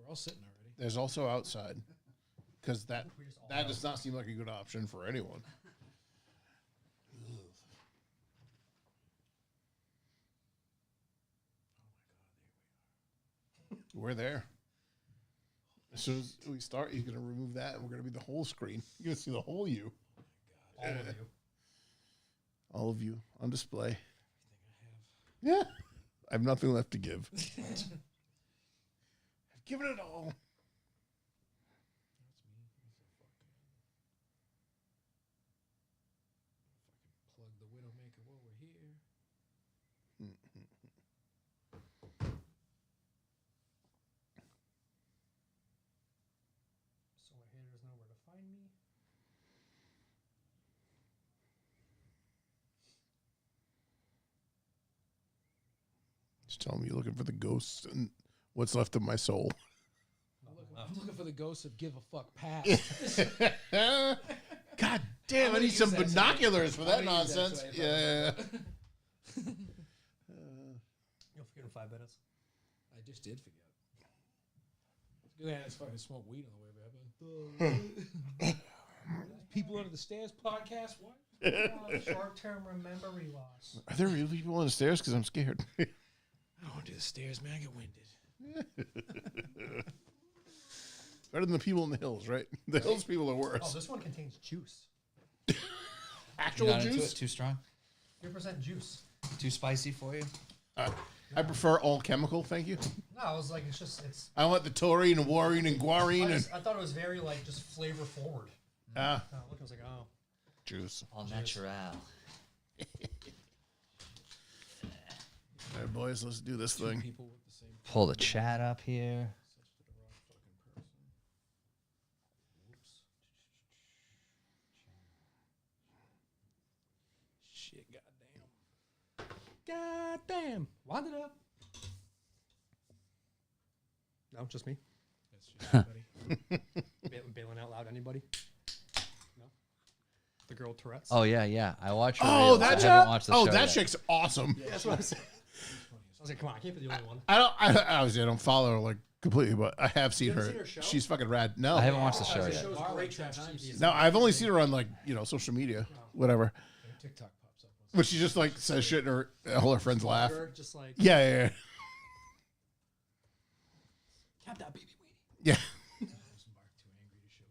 We're all sitting already. There's also outside. Because that does not seem like a good option for anyone. We're there. As soon as we start, he's going to remove that, and we're going to be the whole screen. You're going to see the whole you. All of you. All of you on display. Yeah. I have nothing left to give. I've given it all. Plug the Widowmaker while we're here. So my haters know where to find me. Just tell me you're looking for the ghosts and what's left of my soul. I'm looking for the ghosts of Give a Fuck Past. God damn, I need some binoculars for that nonsense. Yeah. You'll forget in 5 minutes. I just did forget. It's good as fucking smoke weed on the way back. People Under the Stairs podcast? What? Short-term memory loss. Are there really people on the stairs? Because I'm scared. I don't want to do the stairs, man. I get winded. Better than the people in the hills, right? The hills people are worse. Oh, this one contains juice. Actual Not into juice? it? Too strong? 3% juice. Too spicy for you? I prefer all chemical, thank you. No, I was like, it's. I want the taurine and warine and guarine and I thought it was very like just flavor forward. look, I was like, oh. juice. All natural. All right, boys, let's do this thing. People with the same Pull the chat up here. such to the wrong fucking person. Whoops. Shit, goddamn. Goddamn. Wind it up. No, just me. That's just buddy. Bailing out loud. Anybody? No. The girl Tourette's. Oh, yeah. I watch her. Oh, videos. that I chick? haven't watched the Oh, show that yet. chick's awesome. Yeah, that's what I was saying. I was like, come on, I can't be the only one. I don't follow her like completely, but I have seen You her. haven't seen her show? She's fucking rad. No, I haven't watched the Oh, show the yet. show's Bar great. like Trash times. TV is no, I've only seen her on like social media, whatever. TikTok pops up. But she just like says shit, and all her friends laugh. Just like, Yeah. cap that baby weenie. Yeah. Was Mark too angry to show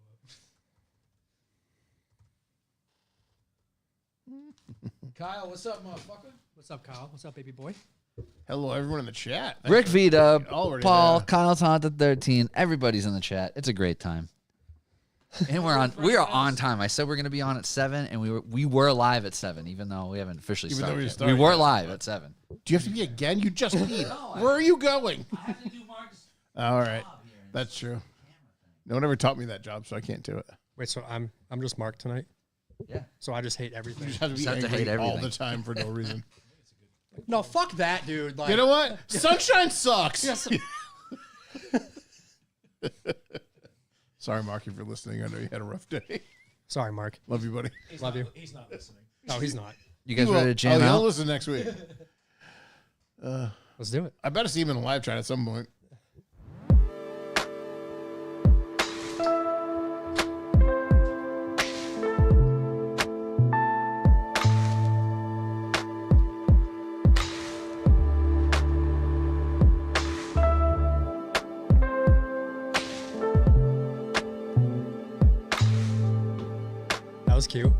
up? Kyle, what's up, motherfucker? What's up, Kyle? What's up, baby boy? Hello, everyone in the chat. Rick V-Dub, Already Paul, there. Kyle Taunted 13. Everybody's in the chat. It's a great time. And we are on time. I said we're going to be on at 7, and we were live at 7, even though we haven't officially Even though started. we yet. started We were yet. live at 7. Do you have to be again? You just peed. Where are you going? I have to do Mark's All right, that's true. No one ever taught me that job, so I can't do it. Wait, so I'm just Mark tonight? Yeah. So I just hate everything. You just have to be Just have to angry hate all everything. the time for no reason. No, fuck that, dude. Like, You know what? Sunshine sucks. Yes. Sorry, Mark, if you're listening. I know you had a rough day. Sorry, Mark. Love you, buddy. Love you. He's not listening. No, he's not. You guys He will. ready to jam He'll out? listen next week. Let's do it. I better see him in a live chat at some point. That was cute.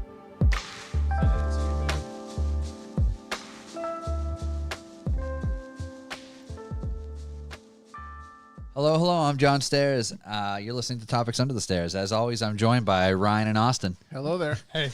Hello, I'm John Stairs. You're listening to Topics Under the Stairs. As always, I'm joined by Ryan and Austin. Hello there. Hey,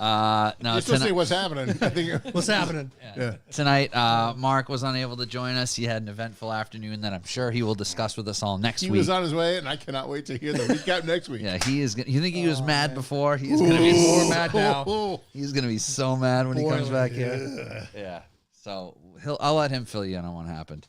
No, You're supposed to say what's happening. I think. what's happening? Yeah. tonight, Mark was unable to join us. He had an eventful afternoon that I'm sure he will discuss with us all next He week. was on his way, and I cannot wait to hear the recap next week. Yeah, he is. You think he was mad before? He is going to be More mad now. Oh, He's going to be so mad when he comes Boiling. back here. Yeah. So I'll let him fill you in on what happened.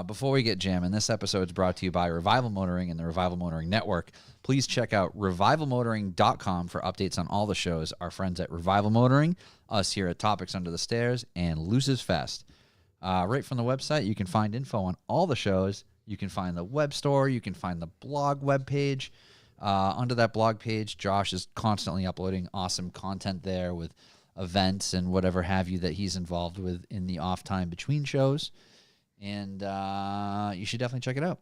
Before we get jamming, this episode is brought to you by Revival Motoring and the Revival Motoring Network. Please check out revivalmotoring.com for updates on all the shows. Our friends at Revival Motoring, us here at Topics Under the Stairs, and Luce's Fest. Right from the website, you can find info on all the shows You can find the web store. You can find the blog web page. Under that blog page, Josh is constantly uploading awesome content there with events and whatever have you that he's involved with in the off time between shows. And you should definitely check it out.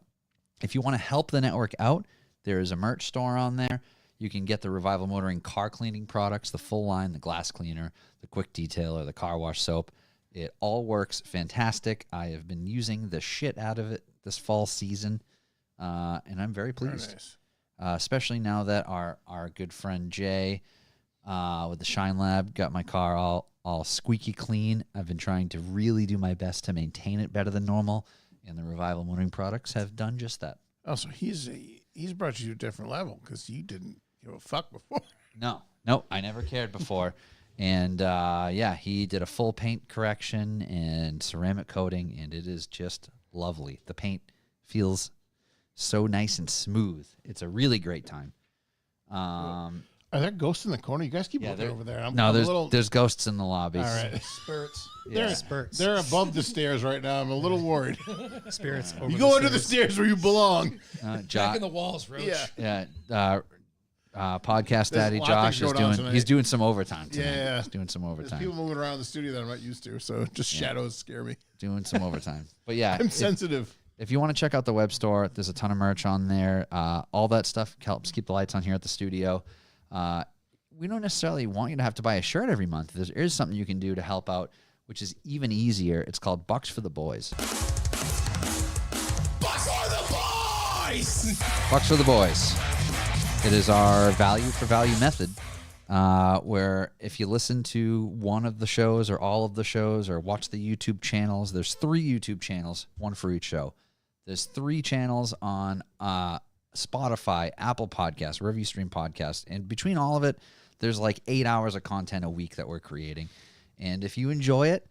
If you want to help the network out, there is a merch store on there. You can get the Revival Motoring car cleaning products, the full line, the glass cleaner, the quick detailer, the car wash soap. It all works fantastic. I have been using the shit out of it this fall season, and I'm very pleased. Very nice. Especially now that our good friend Jay with the Shine Lab got my car all squeaky clean. I've been trying to really do my best to maintain it better than normal, and the Revival Motoring products have done just that. Oh, so he's brought you to a different level because you didn't give a fuck before. No, I never cared before. And, he did a full paint correction and ceramic coating, and it is just lovely. The paint feels so nice and smooth. It's a really great time. Are there ghosts in the corner? You guys keep looking over there. There's ghosts in the lobbies. All right. Spirits. Yeah. They're above the stairs right now. I'm a little worried. Spirits. Over You go under the stairs where you belong. Back in the walls, Roach. Yeah. Podcast Daddy a lot of Josh things is going on doing. tonight. He's doing some overtime tonight. Yeah. He's doing some There's overtime. people moving around the studio that I'm not used to, so just shadows scare me. Doing some overtime. But yeah, I'm sensitive. If you want to check out the web store, there's a ton of merch on there. All that stuff helps keep the lights on here at the studio. We don't necessarily want you to have to buy a shirt every month. There is something you can do to help out, which is even easier. It's called Bucks for the Boys. Bucks for the boys! Bucks for the Boys. It is our value for value method, where if you listen to one of the shows or all of the shows or watch the YouTube channels, there's 3 YouTube channels, one for each show. There's 3 channels on Spotify, Apple Podcasts, wherever you stream podcasts. And between all of it, there's like 8 hours of content a week that we're creating. And if you enjoy it,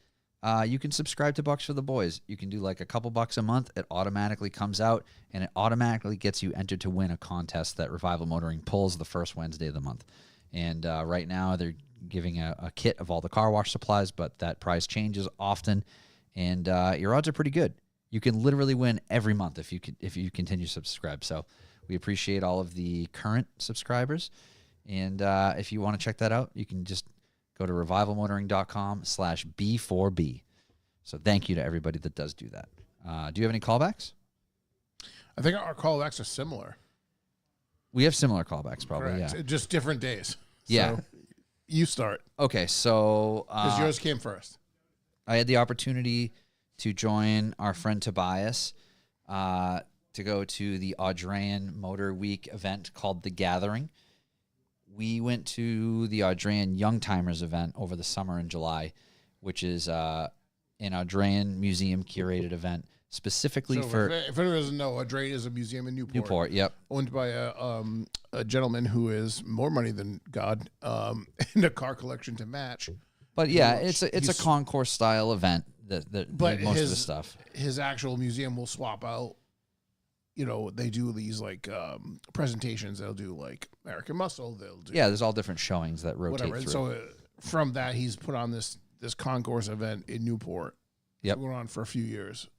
you can subscribe to Bucks for the Boys. You can do like a couple bucks a month. It automatically comes out, and it automatically gets you entered to win a contest that Revival Motoring pulls the first Wednesday of the month. And right now they're giving a kit of all the car wash supplies, but that price changes often, and your odds are pretty good. You can literally win every month if you continue to subscribe. So we appreciate all of the current subscribers. And if you want to check that out, you can just go to revivalmotoring.com/B4B. So thank you to everybody that does do that. Do you have any callbacks? I think our callbacks are similar. We have similar callbacks, probably. Correct. Yeah. Just different days. Yeah. So you start. Okay, so Because yours came first. I had the opportunity to join our friend Tobias to go to the Audrain Motor Week event called The Gathering. We went to the Audrain Young Timers event over the summer in July, which is an Audrain museum curated event specifically for... If anyone doesn't know, Audrain is a museum in Newport. Newport, yep. Owned by a gentleman who is more money than God and a car collection to match. But yeah, it's a concourse style event that but most of the stuff. His actual museum will swap out. You know, they do these like presentations. They'll do like American Muscle. They'll do there's all different showings that rotate whatever. through. And so from that, he's put on this concourse event in Newport. Yep. It went on for a few years.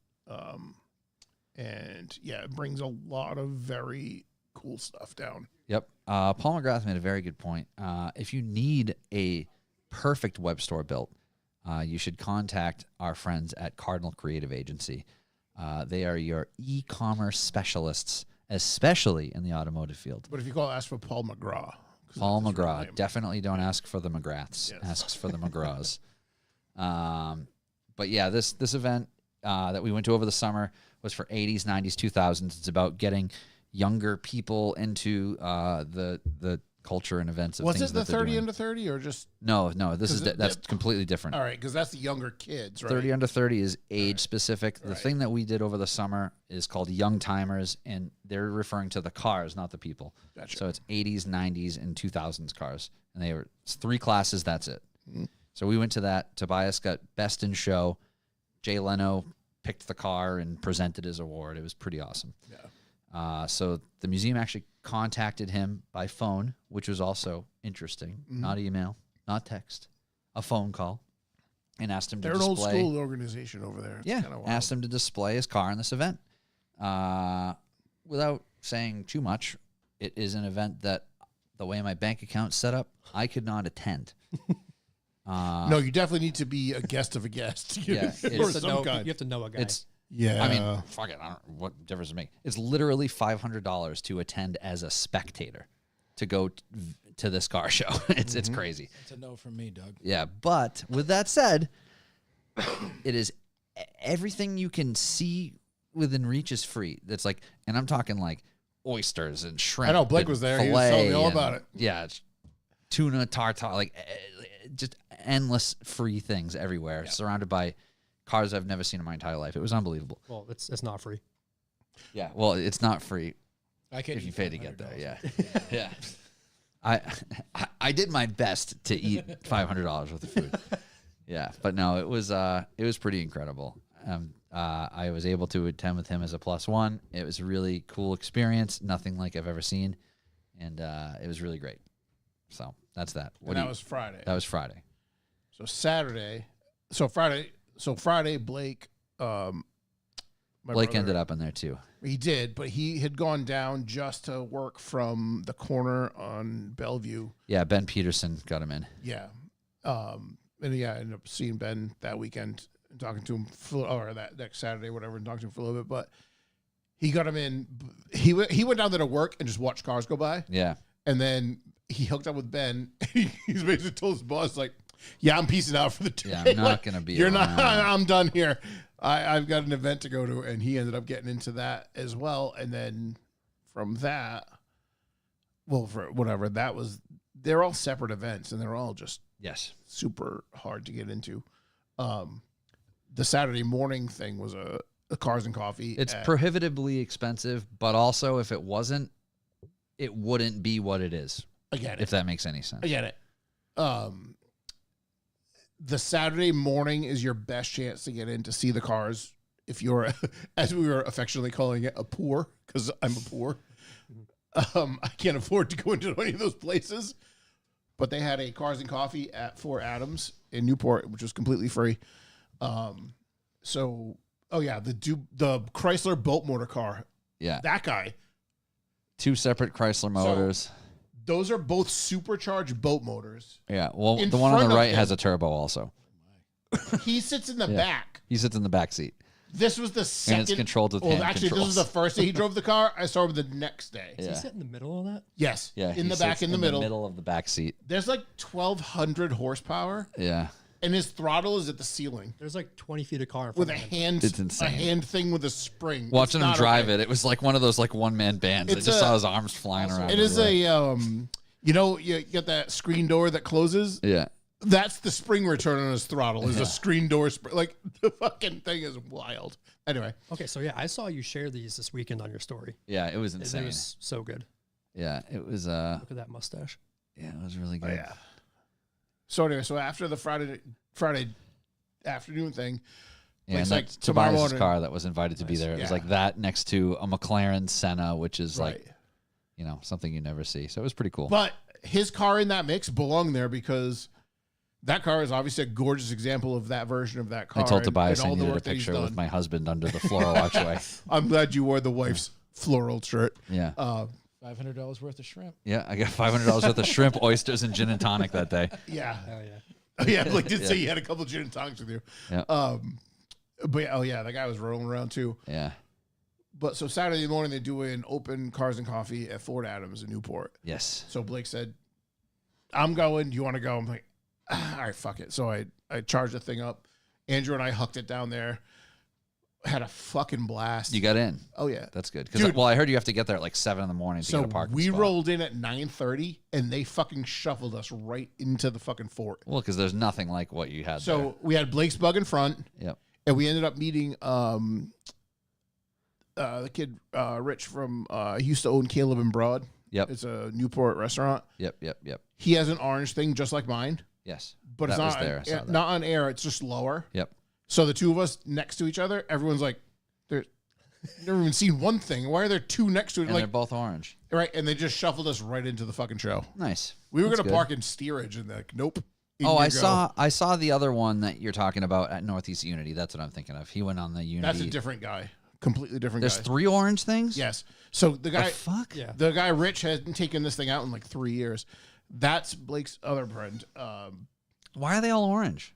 And yeah, it brings a lot of very cool stuff down. Yep. Paul McGrath made a very good point. If you need a perfect web store built, you should contact our friends at Cardinal Creative Agency. They are your e-commerce specialists, especially in the automotive field. But if you ask for Paul McGraw. Paul McGraw. Definitely don't ask for the McGraths. Yes. Asks for the McGraws. But yeah, this event that we went to over the summer was for 80s, 90s, 2000s. It's about getting younger people into the culture and events of Was things it the that they're 30 doing. under 30 or just... No, that's completely different. All right, because that's the younger kids, right? 30 under 30 is age specific. The Right. thing that we did over the summer is called Young Timers, and they're referring to the cars, not the people. Gotcha. So it's 80s, 90s, and 2000s cars. And it's 3 classes, that's it. Mm-hmm. So we went to that. Tobias got Best in Show. Jay Leno picked the car and presented his award. It was pretty awesome. Yeah. So the museum actually contacted him by phone, which was also interesting. Mm-hmm. Not email, not text, a phone call, and asked him They're to an old display. school organization over there. It's Yeah, kinda wild. asked him to display his car in this event. Without saying too much, it is an event that the way my bank account's set up, I could not attend. No, you definitely need to be a guest of a guest. Yeah, or You some kind. have to know a guy. It's Yeah. I mean, fuck it. I don't, what difference does it make? It's literally $500 to attend as a spectator to go to this car show. It's crazy. It's a no from me, Doug. Yeah, but with that said, it is everything you can see within reach is free. That's like, and I'm talking like oysters and shrimp. I know Blake and was there. He was telling me all and- about it. Yeah, it's tuna tartar, like just endless free things everywhere, surrounded by cars I've never seen in my entire life. It was unbelievable. Well, it's not free. Yeah, well, it's not free I can't if you eat pay to get there. $500. Yeah, yeah. I did my best to eat $500 worth of food. Yeah, but no, it was pretty incredible. I was able to attend with him as a +1. It was a really cool experience, nothing like I've ever seen, and it was really great. So that's that. And that was Friday. That was Friday. So Saturday. So Friday, Blake. My Blake brother, ended up in there too. He did, but he had gone down just to work from the corner on Bellevue. Yeah, Ben Peterson got him in. Yeah. And yeah, I ended up seeing Ben that weekend and talking to him or that next Saturday, whatever, and talking to him for a little bit. But he got him in. He went down there to work and just watched cars go by. Yeah. And then he hooked up with Ben. He's basically told his boss, like, yeah, I'm peacing out for the day. Yeah, I'm not Like, going to be You're not. around. I'm done here. I've got an event to go to. And he ended up getting into that as well. And then from that, well, for whatever, they're all separate events and they're all just Yes. super hard to get into. The Saturday morning thing was a cars and coffee. It's prohibitively expensive, but also if it wasn't, it wouldn't be what it is, I get it. if that makes any sense. I get it. The Saturday morning is your best chance to get in to see the cars. If you're, as we were affectionately calling it, a poor, because I'm a poor. I can't afford to go into any of those places. But they had a cars and coffee at Fort Adams in Newport, which was completely free. So, oh yeah, the Chrysler boat motor car. Yeah. That guy. 2 separate Chrysler motors. Those are both supercharged boat motors. Yeah. Well, in the one on front the of right him. has a turbo also. He sits in the Yeah. back. He sits in the back seat. This was the second. And it's controlled with Well, hand actually, controls. this was the first day he drove the car. I saw him the next day. Does Yeah. he sit in the middle of that? Yes. Yeah. In he the back, sits in the middle. middle of the back seat. There's like 1,200 horsepower, Yeah. and his throttle is at the ceiling There's like 20 feet of car in with front a of him. hand. It's insane. A hand thing with a spring. Watching It's him not drive okay. it was like one of those like one-man bands. I It's just a- saw his arms flying around. It is everywhere. you get that screen door that closes. Yeah. That's the spring return on his throttle. Is a screen door spring. Like the fucking thing is wild. Anyway, Okay, so yeah, I saw you share these this weekend on your story. Yeah, it was It insane. was so good. Yeah, it was Look at that mustache. yeah, it was really good. So anyway, so after the Friday afternoon thing, Yeah, and It's like that's tomorrow Tobias's morning. car that was invited to be there. It was Yeah. like that next to a McLaren Senna, which is right. like, you know, something you never see. So it was pretty cool. But his car in that mix belonged there because that car is obviously a gorgeous example of that version of that car. I told and- Tobias and I all the needed a work that he's picture with done. my husband under the floral archway. I'm glad you wore the wife's floral shirt. Yeah. $500 worth of shrimp. Yeah, I got $500 worth of shrimp, oysters, and gin and tonic that day. Yeah. Oh yeah. Oh, yeah. Blake did say you had a couple gin and tonics with you. Yeah. But yeah, oh yeah, that guy was rolling around too. Yeah. But so Saturday morning they do an open cars and coffee at Fort Adams in Newport. Yes. So Blake said, "I'm going. Do you want to go?" I'm like, all right, fuck it. So I charged the thing up. Andrew and I hucked it down there. Had a fucking blast. You got in. Oh yeah. That's good. Because Dude. well, I heard you have to get there at like 7 in the morning to So get a parking we spot. rolled in at 9:30, and they fucking shuffled us right into the fucking fort. Well, because there's nothing like what you had there. So we had Blake's Bug in front, Yep. and we ended up meeting the kid Rich from he used to own Caleb and Broad. Yep. It's a Newport restaurant. Yep. He has an orange thing just like mine, Yes. but it's That was not there. I saw that. not on air. It's just lower. Yep. So the two of us next to each other, everyone's like, "They're never even seen one thing. Why are there two next to it?" And they're Like, both orange. right? And they just shuffled us right into the fucking show. Nice. We were That's gonna good. park in steerage, and they're like, nope. In Oh, you I go. saw the other one that you're talking about at Northeast Unity. That's what I'm thinking of. He went on the Unity. That's a different guy. completely different There's guys. 3 orange things? Yes. So the guy, fuck? Yeah. the guy Rich hasn't taken this thing out in like 3 years. That's Blake's other friend. Why are they all orange?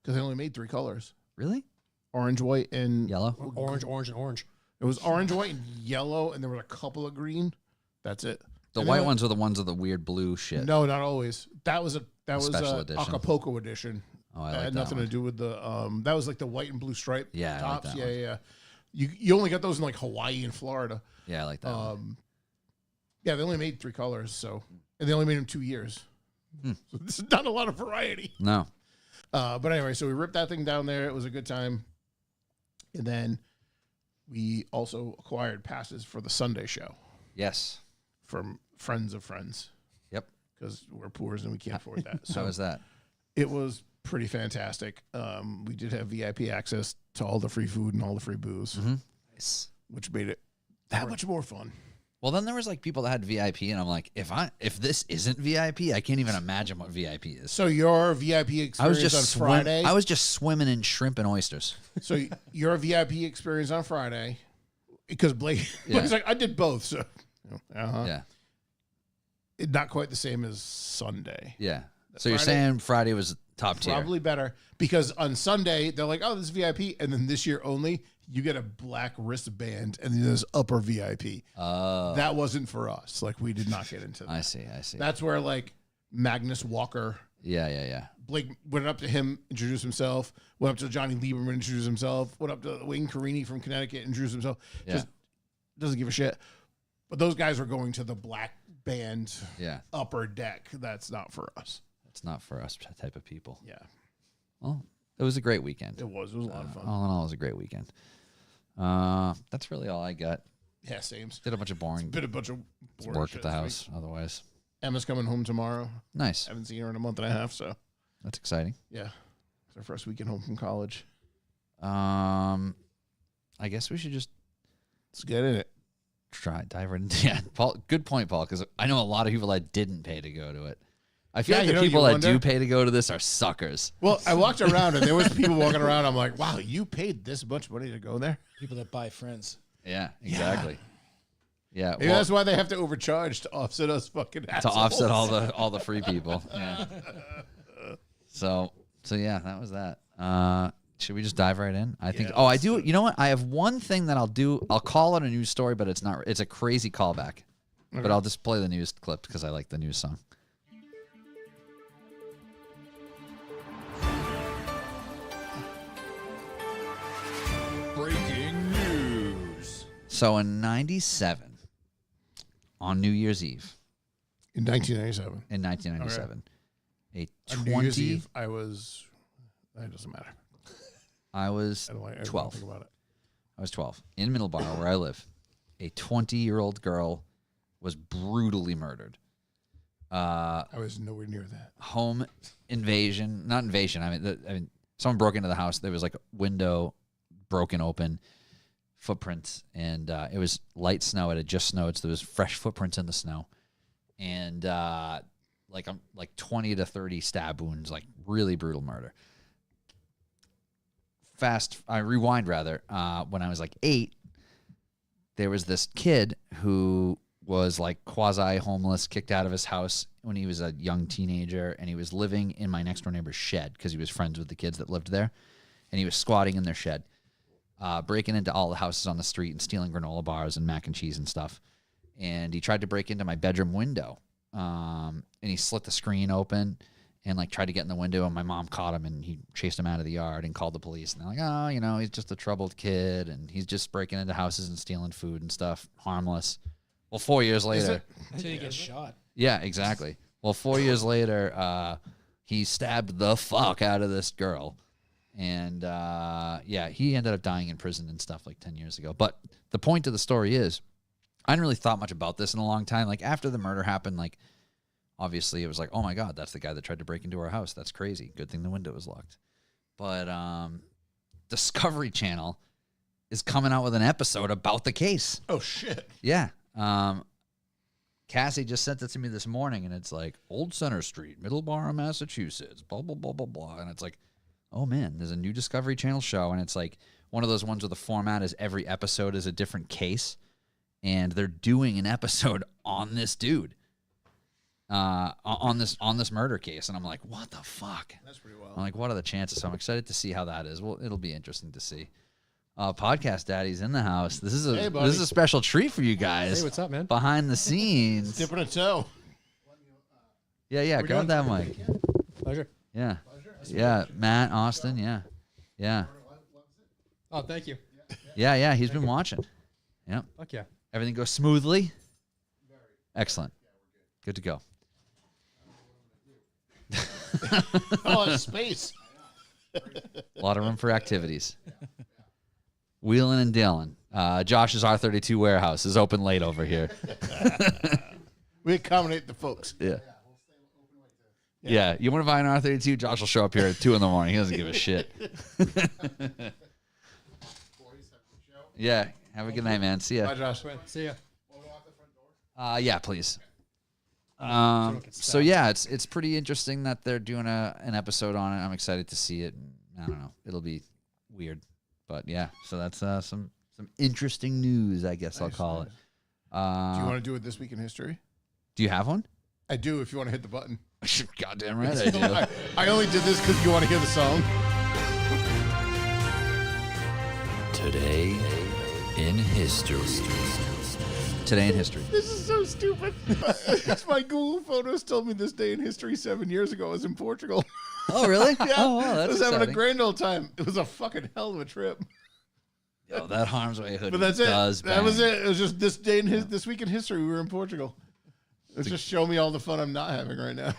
Because they only made 3 colors: Really? orange, white, and Yellow? Orange, and orange. It was orange, white, and yellow, and there were a couple of green. That's it. The And white then- ones are the ones with the weird blue shit. No, not always. That was special a edition. Acapulco edition. Oh, I like Had that nothing one. to do with the that was like the white and blue stripe Yeah, I like tops. that yeah, one. yeah. You only got those in like Hawaii and Florida. Yeah, I like that one. Yeah, they only made 3 colors, so and they only made them 2 years. So this is not a lot of variety. No. But anyway, so we ripped that thing down there. It was a good time. And then we also acquired passes for the Sunday show Yes. from friends of friends Yep. because we're poors and we can't afford that. How So was that? it was pretty fantastic. We did have VIP access to all the free food and all the free booze, Nice. which made it that much more fun. Well, then there was like people that had VIP, and I'm like, if this isn't VIP, I can't even imagine what VIP is. So your VIP experience I was just on Friday. I was just swimming in shrimp and oysters. So your VIP experience on Friday, because Blake's like, I did both. So Yeah. not quite the same as Sunday. Yeah. So you're Friday- saying Friday was top tier? Probably better because on Sunday they're like, oh, this is VIP, and then this year only you get a black wristband and then there's upper VIP. That wasn't for us. Like we did not get into that. I see. That's where like Magnus Walker, Yeah. Blake went up to him, introduced himself. Went up to Johnny Lieberman, introduced himself. Went up to Wayne Carini from Connecticut, introduced himself. Yeah. Just doesn't give a shit. But those guys were going to the black band Yeah. upper deck. That's not for us. It's not for us type of people. Yeah, Well, it was a great weekend. it was. It was a lot of fun. All in all, it was a great weekend. That's really all I got. Yeah, same. Did a bunch of boring Been a bunch of boring work shit at the this house. week. Otherwise, Emma's coming home tomorrow. nice. Haven't seen her in a month and a half, so That's exciting. yeah, it's our first weekend home from college. I guess we should just Let's get in it. dive right into. Yeah, Paul. Good point, Paul. Because I know a lot of people that didn't pay to go to it. I feel Yeah, like you the know, people you that wonder. do pay to go to this are suckers. Well, I walked around and there was people walking around. I'm like, wow, you paid this much money to go there? People that buy friends. Yeah, exactly. Yeah, Maybe that's why they have to overcharge to offset us fucking to assholes. offset all the free people. Yeah. So yeah, that was that. Should we just dive right in? I think. Yeah, Oh, I let's do. You know what? I have one thing that I'll do. I'll call it a news story, but it's not. It's a crazy callback. But I'll just play the news clip because I like the news song. Breaking news. So in '97, on New Year's Eve In 1997. in 1997, On New Year's Eve, I was. It doesn't matter. I was I don't like. I don't 12. think about it. I was 12 in Middleborough, where I live. A 20-year-old girl was brutally murdered. I was nowhere near that. Home invasion, not invasion. I mean, someone broke into the house. There was like a window broken open, footprints, and it was light snow. It had just snowed, so there was fresh footprints in the snow, and like 20 to 30 stab wounds, like really brutal murder. I rewind rather. When I was like 8, there was this kid who was like quasi homeless, kicked out of his house when he was a young teenager, and he was living in my next door neighbor's shed because he was friends with the kids that lived there, and he was squatting in their shed, breaking into all the houses on the street and stealing granola bars and mac and cheese and stuff. And he tried to break into my bedroom window, and he slit the screen open and like tried to get in the window, and my mom caught him, and he chased him out of the yard and called the police. And they're like, oh, you know, he's just a troubled kid, and he's just breaking into houses and stealing food and stuff, harmless. Well, 4 years later, Until you get shot. yeah, exactly. Well, 4 years later, he stabbed the fuck out of this girl, and yeah, he ended up dying in prison and stuff like 10 years ago. But the point of the story is, I hadn't really thought much about this in a long time. Like after the murder happened, like obviously it was like, oh my God, that's the guy that tried to break into our house. That's crazy. Good thing the window was locked. But Discovery Channel is coming out with an episode about the case. Oh shit! Yeah. Cassie just sent it to me this morning, and it's like Old Center Street, Middleborough, Massachusetts, blah, blah, blah, blah, blah. And it's like, oh man, there's a new Discovery Channel show, and it's like one of those ones where the format is every episode is a different case, and they're doing an episode on this dude, on this murder case, and I'm like, what the fuck? That's pretty wild. I'm like, what are the chances? So I'm excited to see how that is. Well, it'll be interesting to see. Podcast Daddy's in the house. This is a special treat for you guys. Hey, what's up, man? Behind the scenes. Dipping a toe. Yeah, grab that mic. Pleasure. Yeah. Yeah, Matt, Austin, yeah. Oh, thank you. Yeah, he's been watching. Yep. Fuck yeah. Everything goes smoothly? Excellent. Good to go. Oh, space. A lot of room for activities. Wheeling and dealing. Josh's R32 warehouse is open late over here. We accommodate the folks. Yeah. Yeah, you want to buy an R32? Josh will show up here at 2 in the morning. He doesn't give a shit. Yeah, have a good night, man. See ya. Bye, Josh. See ya. Yeah, please. So yeah, it's pretty interesting that they're doing an episode on it. I'm excited to see it. I don't know, it'll be weird, but yeah. So that's some interesting news, I guess I'll call it. Do you want to do it this week in history? Do you have one? I do. If you want to hit the button. Goddamn right I do. I only did this because you want to hear the song. Today in history. Today in history. This is so stupid. My Google Photos told me this day in history 7 years ago I was in Portugal. Oh, really? Yeah. Oh, wow, that's I was having a exciting. grand old time. It was a fucking hell of a trip. Yo, that Harm's Way hoodie But that's does it. That bang. was it. It was just this day in this week in history. We were in Portugal. It's just show me all the fun I'm not having right now.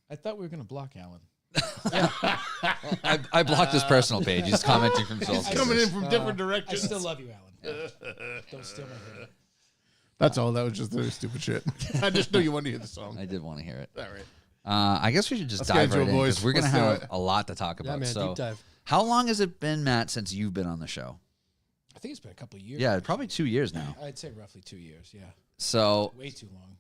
I thought we were going to block Alan. I blocked his personal page. He's commenting from Soulseekers. Coming in from different I directions. still love you, Alan. Don't steal my hoodie. That's all. That was just the stupid shit. I just knew you wanted to hear the song. I did want to hear it. All right. I guess we should just Let's get dive into right it, in boys. because we're going to Let's do have it. a lot to talk Yeah, about. man. So, Deep dive. how long has it been, Matt, since you've been on the show? I think it's been a couple of years. Yeah, probably 2 years now. I'd say roughly 2 years, yeah. So, Way too long.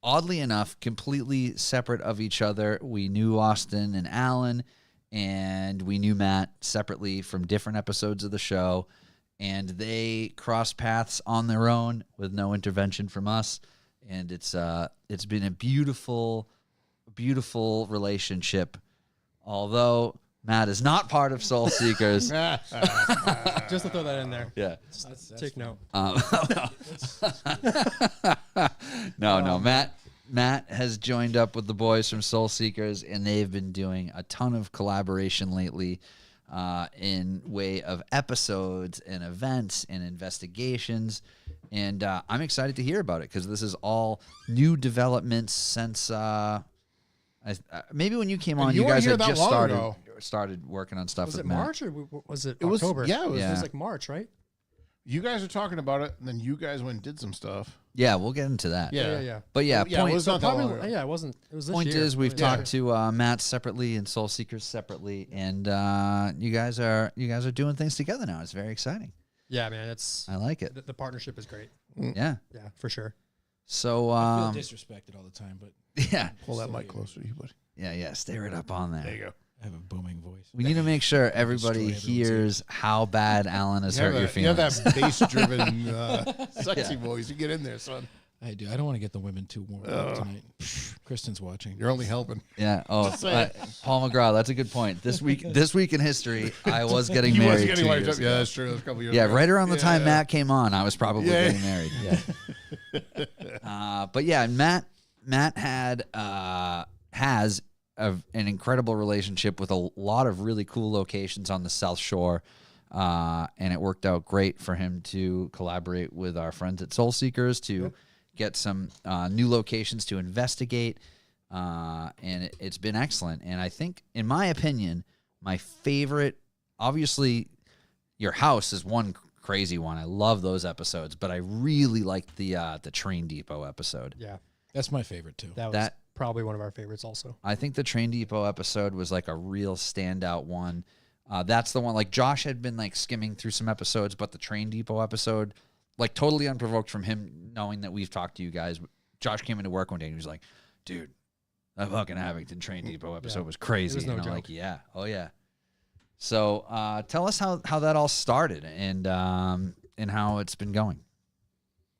oddly enough, completely separate of each other, we knew Austin and Alan, and we knew Matt separately from different episodes of the show, and they crossed paths on their own with no intervention from us, and it's been a beautiful, beautiful relationship. Although Matt is not part of Soulseekers. Just to throw that in there. Yeah. That's Take note. No. Matt has joined up with the boys from Soulseekers, and they've been doing a ton of collaboration lately in way of episodes and events and investigations. And I'm excited to hear about it because this is all new developments since maybe when you came on, you you weren't guys here had that just long ago. started working on stuff Was with it Matt. March or was it was- October? yeah, it was- It was like March, right? You guys were talking about it, and then you guys went and did some stuff. Yeah, we'll get into that. Yeah. But yeah, Yeah, point, it was not that long Probably, ago. yeah, it wasn't. It was this point year. is we've Yeah. talked to Matt separately and Soulseekers separately, and you guys are doing things together now. It's very exciting. Yeah, man. It's I like it. the partnership is great. Yeah. Yeah, for sure. So I feel disrespected all the time, but yeah, Pull that Still mic here. closer to you, buddy. yeah. Stay right up on there. There you go. I have a booming voice. We need to make sure everybody Destroy everyone's hears how bad Alan has hurt your You feelings. have that bass-driven, sexy voice. You get in there, son. I do. I don't want to get the women too warm up tonight. Kristen's watching. You're only helping. Yeah. Oh, saying. Paul McGraw. That's a good point. This week in history, I was getting You married. was getting 2 wiped years up. Yeah, ago. that's true. That's a couple years Yeah, ago. right around the time Yeah. Matt came on, I was probably Yeah. getting married. Yeah. But yeah, Matt had has an incredible relationship with a lot of really cool locations on the South Shore, and it worked out great for him to collaborate with our friends at Soulseekers to get some new locations to investigate, and it's been excellent. And I think, in my opinion, my favorite, obviously, your house is one crazy one. I love those episodes, but I really liked the Train Depot episode. Yeah, That's my favorite too. that was That- probably one of our favorites also. I think the Train Depot episode was like a real standout one. That's the one, like Josh had been like skimming through some episodes, but the Train Depot episode, like totally unprovoked from him knowing that we've talked to you guys. Josh came into work one day and he was like, dude, that fucking Abington Train Depot episode was crazy. no and I'm joke. like, yeah, oh yeah. So tell us how that all started and how it's been going.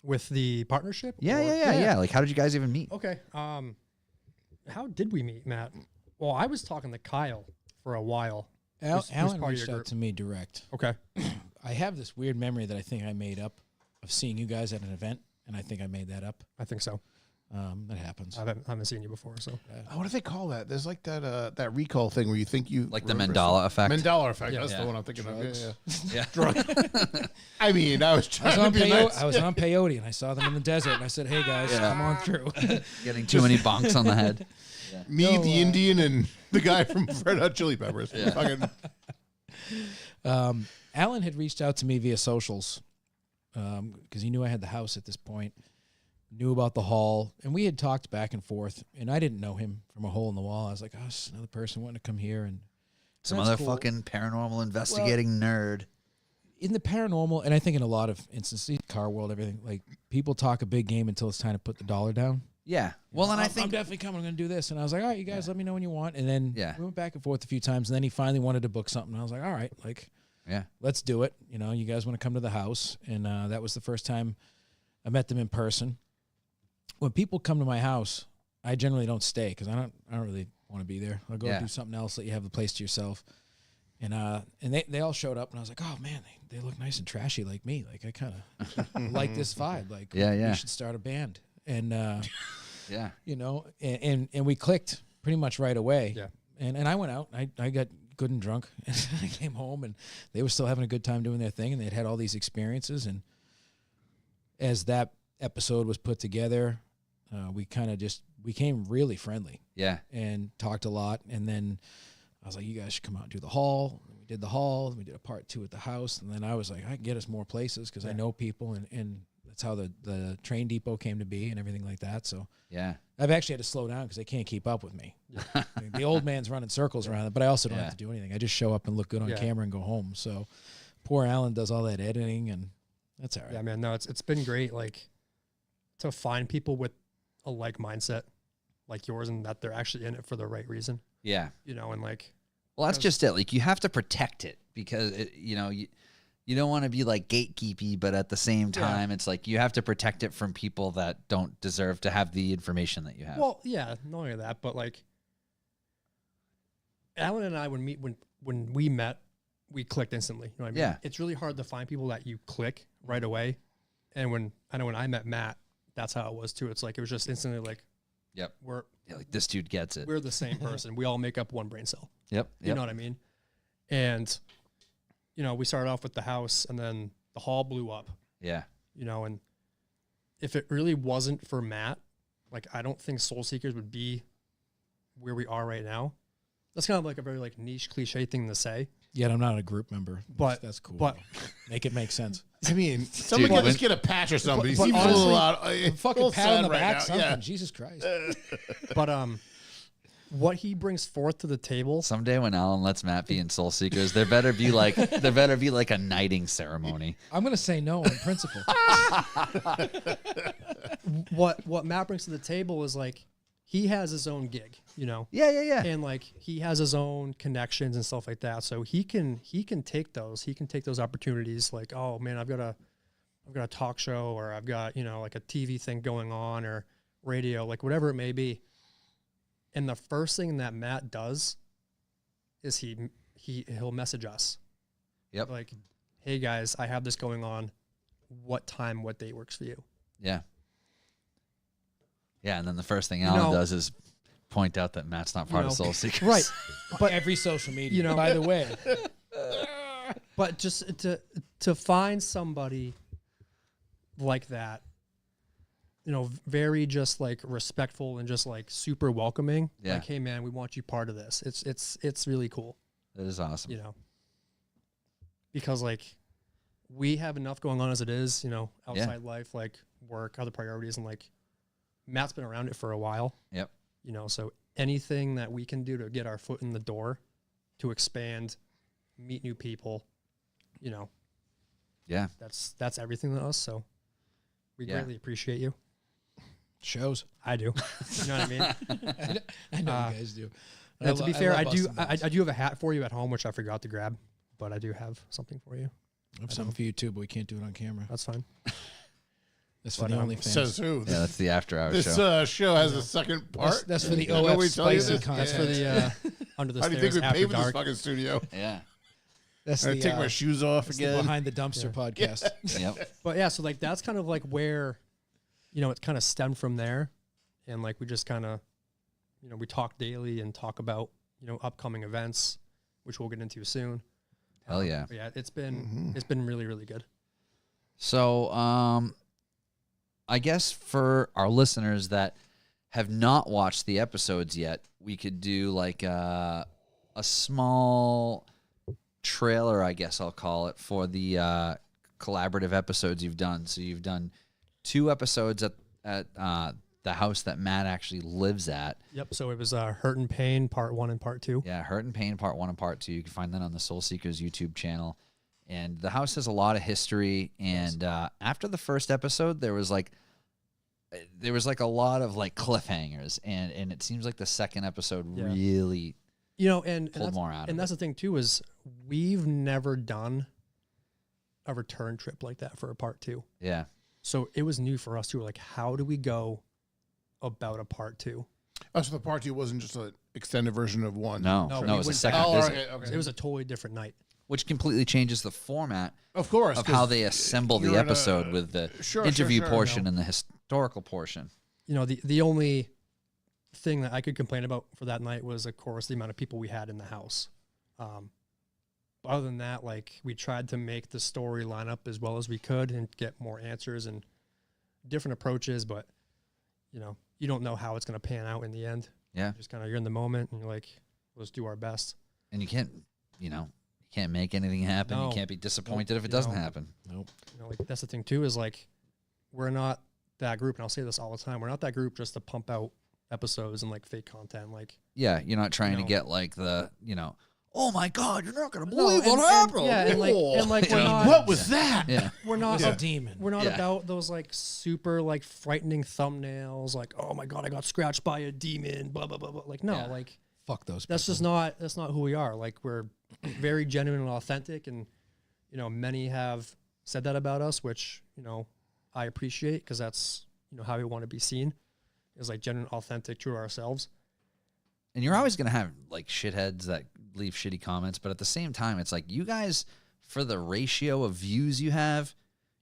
With the partnership? Yeah. Like, how did you guys even meet? Okay. How did we meet, Matt? Well, I was talking to Kyle for a while. Who's Alan part of reached your out group. to me direct. Okay. I have this weird memory that I think I made up of seeing you guys at an event, and I think I made that up. I think so. That happens. I haven't seen you before, so. What do they call that? There's like that recall thing where you think you Like the remember Mandela something. effect? Mandela effect. Yeah. That's Yeah. the one I'm thinking Drugs. of. Yeah. Drug. I mean, I was I trying was, on to be nice. I was on peyote, and I saw them in the desert, and I said, "Hey guys, Yeah. come on through." Getting too many bonks on the head. Me, No, the Indian, and the guy from Red Hot Chili Peppers. Yeah. Fucking, Alan had reached out to me via socials because he knew I had the house at this point, knew about the hall, and we had talked back and forth, and I didn't know him from a hole in the wall. I was like, oh, it's another person wanting to come here. And Some that's other cool. fucking paranormal investigating nerd. In the paranormal, and I think in a lot of instances, car world, everything, like people talk a big game until it's time to put the dollar down. Yeah. Well, and I I'm think definitely coming. I'm going to do this. And I was like, all right, you guys, let me know when you want. And then Yeah. we went back and forth a few times. And then he finally wanted to book something. I was like, all right, like, yeah. let's do it. You know, you guys want to come to the house. And that was the first time I met them in person. When people come to my house, I generally don't stay because I don't really want to be there. I'll go Yeah. do something else, let you have the place to yourself. And they all showed up, and I was like, oh man, they look nice and trashy like me. Like I kind of like this vibe. Like Yeah. we should start a band. And Yeah. you know, and we clicked pretty much right away. Yeah. And I went out. I got good and drunk. And I came home, and they were still having a good time doing their thing, and they'd had all these experiences. And as that episode was put together, we kind of just became really friendly Yeah. and talked a lot. And then I was like, you guys should come out and do the hall. And we did the hall. We did a part 2 at the house. And then I was like, I can get us more places because I know people. And that's how the train depot came to be and everything like that. So Yeah. I've actually had to slow down because they can't keep up with me. I mean, the old man's running circles around it, but I also don't Yeah. have to do anything. I just show up and look good on Yeah. camera and go home. So poor Alan does all that editing, and that's all right. Yeah, man. No, it's been great. Like to find people with a like mindset like yours and that they're actually in it for the right reason, Yeah. you know, and like, Well, that's just it. Like, you have to protect it because, you don't want to be like gatekeepy, but at the same time, it's like you have to protect it from people that don't deserve to have the information that you have. well, yeah, not only that, but like Alan and I, when we met, we clicked instantly. You know what I mean? Yeah. It's really hard to find people that you click right away. And when I met Matt, that's how it was too. It's like, it was just instantly like, Yep. we're Yeah, like, this dude gets it. we're the same person. We all make up one brain cell. Yep. You know what I mean? And, you know, we started off with the house and then the hall blew up, Yeah. you know, and if it really wasn't for Matt, like, I don't think Soulseekers would be where we are right now. That's kind of like a very like niche cliche thing to say, Yet I'm not a group member, But- that's cool. but- Make it make sense. I mean, somebody Dude, can just get a patch or something. He but seems a little honestly, out. Fucking pat on the right back, now. something. Yeah. Jesus Christ. but what he brings forth to the table, Someday when Alan lets Matt be in Soul Seekers, there better be like a knighting ceremony. I'm gonna say no on principle. what Matt brings to the table is like, he has his own gig, you know, Yeah. and like he has his own connections and stuff like that. So he can take those opportunities. Like, oh man, I've got a talk show, or I've got, you know, like a TV thing going on, or radio, like whatever it may be. And the first thing that Matt does is he'll message us. Yep. Like, hey guys, I have this going on. What time, what date works for you? Yeah. Yeah, and then the first thing You Alan know- does is point out that Matt's not part of know, Soul Seekers. Right. But every social media, You know- by the way. But just to find somebody like that, you know, very just like respectful and just like super welcoming. Yeah. Like, hey man, we want you part of this. It's really cool, That is awesome. you know. Because like we have enough going on as it is, you know, outside life, like work, other priorities, and like Matt's been around it for a while. Yep. You know, so anything that we can do to get our foot in the door, to expand, meet new people, you know, Yeah. that's everything to us. So we Yeah. greatly appreciate you. Shows. I do. You know what I mean? I know you guys do. Now, to be fair, I do I have a hat for you at home, which I forgot to grab, but I do have something for you. have something for you too, but we can't do it on camera. That's fine. That's for the OnlyFans. Says who? Yeah, that's the after hours This show. show has a second part. That's for the Did nobody OF tell you spicy this? content. That's for the under the How do you think stairs we after pay for this dark. fucking studio? Yeah. That's I the take my shoes off that's the again. behind the dumpster podcast. Yep. But yeah, so like that's kind of like where, it kind of stemmed from there, and like we just kind of, we talk daily and talk about upcoming events, which we'll get into soon. Hell yeah. But yeah, it's been really, really good. So, I guess for our listeners that have not watched the episodes yet, we could do like a small trailer, I guess I'll call it, for the collaborative episodes you've done. So you've done 2 episodes at the house that Matt actually lives at. Yep. So it was Hurt and Pain Part 1 and Part 2. Yeah, Hurt and Pain Part 1 and Part 2. You can find that on the Soulseekers YouTube channel. And the house has a lot of history. And after the first episode, there was like a lot of like cliffhangers, and it seems like the second episode really and pulled more out of and it. that's the thing too, is we've never done a return trip like that for a Part 2. Yeah. So it was new for us too. Like, how do we go about a Part 2? Oh, so the part 2 wasn't just an extended version of 1. No, No, it we was a went second back. visit, okay. It was a totally different night. which completely changes the format Of course. of 'cause how they assemble the you're in a- episode with the Sure, interview sure. portion and the historical portion. The only thing that I could complain about for that night was, of course, the amount of people we had in the house. But other than that, like, we tried to make the story line up as well as we could and get more answers and different approaches, but you don't know how it's going to pan out in the end. Yeah. Just kind of, you're in the moment and you're like, let's do our best. And you can't make anything happen. No. You can't be disappointed if it You doesn't know. happen. Nope. Like, that's the thing too, is like, we're not that group, and I'll say this all the time, we're not that group just to pump out episodes and like fake content. Like, Yeah, you're not trying to No. get like oh my God, you're not going to No, believe what and- happened. yeah, and like we're not, What was that? Yeah. we're not, A demon. we're not Yeah. about those like super like frightening thumbnails. Like, oh my God, I got scratched by a demon. Blah blah blah blah. Like, no, Yeah. like Fuck those. that's people. that's not who we are. Like, we're very genuine and authentic, and many have said that about us, which I appreciate, because that's how we want to be seen, is like genuine, authentic, true to ourselves. And you're always going to have like shitheads that leave shitty comments, but at the same time, it's like you guys, for the ratio of views you have,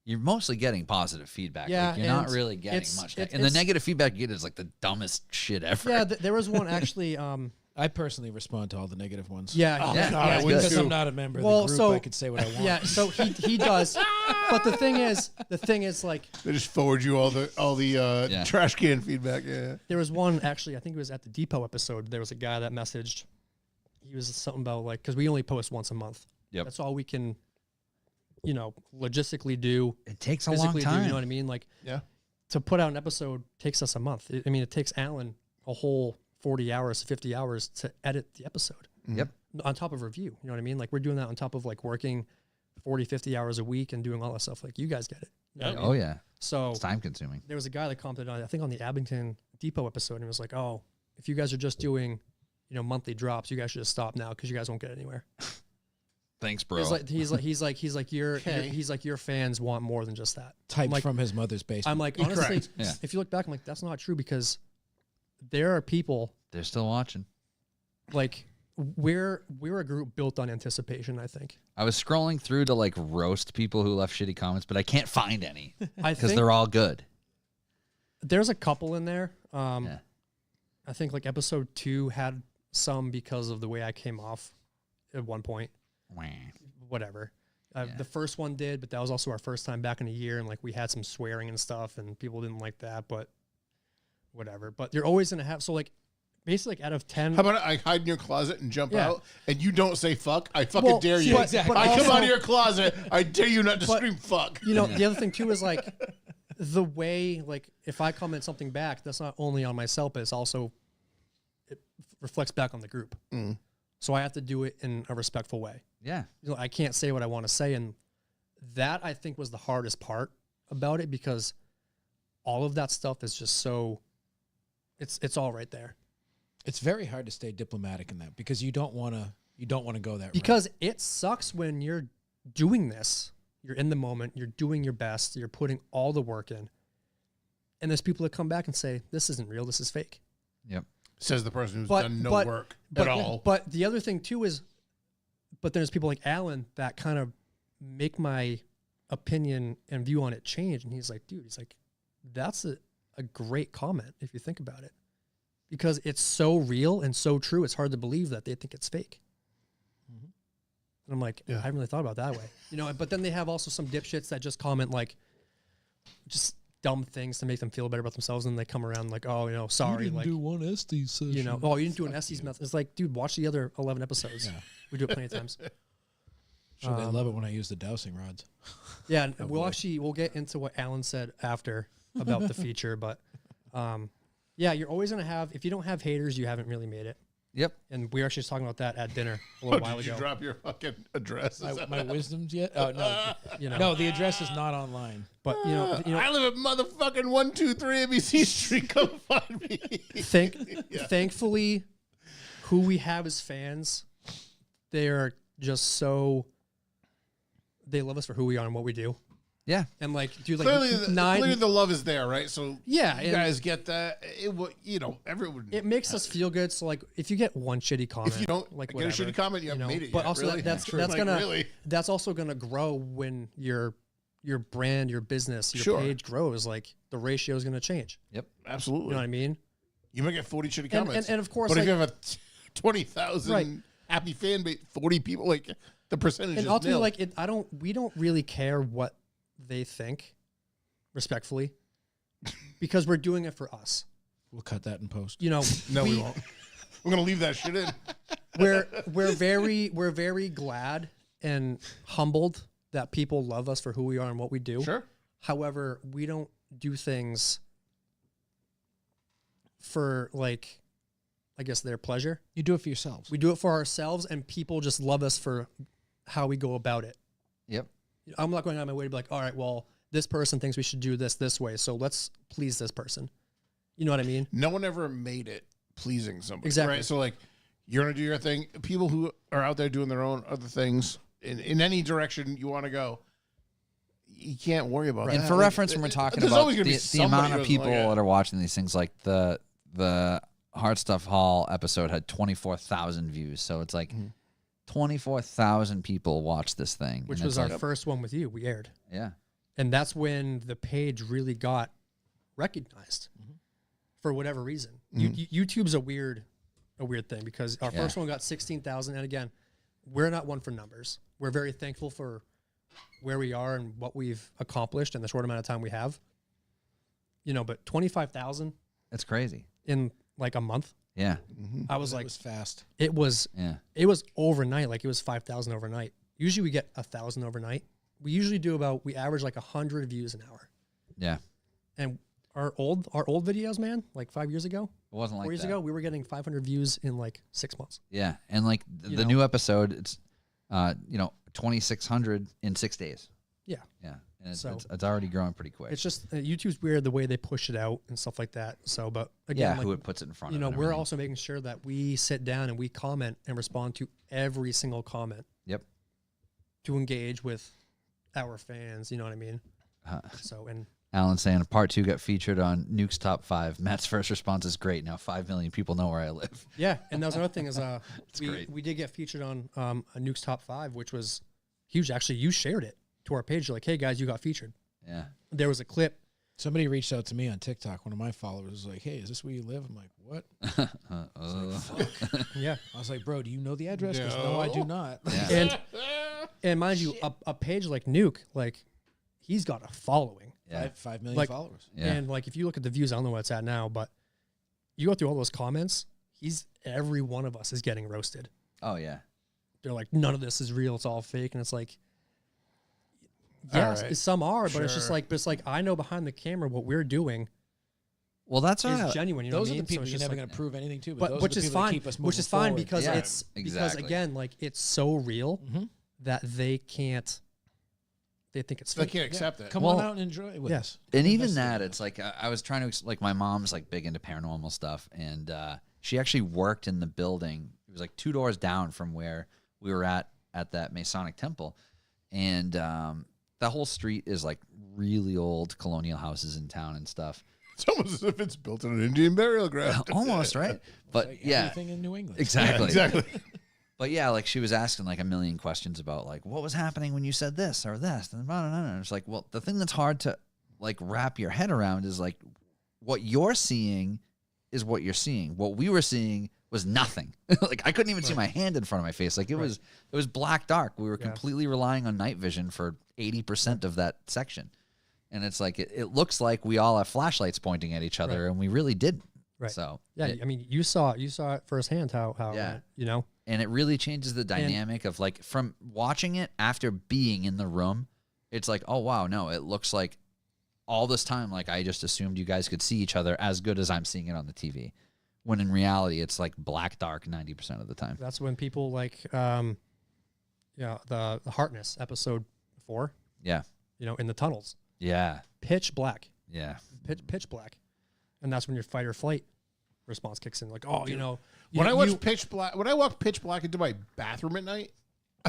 you're mostly getting positive feedback. Yeah, Like, you're not and really getting it's- much. it's- And the it's- negative feedback you get is like the dumbest shit ever. Yeah, there was one actually. I personally respond to all the negative ones. Yeah, Oh, Yeah, God, yeah, I would Because too. I'm not a member of Well, the group, so- I could say what I want. yeah. So he does, but the thing is like, They just forward you all the Yeah. trash can feedback. Yeah. there was one actually, I think it was at the Depot episode. There was a guy that messaged. He was something about like, because we only post once a month. Yep. That's all we can, logistically do, It takes a long physically do. You time. know what I mean? Like, Yeah. to put out an episode takes us a month. It takes Alan a whole 40 hours, 50 hours to edit the episode. Yep. On top of review. You know what I mean? Like, we're doing that on top of like working 40, 50 hours a week and doing all that stuff. Like, you guys get it. You know what I mean? Oh, yeah. So It's time consuming. there was a guy that commented on, I think, on the Abington Depot episode, and it was like, oh, if you guys are just doing, monthly drops, you guys should just stop now, because you guys won't get anywhere. Thanks, bro. He's like Okay. your fans want more than just that. Typed like- from his mother's basement. I'm like, You're honestly, correct. Yeah. if you look back, I'm like, that's not true, because there are people, They're still watching. like, we're a group built on anticipation, I think. I was scrolling through to like roast people who left shitty comments, but I can't find any I because think they're all good. there's a couple in there. Yeah. I think like episode 2 had some because of the way I came off at one point. Wah. Whatever. Yeah. The first one did, but that was also our first time back in a year, and like we had some swearing and stuff, and people didn't like that, but whatever. But you're always gonna have, so like basically, like, out of 10, How about I hide in your closet and jump Yeah. out, and you don't say fuck? I fucking Well, dare you. but- but I come also- out of your closet. I dare you not to But- scream fuck. the other thing too is like the way, like, if I comment something back, that's not only on myself, but it's also, it reflects back on the group. Mm. So I have to do it in a respectful way. Yeah. I can't say what I want to say, and that, I think, was the hardest part about it, because all of that stuff is just so, it's all right there. It's very hard to stay diplomatic in that because you don't want to go that route. Because it sucks when you're doing this. You're in the moment. You're doing your best. You're putting all the work in. And there's people that come back and say, this isn't real. This is fake. Yep. Says the person who's done no work at all. But the other thing, too, is, but there's people like Alan that kind of make my opinion and view on it change. And he's like, dude, that's a great comment if you think about it. Because it's so real and so true, it's hard to believe that they think it's fake. Mm-hmm. And I'm like, I haven't really thought about it that way. You know, but then they have also some dipshits that just comment like just dumb things to make them feel better about themselves, and they come around like, oh, you know, sorry. You didn't like, do one Estes session. you know, oh, you didn't do an Estes method. It's like, dude, watch the other 11 episodes. Yeah. We do it plenty of times. Sure, they love it when I use the dowsing rods. Yeah, and we'll get into what Alan said after about the feature, but yeah, you're always gonna have, if you don't have haters, you haven't really made it. Yep. And we were actually just talking about that at dinner a little while Did ago. you drop your fucking address? My wisdoms yet? Oh no, You know, no, the address is not online. but you know, I live at motherfucking 123 ABC Street. Come find me. Thankfully, who we have as fans, they are just so, they love us for who we are and what we do. Yeah. And like, dude, like Clearly the love is there, right? So Yeah, you and- guys get that. Everyone. it makes us feel good. So like, if you get one shitty comment, if you don't like get whatever, a shitty comment, you haven't know, made it but yet, also really? that's Like, gonna really? that's also gonna grow when your brand, your business, your Sure. page grows. Like the ratio is gonna change. Yep. Absolutely. You know what I mean? You might get 40 shitty And- comments, and of course, but if like- you have a 20,000 Right. happy fan base, 40 people, like the percentage And is ultimately, nil. like we don't really care what they think, respectfully, because we're doing it for us. We'll cut that in post. You know, No, we won't. We're gonna leave that shit in. we're very glad and humbled that people love us for who we are and what we do. Sure. However, we don't do things for, like, I guess, their pleasure. You do it for yourselves. We do it for ourselves, and people just love us for how we go about it. Yep. I'm not going out of my way to be like, all right, well, this person thinks we should do this way, so let's please this person. You know what I mean? No one ever made it pleasing somebody. Exactly. Right. So like, you're gonna do your thing. People who are out there doing their own other things in any direction you want to go, you can't worry about And that. for Like, reference, when we're talking there's about always gonna be the somebody amount who of doesn't people like it. that are watching these things, like the Hard Stuff Hall episode had 24,000 views. So it's like 24,000 people watched this thing. Which and was it's our first one with you. We aired. Yeah. And that's when the page really got recognized for whatever reason. YouTube's a weird thing because our first one got 16,000. And again, we're not one for numbers. We're very thankful for where we are and what we've accomplished in the short amount of time we have. You know, but 25,000 It's crazy. in like a month. Yeah. I was That like, was fast. it was overnight. Like it was 5,000 overnight. Usually we get 1,000 overnight. We usually do we average like 100 views an hour. Yeah. And our old videos, man, like 5 years ago, It wasn't like 4 years that. ago, we were getting 500 views in like 6 months. Yeah. And like You the know? new episode, it's, 2,600 in 6 days. Yeah. Yeah. And So- it's already growing pretty quick. It's just YouTube's weird the way they push it out and stuff like that. So, but again, yeah. like, Who it puts it in front you of. know, and we're everything. also making sure that we sit down and we comment and respond to every single comment Yep. to engage with our fans. You know what I mean? Uh, So, and Alan saying part 2 got featured on Nuke's Top 5. Matt's first response is great. Now 5 million people know where I live. yeah, and that was another thing is great. we did get featured on a Nuke's Top 5, which was huge. Actually, you shared it to our page. You're like, hey guys, you got featured. Yeah. There was a clip. Somebody reached out to me on TikTok. One of my followers was like, "Hey, is this where you live?" I'm like, "What?" Yeah. I was like, "Bro, do you know the address?" Because no, I do not. Yeah. And mind you, a page like Nuke, like he's got a following. Yeah. 5 million Like- followers. Yeah. And like if you look at the views, I don't know what it's at now, but you go through all those comments, every one of us is getting roasted. Oh yeah. They're like, none of this is real, it's all fake. And it's like, yes, right. some are, but it's just Sure. like I know behind the camera what we're doing Well, that's is right. genuine. You know Those what I are mean? the people So it's you're just never like- going to prove anything to. but those which are the is people that fine. keep us Which is moving fine forward. because Yeah, because exactly. again, like it's so real Mhm. that they think it's They fake. can't accept it. Come Well, on out and enjoy it with yes. us. And even Investigate that, it. it's like I was trying to like my mom's like big into paranormal stuff, and She actually worked in the building. It was like 2 doors down from where we were at that Masonic temple. And the whole street is like really old colonial houses in town and stuff. It's almost as if it's built on an Indian burial ground. Almost, right? But Like yeah, everything in New England. exactly. Exactly. But yeah, like she was asking like a million questions about like what was happening when you said this or this, and blah, blah, blah. And it's like, well, the thing that's hard to like wrap your head around is like what you're seeing is what you're seeing. What we were seeing was nothing. Like I couldn't even see my hand in front of my face. Like it was black dark. We were completely relying on night vision for 80% of that section. And it's like it looks like we all have flashlights pointing at each other, and we really didn't. Right. So yeah, I mean, you saw it firsthand how it went, you know. And it really changes the dynamic of like from watching it after being in the room. It's like, oh wow, no, it looks like all this time like I just assumed you guys could see each other as good as I'm seeing it on the TV. When in reality, it's like black dark 90% of the time. That's when people like, the Harkness episode 4. Yeah. You know, in the tunnels, Yeah. pitch black, Yeah. pitch black, and that's when your fight or flight response kicks in. Like, oh, you know, When I walked pitch black into my bathroom at night,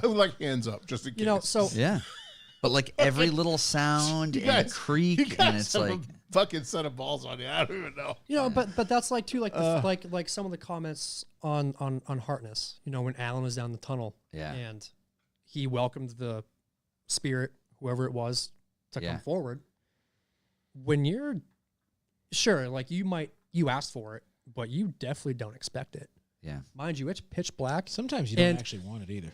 I would like hands up just in case. you know, so Yeah. But like every little sound You and guys- creak, you guys and it's have like, a fucking set of balls on you. I don't even know. you know, but that's like too, like like some of the comments on Harkness. You know, when Alan was down the tunnel, Yeah. and he welcomed the spirit, whoever it was, to Yeah. come forward. When you're sure, like you asked for it, but you definitely don't expect it. yeah. Mind you, it's pitch black. Sometimes you don't And- actually want it either.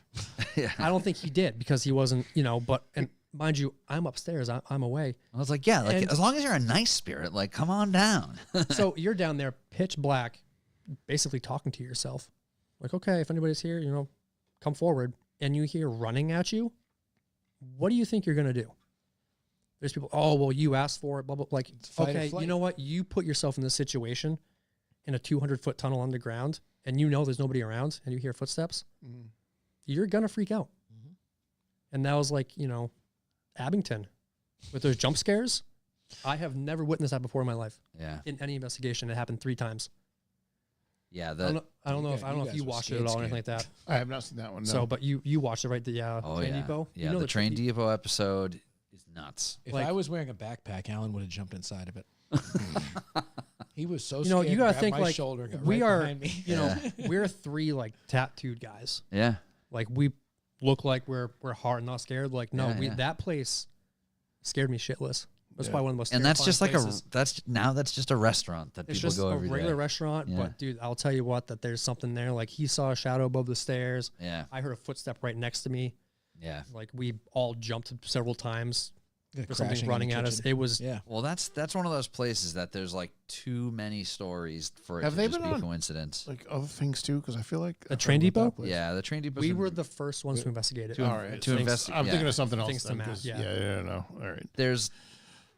Yeah. I don't think he did because he wasn't, you know, but, and mind you, I'm upstairs, I'm away. I was like, yeah, like And- as long as you're a nice spirit, like come on down. So you're down there pitch black, basically talking to yourself. Like, okay, if anybody's here, you know, come forward. And you hear running at you. What do you think you're going to do? There's people, oh, well, you asked for it, blah, blah. Like, fight or okay, flight. you know what? You put yourself in this situation in a 200-foot tunnel underground, and you know there's nobody around, and you hear footsteps. You're going to freak out. And that was like, you know, Abington with those jump scares. I have never witnessed that before in my life. Yeah. In any investigation, it happened 3 times. Yeah. I don't know, I don't know if guys you were watched it at all or anything like that. I have not seen that one. No. So, but you watched it, right? The Oh, Train yeah. Depot. Yeah. You know the Train Train Depot episode is nuts. If Like- I was wearing a backpack, Alan would have jumped inside of it. He was so You know, scared. you gotta grabbed think my like shoulder, got we right are. behind me. You know, we're 3 like tattooed guys. Yeah. Like we look like we're hard, not scared. Like no, Yeah, yeah. that place scared me shitless. That's probably one of the most. And that's just like terrifying places. that's just a restaurant that It's people just go a every regular day. restaurant, Yeah. but dude, I'll tell you what, that there's something there. Like he saw a shadow above the stairs. Yeah. I heard a footstep right next to me. Yeah. Like we all jumped several times Yeah, for crashing something in running the at us. kitchen. It was Yeah. Well, that's one of those places that there's like too many stories for it Have to they just been be on, coincidence. like other things too, because I feel like The I've Train heard about Depot? that place. Yeah, the Train Depot. we were the first ones to investigate it. All right. to invest- I'm yeah. thinking of something else. Thanks to then, Matt, 'cause- yeah. Yeah. No. All right. There's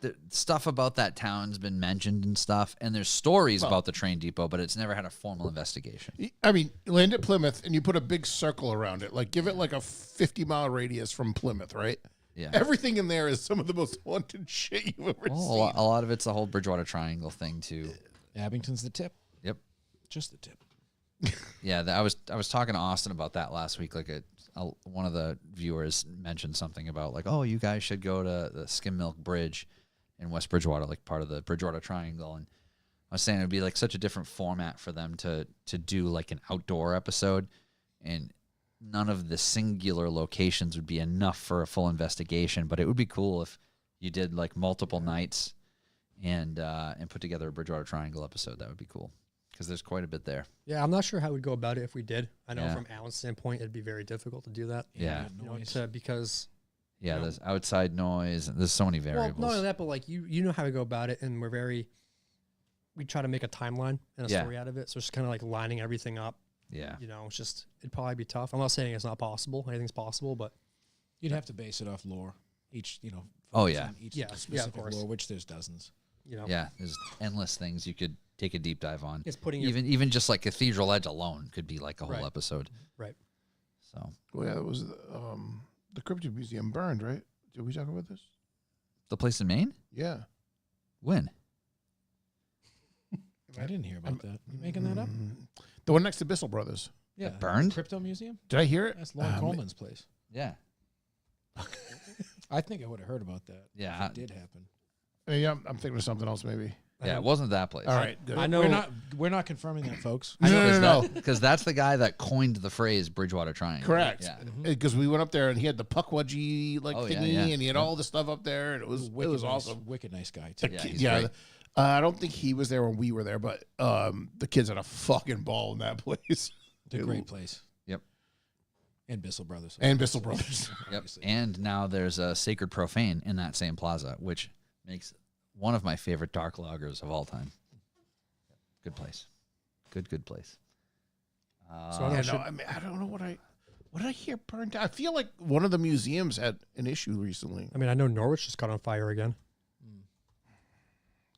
the stuff about that town's been mentioned and stuff, and there's stories about the Train Depot, but it's never had a formal investigation. I mean, land at Plymouth and you put a big circle around it. Like, give it like a 50-mile radius from Plymouth, right? Yeah. Everything in there is some of the most haunted shit you've ever Well, seen. a lot of it's the whole Bridgewater Triangle thing too. Abington's the tip. Yep. Just the tip. Yeah, I was talking to Austin about that last week. Like one of the viewers mentioned something about like, oh, you guys should go to the Skim Milk Bridge in West Bridgewater, like part of the Bridgewater Triangle. And I was saying it would be like such a different format for them to do like an outdoor episode, and none of the singular locations would be enough for a full investigation. But it would be cool if you did like multiple nights and put together a Bridgewater Triangle episode. That would be cool because there's quite a bit there. Yeah, I'm not sure how we'd go about it if we did. I know Yeah. from Alan's standpoint, it'd be very difficult to do that. Yeah. You know, Noise. because Yeah, know? there's outside noise. There's so many variables. well, not only that, but like you know how we go about it, and we try to make a timeline and a Yeah. story out of it. So it's kind of like lining everything up. Yeah. You know, it'd probably be tough. I'm not saying it's not possible. Anything's possible, but You'd have to base it off lore. Each, Oh, focus yeah. on each Yeah, of specific course. lore, which there's dozens. you know, Yeah, there's endless things you could take a deep dive on. it's putting your Even just like Cathedral Edge alone could be like a whole Right. episode. right. So Well, yeah, it was the Cryptid Museum burned, right? Did we talk about this? the place in Maine? Yeah. When? I didn't hear about that. You making that up? The one next to Bissell Brothers. Yeah. burned? Crypto Museum? Did I hear it? That's Lauren Coleman's place. Yeah. I think I would have heard about that. Yeah. If it did happen. Yeah, I'm thinking of something else maybe. Yeah, it wasn't that place. All right, good. I know. We're not confirming that, folks. No. Because that's the guy that coined the phrase Bridgewater Triangle. Correct. Yeah. Because we went up there and he had the puckwudgie Oh, yeah, thingy, yeah. and he had all the stuff up there, and it was awesome. Wicked nice guy too. Yeah, he's Yeah, great. I don't think he was there when we were there, but the kids had a fucking ball in that place. It's a great place. Yep. And Bissell Brothers. And Bissell Brothers. Yep. Obviously. And now there's a Sacred Profane in that same plaza, which makes one of my favorite dark lagers of all time. Good place. Good place. So I don't I don't know what did I hear burned down. I feel like one of the museums had an issue recently. I mean, I know Norwich just caught on fire again.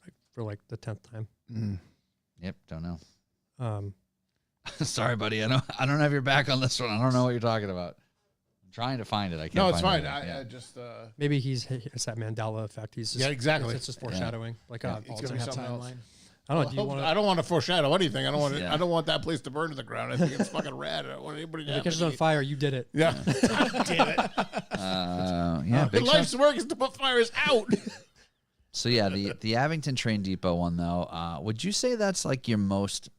Like, for like the 10th time. Yep. Don't know. Um, Sorry, buddy. I don't have your back on this one. I don't know what you're talking about. I'm trying to find it. I can't. No, it's find fine. it. I just maybe it's that Mandela effect. He's just, Yeah, exactly. It's just foreshadowing. Like, it's gonna be something else. I don't know. Do you want I don't want to foreshadow anything. I don't want Yeah. I don't want that place to burn to the ground. I think it's fucking rad. I don't want anybody to to have catch it on any- fire? You did it. Yeah. Damn it. Yeah. But Big life's work is to put fires out. So yeah, the Abington Train Depot one though, would you say that's like your most,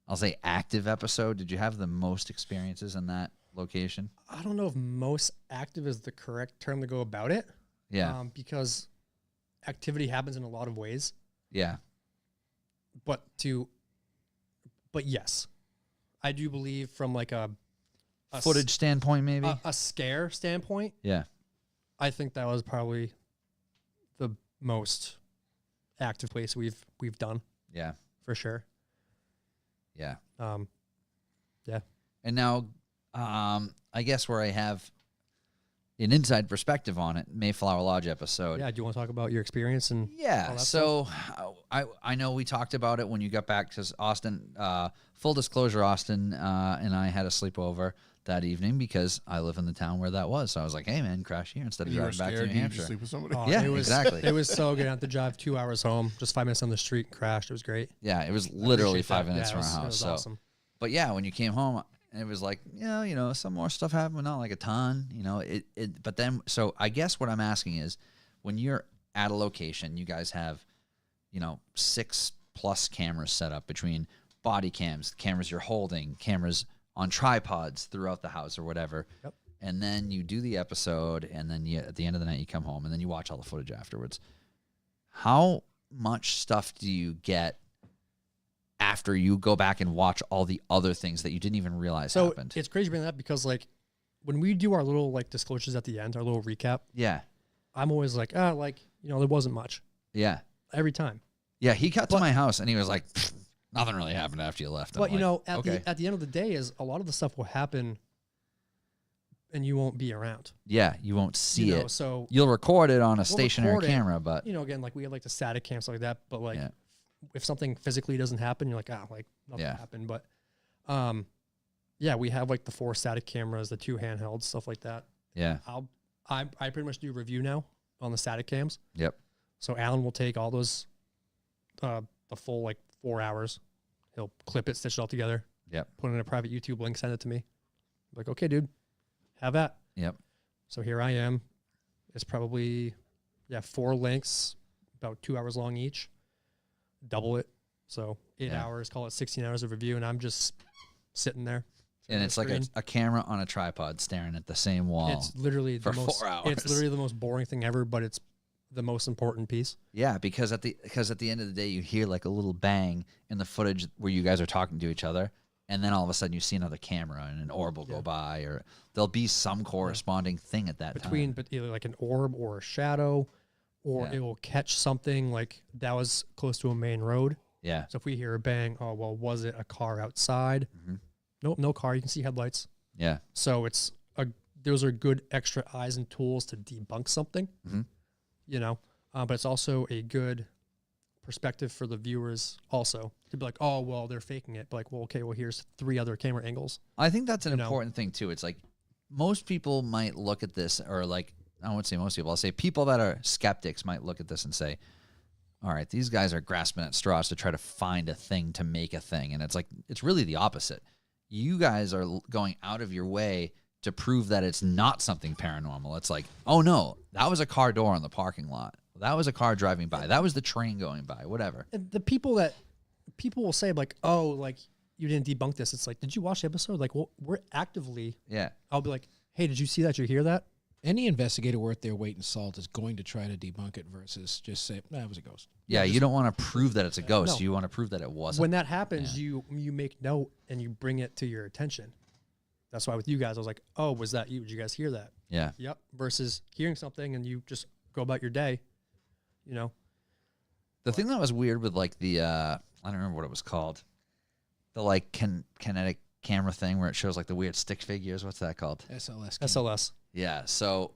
I'll say, active episode? Did you have the most experiences in that location? I don't know if most active is the correct term to go about it. Yeah. Because activity happens in a lot of ways. Yeah. But yes, I do believe from like a Footage standpoint, maybe. a scare standpoint, Yeah. I think that was probably the most active place we've done Yeah. for sure. Yeah. Yeah. And now, I guess where I have an inside perspective on it, Mayflower Lodge episode. Yeah. Do you want to talk about your experience and Yeah. all that So I know we talked about it when you got back because Austin, full disclosure, Austin and I had a sleepover that evening because I live in the town where that was. So I was like, hey, man, crash here instead of You were driving back to scared. New You Hampshire. just sleep with somebody. Oh, Yeah, it was, exactly. It was so good. I had to drive 2 hours home, just 5 minutes on the street, and crashed. It was great. Yeah, it was literally Appreciate 5 that. minutes Yeah, from it was, our it house. was So, awesome. but yeah, when you came home, it was like, some more stuff happened, not like a ton, but then, so I guess what I'm asking is when you're at a location, you guys have, 6+ cameras set up between body cams, cameras you're holding, cameras on tripods throughout the house or whatever. Yep. And then you do the episode and then at the end of the night you come home and then you watch all the footage afterwards. How much stuff do you get after you go back and watch all the other things that you didn't even realize So happened? it's crazy bringing that up because like when we do our little like disclosures at the end, our little recap, Yeah. I'm always like, there wasn't much Yeah. every time. Yeah. He got to my house and he was like, nothing really happened after you left. I'm But like, at okay. the end of the day, is a lot of the stuff will happen, and you won't be around. Yeah. You won't see You know, it. so You'll record it on a We'll stationary record it, camera, but again, like we have like the static cams like that. But like, Yeah. if something physically doesn't happen, you're like, nothing Yeah. happened. But, we have like the 4 static cameras, the 2 handhelds, stuff like that. yeah. I pretty much do review now on the static cams. Yep. So Alan will take all those, the full like 4 hours. He'll clip it, stitch it all together, Yep. put it in a private YouTube link, send it to me. Like, okay, dude, have that. Yep. So here I am. It's probably 4 links, about 2 hours long each. Double it. So 8 Yeah. hours, call it 16 hours of review, and I'm just sitting there. And it's like a camera on a tripod staring at the same wall. It's literally for the most 4 hours. It's literally the most boring thing ever, but it's the most important piece. Yeah, because at the end of the day, you hear like a little bang in the footage where you guys are talking to each other, and then all of a sudden you see another camera and an orb will go by, or there'll be some corresponding thing at that time. But either like an orb or a shadow, or Yeah. it will catch something like that was close to a main road. Yeah, So if we hear a bang, oh well, was it a car outside? Mhm. Nope, no car. You can see headlights. yeah, So those are good extra eyes and tools to debunk something. Mhm. But it's also a good perspective for the viewers also to be like, oh well, they're faking it. But like, well, okay, well here's 3 other camera angles. I think that's an You know. important thing too. It's like most people might look at this, or like I won't say most people. I'll say people that are skeptics might look at this and say, all right, these guys are grasping at straws to try to find a thing to make a thing. And it's like, it's really the opposite. You guys are going out of your way to prove that it's not something paranormal. It's like, oh no, that was a car door in the parking lot. That was a car driving by. That was the train going by, whatever. And the people will say like, oh, like you didn't debunk this. It's like, did you watch the episode? Like, well, we're actively, I'll be like, hey, did you see that? Did you hear that? Any investigator worth their weight in salt is going to try to debunk it versus just say, nah, it was a ghost. Yeah, you don't want to prove that it's a ghost. No. You want to prove that it wasn't. When that happens, you make note and you bring it to your attention. That's why with you guys, I was like, oh, was that you? Did you guys hear that? Yeah. Yep. Versus hearing something and you just go about your day, you know? The thing that was weird with like the, I don't remember what it was called. The like kinetic camera thing where it shows like the weird stick figures. What's that called? SLS. SLS. Yeah. So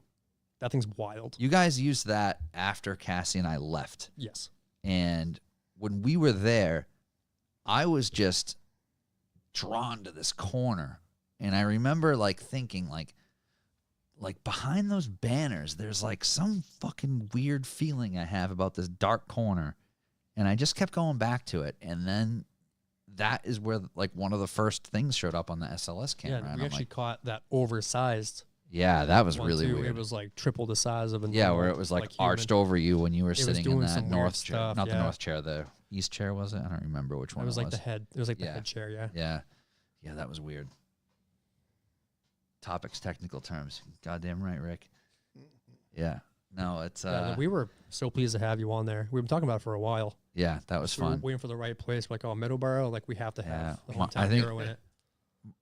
that thing's wild. You guys used that after Cassie and I left. Yes. And when we were there, I was just drawn to this corner. And I remember like thinking like behind those banners, there's like some fucking weird feeling I have about this dark corner. And I just kept going back to it. And then that is where like one of the first things showed up on the SLS camera. Yeah, and we actually caught that oversized. Yeah, that was really weird. It was like triple the size of a normal, where it was like arched over you when you were sitting in that north chair. Stuff, Not the north chair, the east chair, was it? I don't remember which one it was. It was like the head. It was like the head chair, yeah. Yeah. Yeah, that was weird. Topics, technical terms. Goddamn right, Rick. Yeah. No, it's we were so pleased to have you on there. We've been talking about it for a while. Yeah, that was fun. We were waiting for the right place. We're like, oh, Middleborough, like we have to have the hometown hero in it.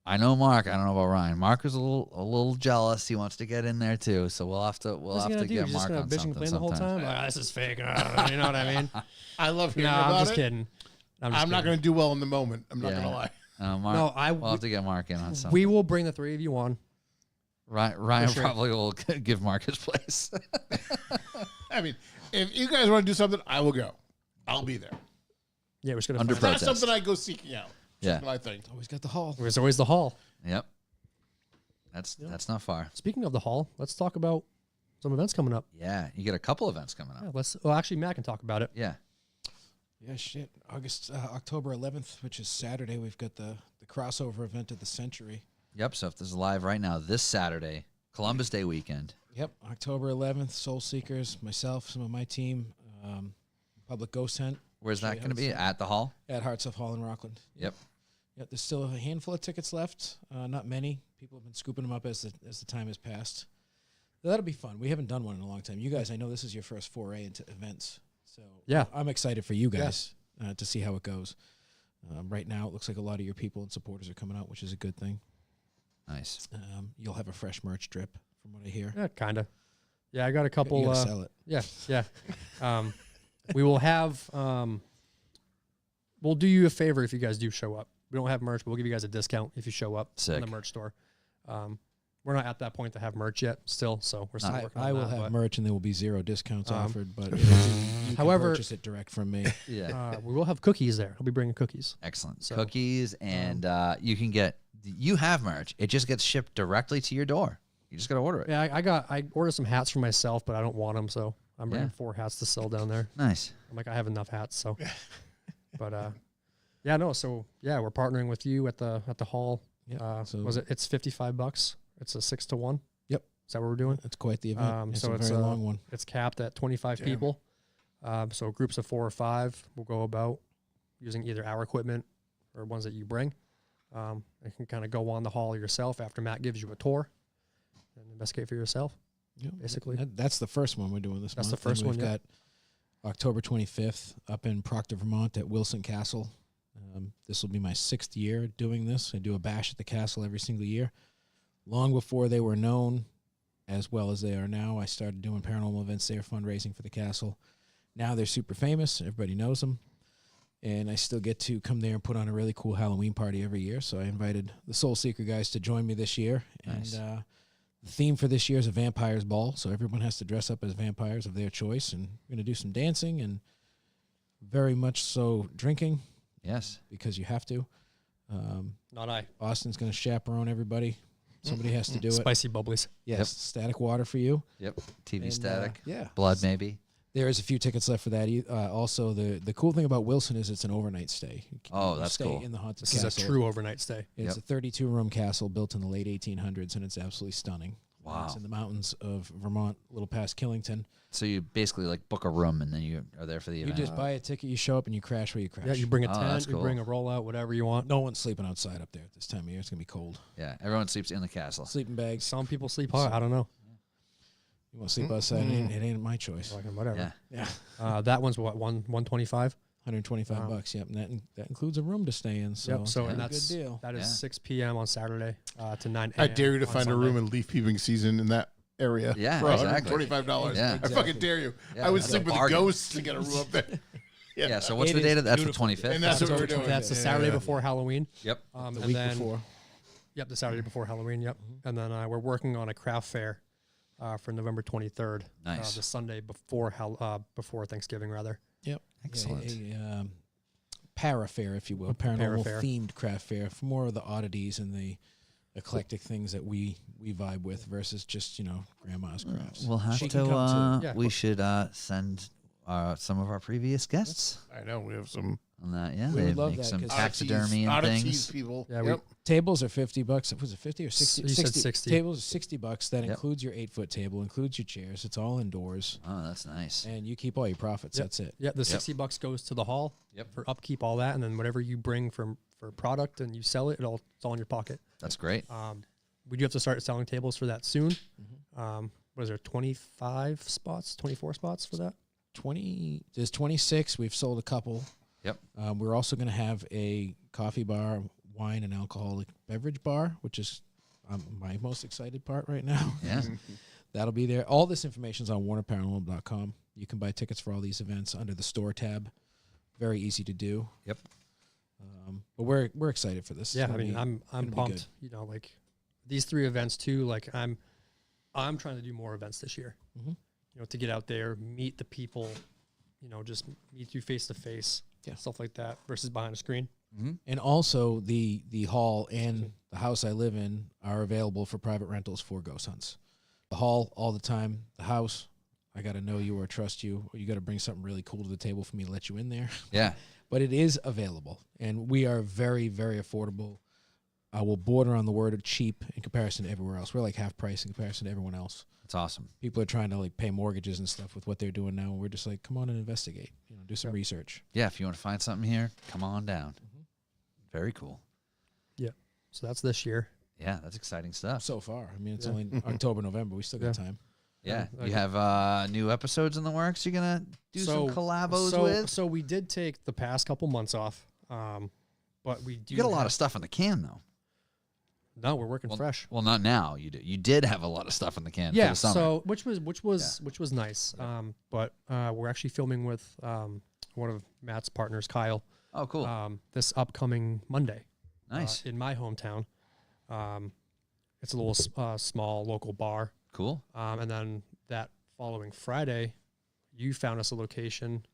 I know Mark. I don't know about Ryan. Mark is a little jealous. He wants to get in there too. So we'll have to get Mark on something the whole time. This is fake. You know what I mean? I love hearing about it. I'm just kidding. I'm not going to do well in the moment. I'm not going to lie. Mark, we'll have to get Mark in on something. We will bring the three of you on. Ryan probably will give Mark his place. I mean, if you guys want to do something, I will go. I'll be there. Yeah, we're just going to under protest. That's something I go seeking out. Yeah, I think always got the hall. There's always the hall. Yep, that's not far. Speaking of the hall, let's talk about some events coming up. Yeah, you get a couple events coming up. Yeah, well, actually, Matt can talk about it. Yeah. Yeah, shit. October 11th, which is Saturday, we've got the crossover event of the century. Yep. So if this is live right now, this Saturday, Columbus Day weekend. Yep, October 11th, Soulseekers, myself, some of my team, Public Ghost Hunt. Where's that going to be? At the hall? At Hearts of Hall in Rockland. Yep. Yep. There's still a handful of tickets left. Not many. People have been scooping them up as the time has passed. That'll be fun. We haven't done one in a long time. You guys, I know this is your first foray into events, so yeah, I'm excited for you guys to see how it goes. Right now, it looks like a lot of your people and supporters are coming out, which is a good thing. Nice. You'll have a fresh merch drip, from what I hear. Yeah, kind of. Yeah, I got a couple. You gotta sell it. Yeah. We will have. We'll do you a favor if you guys do show up. We don't have merch, but we'll give you guys a discount if you show up in the merch store. We're not at that point to have merch yet, still, so we're still working on that. I will have merch, and there will be 0 discounts offered, but you however, can purchase it direct from me. Yeah, we will have cookies there. I'll be bringing cookies. Excellent. So, cookies, and you have merch. It just gets shipped directly to your door. You just got to order it. Yeah, I ordered some hats for myself, but I don't want them, so I'm bringing 4 hats to sell down there. Nice. I'm like, I have enough hats, so. But we're partnering with you at the hall. Yeah. It's $55. It's a 6 to 1. Yep. Is that what we're doing? It's quite the event. It's a very long one. It's capped at 25 people. So groups of 4 or 5 will go about using either our equipment or ones that you bring. You can kind of go on the hall yourself after Matt gives you a tour and investigate for yourself. Yeah, basically. That's the first one we're doing this month. That's the first one. We've got October 25th up in Proctor, Vermont at Wilson Castle. This will be my 6th year doing this. I do a bash at the castle every single year. Long before they were known as well as they are now, I started doing paranormal events there, fundraising for the castle. Now they're super famous. Everybody knows them. And I still get to come there and put on a really cool Halloween party every year. So I invited the Soulseeker guys to join me this year. Nice. And the theme for this year is a vampire's ball. So everyone has to dress up as vampires of their choice. And we're going to do some dancing and very much so drinking. Yes. Because you have to. Not I. Austin's going to chaperone everybody. Somebody has to do it. Spicy bubblies. Yes. Yep. Static water for you. Yep. TV static. Yeah. Blood maybe. There is a few tickets left for that. Also, the cool thing about Wilson is it's an overnight stay. Oh, You that's stay cool. in the haunted This castle. is a true overnight stay. It's a 32-room castle built in the late 1800s, and it's absolutely stunning. Wow. It's in the mountains of Vermont, a little past Killington. So you basically like book a room and then you are there for the You event. just buy a ticket, you show up, and you crash where you crash. Yeah, you bring a Oh, that's tent, you cool. bring a rollout, whatever you want. No one's sleeping outside up there at this time of year. It's going to be cold. Yeah, everyone sleeps in the castle. Sleeping bags. Some people sleep hot. I don't know. You want to sleep outside? It ain't my choice. Fucking whatever. Yeah. Yeah. That one's what, 125? 125 Wow. bucks. Yep, and that includes a room to stay in. So, Yep. So it's and a that's good deal. That is Yeah. 6 p.m. on Saturday to 9 I a.m. dare you to on find a Sunday. room in leaf peeping season in that area Yeah, for exactly. $125. Yeah. I fucking dare you. Yeah, I would that's sleep a with the bargain. ghosts to get a room up there. Yeah, so what's It the date is of that? That's the beautiful. 25th. And that's what we're October doing. 20th. That's the Saturday before Halloween. Yep. The and week then, before. Yep, the Saturday before Halloween. Yep. And then we're working on a craft fair for November 23rd. Nice. The Sunday before Thanksgiving, rather. Yep. Excellent. A para fair, if you will, para paranormal fair. themed craft fair for more of the oddities and the eclectic things that we vibe with versus just grandma's crafts. We'll have She can come too. to. Yeah. We should send some of our previous guests I know. We have some on that. Yeah, We they would love make that some 'cause taxidermy and oddities things. people. Yeah, Yep. Tables are $50. Was it 50 or 60? You said 60. Tables are $60. That Yep. includes your 8-foot table, includes your chairs. It's all indoors, Oh, that's nice. and you keep all your profits. Yep. That's it. Yeah, the $60 goes to the hall Yep. for upkeep, all that, and then whatever you bring for product and you sell it, it's all in your pocket. That's great. We do have to start selling tables for that soon. What is there, 25 spots, 24 spots for that? There's 26. We've sold a couple. Yep. We're also going to have a coffee bar, wine, and alcoholic beverage bar, which is my most excited part right now. Yeah. That'll be there. All this information is on warnerparanormal.com. You can buy tickets for all these events under the store tab. Very easy to do. Yep. But we're excited for this. It's Yeah, I gonna mean, be- I'm gonna be pumped. Like these 3 events too. Like I'm trying to do more events this year. Mhm. To get out there, meet the people. Just meet you face to face. Yeah. Stuff like that versus behind a screen. And also the hall and the house I live in are available for private rentals for ghost hunts. The hall all the time. The house, I got to know you or trust you, or you got to bring something really cool to the table for me to let you in there. Yeah. But it is available, and we are very, very affordable. I will border on the word of cheap in comparison to everywhere else. We're like half price in comparison to everyone else. That's awesome. People are trying to pay mortgages and stuff with what they're doing now. We're just like, come on and investigate. Do some research. Yeah, if you want to find something here, come on down. Very cool. Yeah. So that's this year. Yeah, that's exciting stuff. So far, I mean, it's Yeah. only October, November. We still got Yeah. time. Yeah, Okay. you have new episodes in the works. You're gonna do some collabos with. So we did take the past couple months off, but we do. You got a lot of stuff in the can though. No, we're working fresh. Well, not now. You do. You did have a lot of stuff in the can. For Yeah. the summer. So which was nice. But we're actually filming with one of Matt's partners, Kyle. Oh, cool. This upcoming Monday. Nice. In my hometown. It's a little small local bar. Cool. And then that following Friday, you found us a location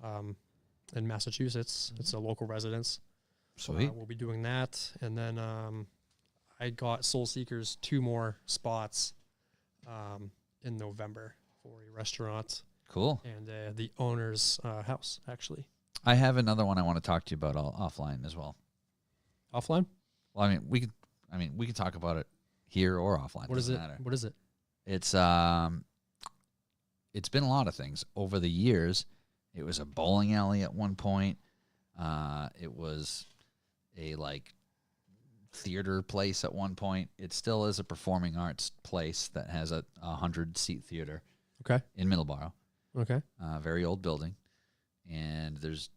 in Massachusetts. It's a local residence. Sweet. We'll be doing that. And then I got Soulseekers 2 more spots in November for a restaurant Cool. and the owner's house, actually. I have another one I want to talk to you about offline as well. Offline? Well, we could talk about it here or offline. What is Doesn't it? matter. What is it? It's been a lot of things over the years. It was a bowling alley at one point. It was a theater place at one point. It still is a performing arts place that has a 100-seat theater Okay. in Middleborough. Okay. Very old building, and there's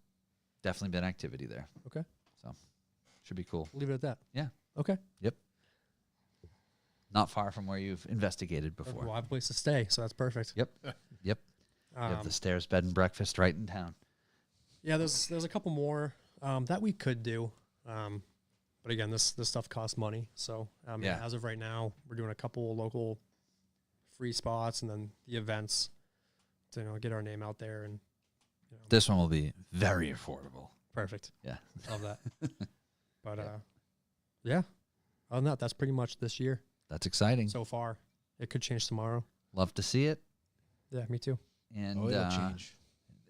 definitely been activity there. Okay. So should be cool. Leave it at that. Yeah. Okay. Yep. Not far from where you've investigated before. Well, I have a place to stay, so that's perfect. Yep. Yep. You have Um, the Stairs Bed and Breakfast right in town. Yeah, there's a couple more that we could do, but again, this stuff costs money. So Yeah. as of right now, we're doing a couple local free spots, and then the events to get our name out there. And This one will be very affordable. perfect. Yeah. Love that. But yeah, other than that, that's pretty much this year That's exciting. so far. It could change tomorrow. Love to see it. Yeah, me too. and Oh, it'll change.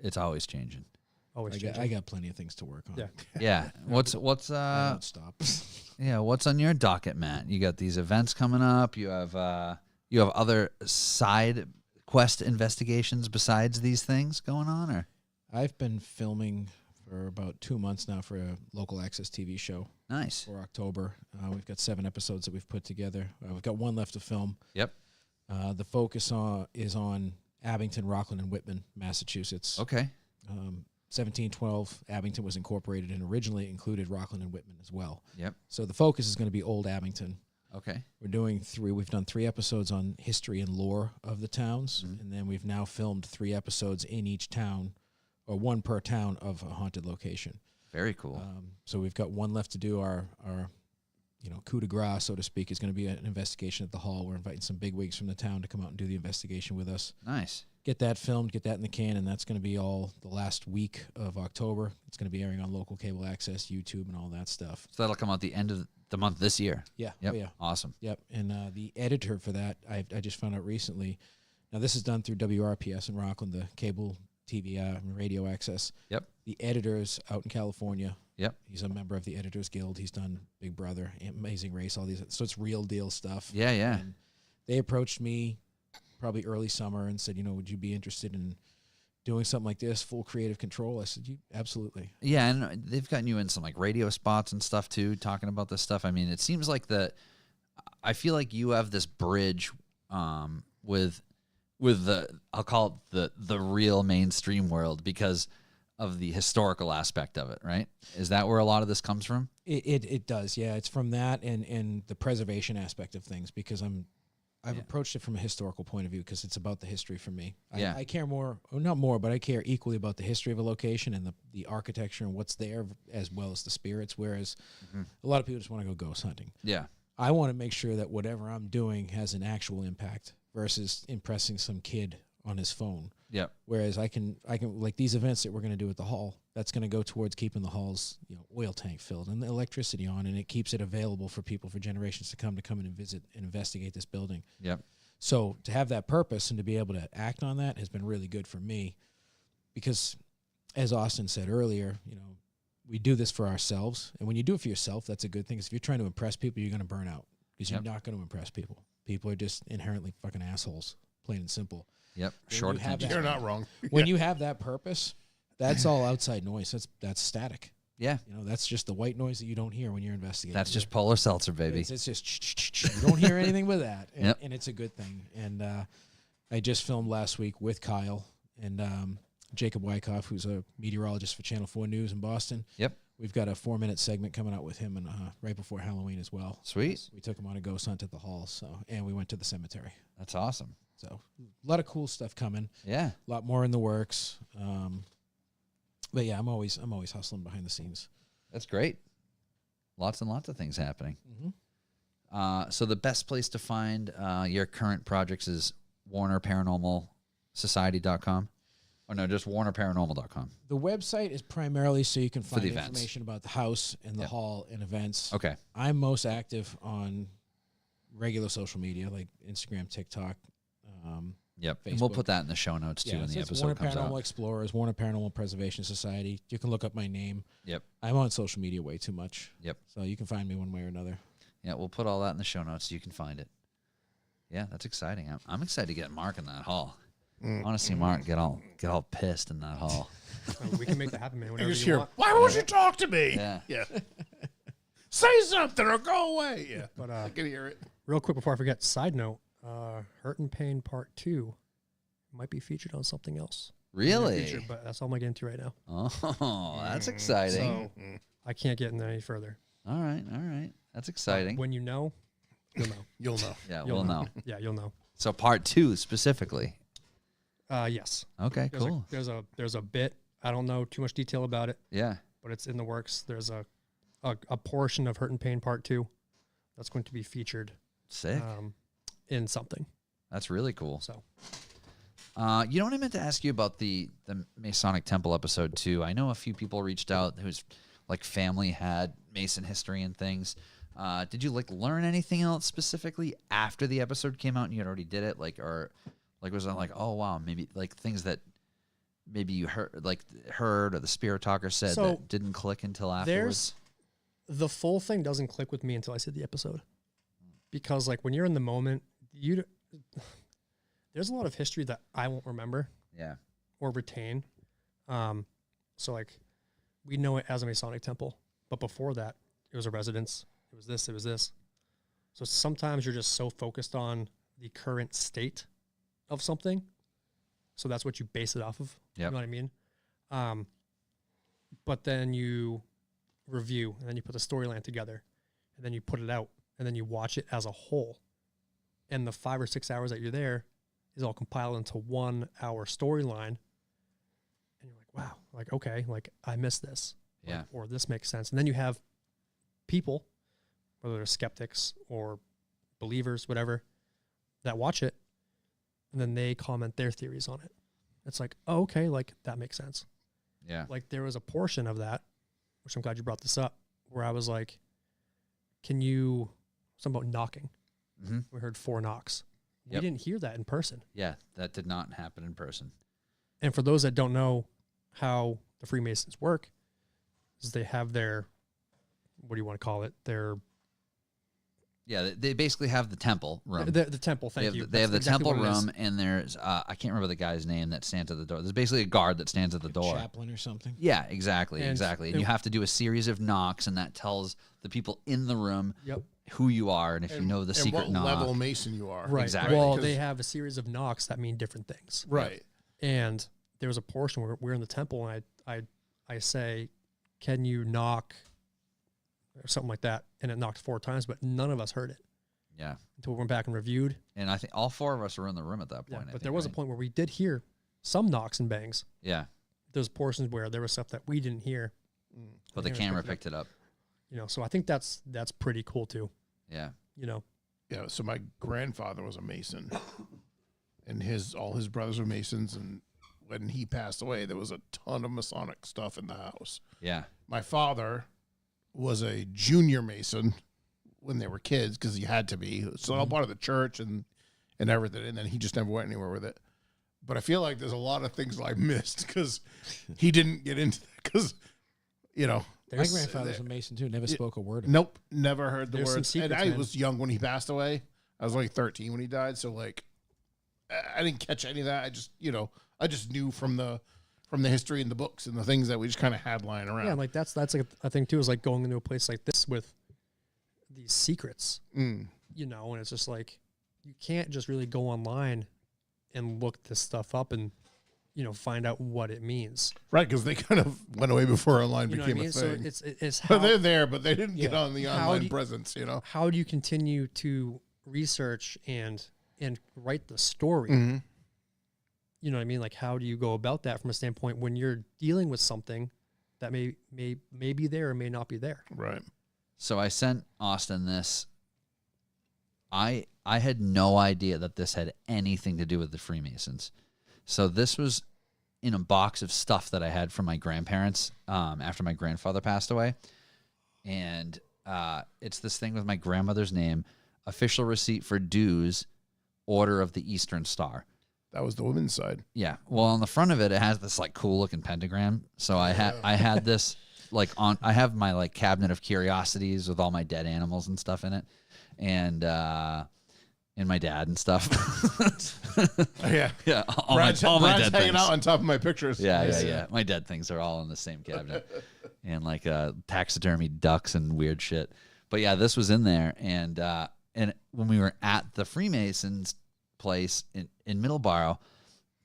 it's always changing. Always I changing. got plenty of things to work on. Yeah. Yeah. What's I don't stop. yeah? What's on your docket, Matt? You got these events coming up. You have other side quest investigations besides these things going on, or I've been filming for about 2 months now for a local access TV show nice. for October. We've got 7 episodes that we've put together. We've got 1 left to film. Yep. The focus is on Abington, Rockland, and Whitman, Massachusetts. Okay. 1712, Abington was incorporated and originally included Rockland and Whitman as well. Yep. So the focus is going to be Old Abington. Okay. We've done 3 episodes on history and lore of the towns, Mhm. and then we've now filmed 3 episodes in each town, or 1 per town of a haunted location. Very cool. So we've got 1 left to do. Our coup de grace, so to speak, is going to be an investigation at the hall. We're inviting some bigwigs from the town to come out and do the investigation with us. Nice. Get that filmed, get that in the can, and that's going to be all the last week of October. It's going to be airing on local cable access, YouTube, and all that stuff. So that'll come out the end of the month this year. Yeah. Yep. Oh, yeah. Awesome. Yep. And the editor for that, I just found out recently. Now, this is done through WRPS in Rockland, the cable TV and radio access. Yep. The editor's out in California. Yep. He's a member of the Editors Guild. He's done Big Brother, Amazing Race, all these. So it's real deal stuff. Yeah. Yeah. And they approached me probably early summer and said, would you be interested in doing something like this, full creative control? I said, absolutely. Yeah, and they've gotten you in some like radio spots and stuff too, talking about this stuff. I mean, it seems like I feel like you have this bridge with the, I'll call it the real mainstream world because of the historical aspect of it, right? Is that where a lot of this comes from? It does, yeah. It's from that and the preservation aspect of things because I've approached it from a historical point of view because it's about the history for me. I care more, or not more, but I care equally about the history of a location and the architecture and what's there as well as the spirits, whereas a lot of people just want to go ghost hunting. Yeah. I want to make sure that whatever I'm doing has an actual impact versus impressing some kid on his phone. Yep. Whereas I can like these events that we're going to do at the hall, that's going to go towards keeping the hall's oil tank filled and the electricity on, and it keeps it available for people for generations to come and visit and investigate this building. Yep. So to have that purpose and to be able to act on that has been really good for me, because as Austin said earlier, we do this for ourselves, and when you do it for yourself, that's a good thing. Because if you're trying to impress people, you're going to burn out because you're not going to impress people. People are just inherently fucking assholes, plain and simple. Yep. When Short you have attention. that- You're not wrong. When you have that purpose, that's all outside noise. That's static. Yeah. That's just the white noise that you don't hear when you're investigating. That's just polar seltzer, baby. It's just you don't hear anything with that, and, Yep. and it's a good thing. And I just filmed last week with Kyle and Jacob Wyckoff, who's a meteorologist for Channel 4 News in Boston. Yep. We've got a 4-minute segment coming out with him, and right before Halloween as well. Sweet. We took him on a ghost hunt at the hall, and we went to the cemetery. That's awesome. So a lot of cool stuff coming. Yeah. A lot more in the works. But yeah, I'm always hustling behind the scenes. That's great. Lots and lots of things happening. Mm-hmm. So the best place to find your current projects is WarnerParanormalSociety.com. Or no, just WarnerParanormal.com. The website is primarily so you can find the events. information about the house and the hall and events. Okay. I'm most active on regular social media like Instagram, TikTok. Yep. And we'll Facebook. put that in the show notes too when the it's episode Warner comes Paranormal out. Explorers, Warner Paranormal Preservation Society. You can look up my name. Yep. I'm on social media way too much. Yep. So you can find me one way or another. Yeah, we'll put all that in the show notes so you can find it. Yeah, that's exciting. I'm excited to get Mark in that hall. I want to see Mark get all pissed in that hall. We can make that happen, man. I Whenever just you hear, want. why won't you talk to me? Yeah. Yeah. Say something or go away. Yeah. But I can hear it. real quick before I forget, side note, Hurt and Pain Part 2 might be featured on something else. Really? Featured, but that's all I'm going to get into right now. Oh, that's exciting. So I can't get into any further. All right. That's exciting. When you know, you'll know. You'll know. Yeah, You'll we'll know. Yeah, you'll know. So part 2 specifically. Yes. Okay, There's cool. there's a bit. I don't know too much detail about it, Yeah. but it's in the works. There's a portion of Hurt and Pain Part 2 that's going to be featured Sick. in something. That's really cool. So You know what I meant to ask you about the Masonic Temple episode too? I know a few people reached out whose like family had Mason history and things. Did you like learn anything else specifically after the episode came out and you had already did it? Like, was it like, oh wow, maybe like things that maybe you heard or the spirit talker said So, that didn't click until afterwards? The full thing doesn't click with me until I see the episode, because like when you're in the moment, there's a lot of history that I won't remember Yeah. or retain. So like we know it as a Masonic temple, but before that, it was a residence. It was this. It was this. So sometimes you're just so focused on the current state of something, so that's what you base it off of. Yep. You know what I mean? But then you review, and then you put the storyline together, and then you put it out, and then you watch it as a whole. And the 5 or 6 hours that you're there is all compiled into 1 hour storyline. And you're like, wow, like, okay, like I missed this. Yeah. Like, or this makes sense. And then you have people, whether they're skeptics or believers, whatever, that watch it, and then they comment their theories on it. It's like, oh, okay, like that makes sense. Yeah. Like there was a portion of that, which I'm glad you brought this up, where I was like, something about knocking. Mm-hmm. We heard 4 knocks. Yep. We didn't hear that in person. Yeah. That did not happen in person. And for those that don't know how the Freemasons work, is they have their, what do you want to call it? Yeah. They basically have the temple room. The temple, thank you. They have the That's exactly temple what it is. room, and there's I can't remember the guy's name that stands at the door. There's basically a guard that stands at the door. Chaplain or something. Yeah, exactly, And exactly. And you have to do a series of knocks, and that tells the people in the room Yep. who you are, and if you know the secret what knock. level Mason you are. Right. Exactly. Well, 'Cause- they have a series of knocks that mean different things. Right. And there was a portion where we're in the temple, and I say, can you knock, or something like that, and it knocked 4 times, but none of us heard it Yeah, until we went back and reviewed. and I think all 4 of us were in the room at that Yeah, point. I but think, there was a right? point where we did hear some knocks and bangs. Yeah, There's portions where there was stuff that we didn't hear. but the cameras camera picked picked it up. You know, so I think that's pretty cool too. Yeah, You know, Yeah. So my grandfather was a Mason, and all his brothers were Masons. And when he passed away, there was a ton of Masonic stuff in the house. yeah, My father was a junior Mason when they were kids because he had to be. It's all part of the church and everything. And then he just never went anywhere with it. But I feel like there's a lot of things that I missed because he didn't get into that. Because, My grandfather's a Mason too. Never spoke a word. nope, never heard the There's some words. And secrets, I man. was young when he passed away. I was only 13 when he died. So like, I didn't catch any of that. I just knew from the history and the books and the things that we just kind of had lying around. yeah, and like that's like a thing too, is like going into a place like this with these secrets, Mm. and it's just like, you can't just really go online and look this stuff up and, find out what it means. Right, because they kind of went away before online You know what I became mean? a So thing. it's But they're how, there, but they didn't get Yeah. on the How online do you- presence, how do you continue to research and write the story? Mm-hmm. You know what I mean? Like, how do you go about that from a standpoint when you're dealing with something that may be there or may not be there? Right. So I sent Austin this. I had no idea that this had anything to do with the Freemasons. So this was in a box of stuff that I had from my grandparents after my grandfather passed away. And it's this thing with my grandmother's name, official receipt for dues, Order of the Eastern Star. That was the women's side. Yeah. Well, on the front of it, it has this like cool looking pentagram. So I had this I have my like cabinet of curiosities with all my dead animals and stuff in it. And my dad and stuff. Yeah. Yeah. Brad's all my dead hanging things. out on top of my pictures. Yeah. My dead things are all in the same cabinet. And like taxidermy ducks and weird shit. But yeah, this was in there. And when we were at the Freemasons place in Middleborough,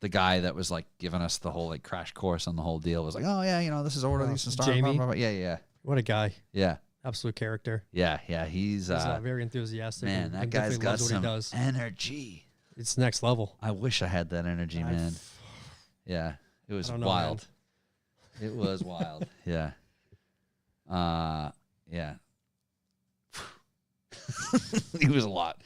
the guy that was like giving us the whole like crash course on the whole deal was like, oh yeah, this is Order of the Eastern Star. Jamie? Blah, blah, blah. Yeah. What a guy. Yeah. Absolute character. Yeah. He's He's very enthusiastic. man, and that guy's definitely got loves what some he does. energy. It's next level. I wish I had that energy, man. Yeah. It was I don't know, wild. It was wild. Yeah. Yeah. He was a lot.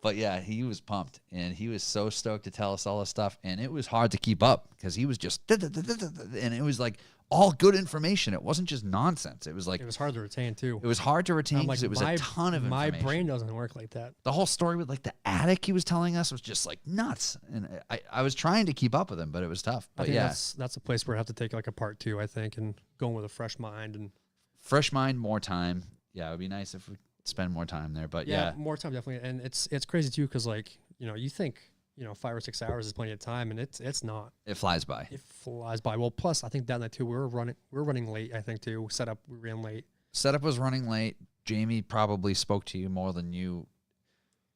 But yeah, he was pumped, and he was so stoked to tell us all this stuff, and it was hard to keep up because he was just, and it was like all good information. It wasn't just nonsense. It was like It was hard to retain too. it was hard to retain I'm like, because it was a ton of my information. brain doesn't work like that. The whole story with like the attic he was telling us was just like nuts, and I was trying to keep up with him, but it was tough. I But think yeah, that's a place where I have to take like a part 2, I think, and going with a fresh mind and fresh mind, more time. Yeah, it would be nice if we spend more time there. But yeah, more time definitely. And it's crazy too because like you think 5 or 6 hours is plenty of time, and it's not. it flies by. It flies by. Well, plus I think that night too we were running late. I think too we ran late. Setup was running late. Jamie probably spoke to you more than you.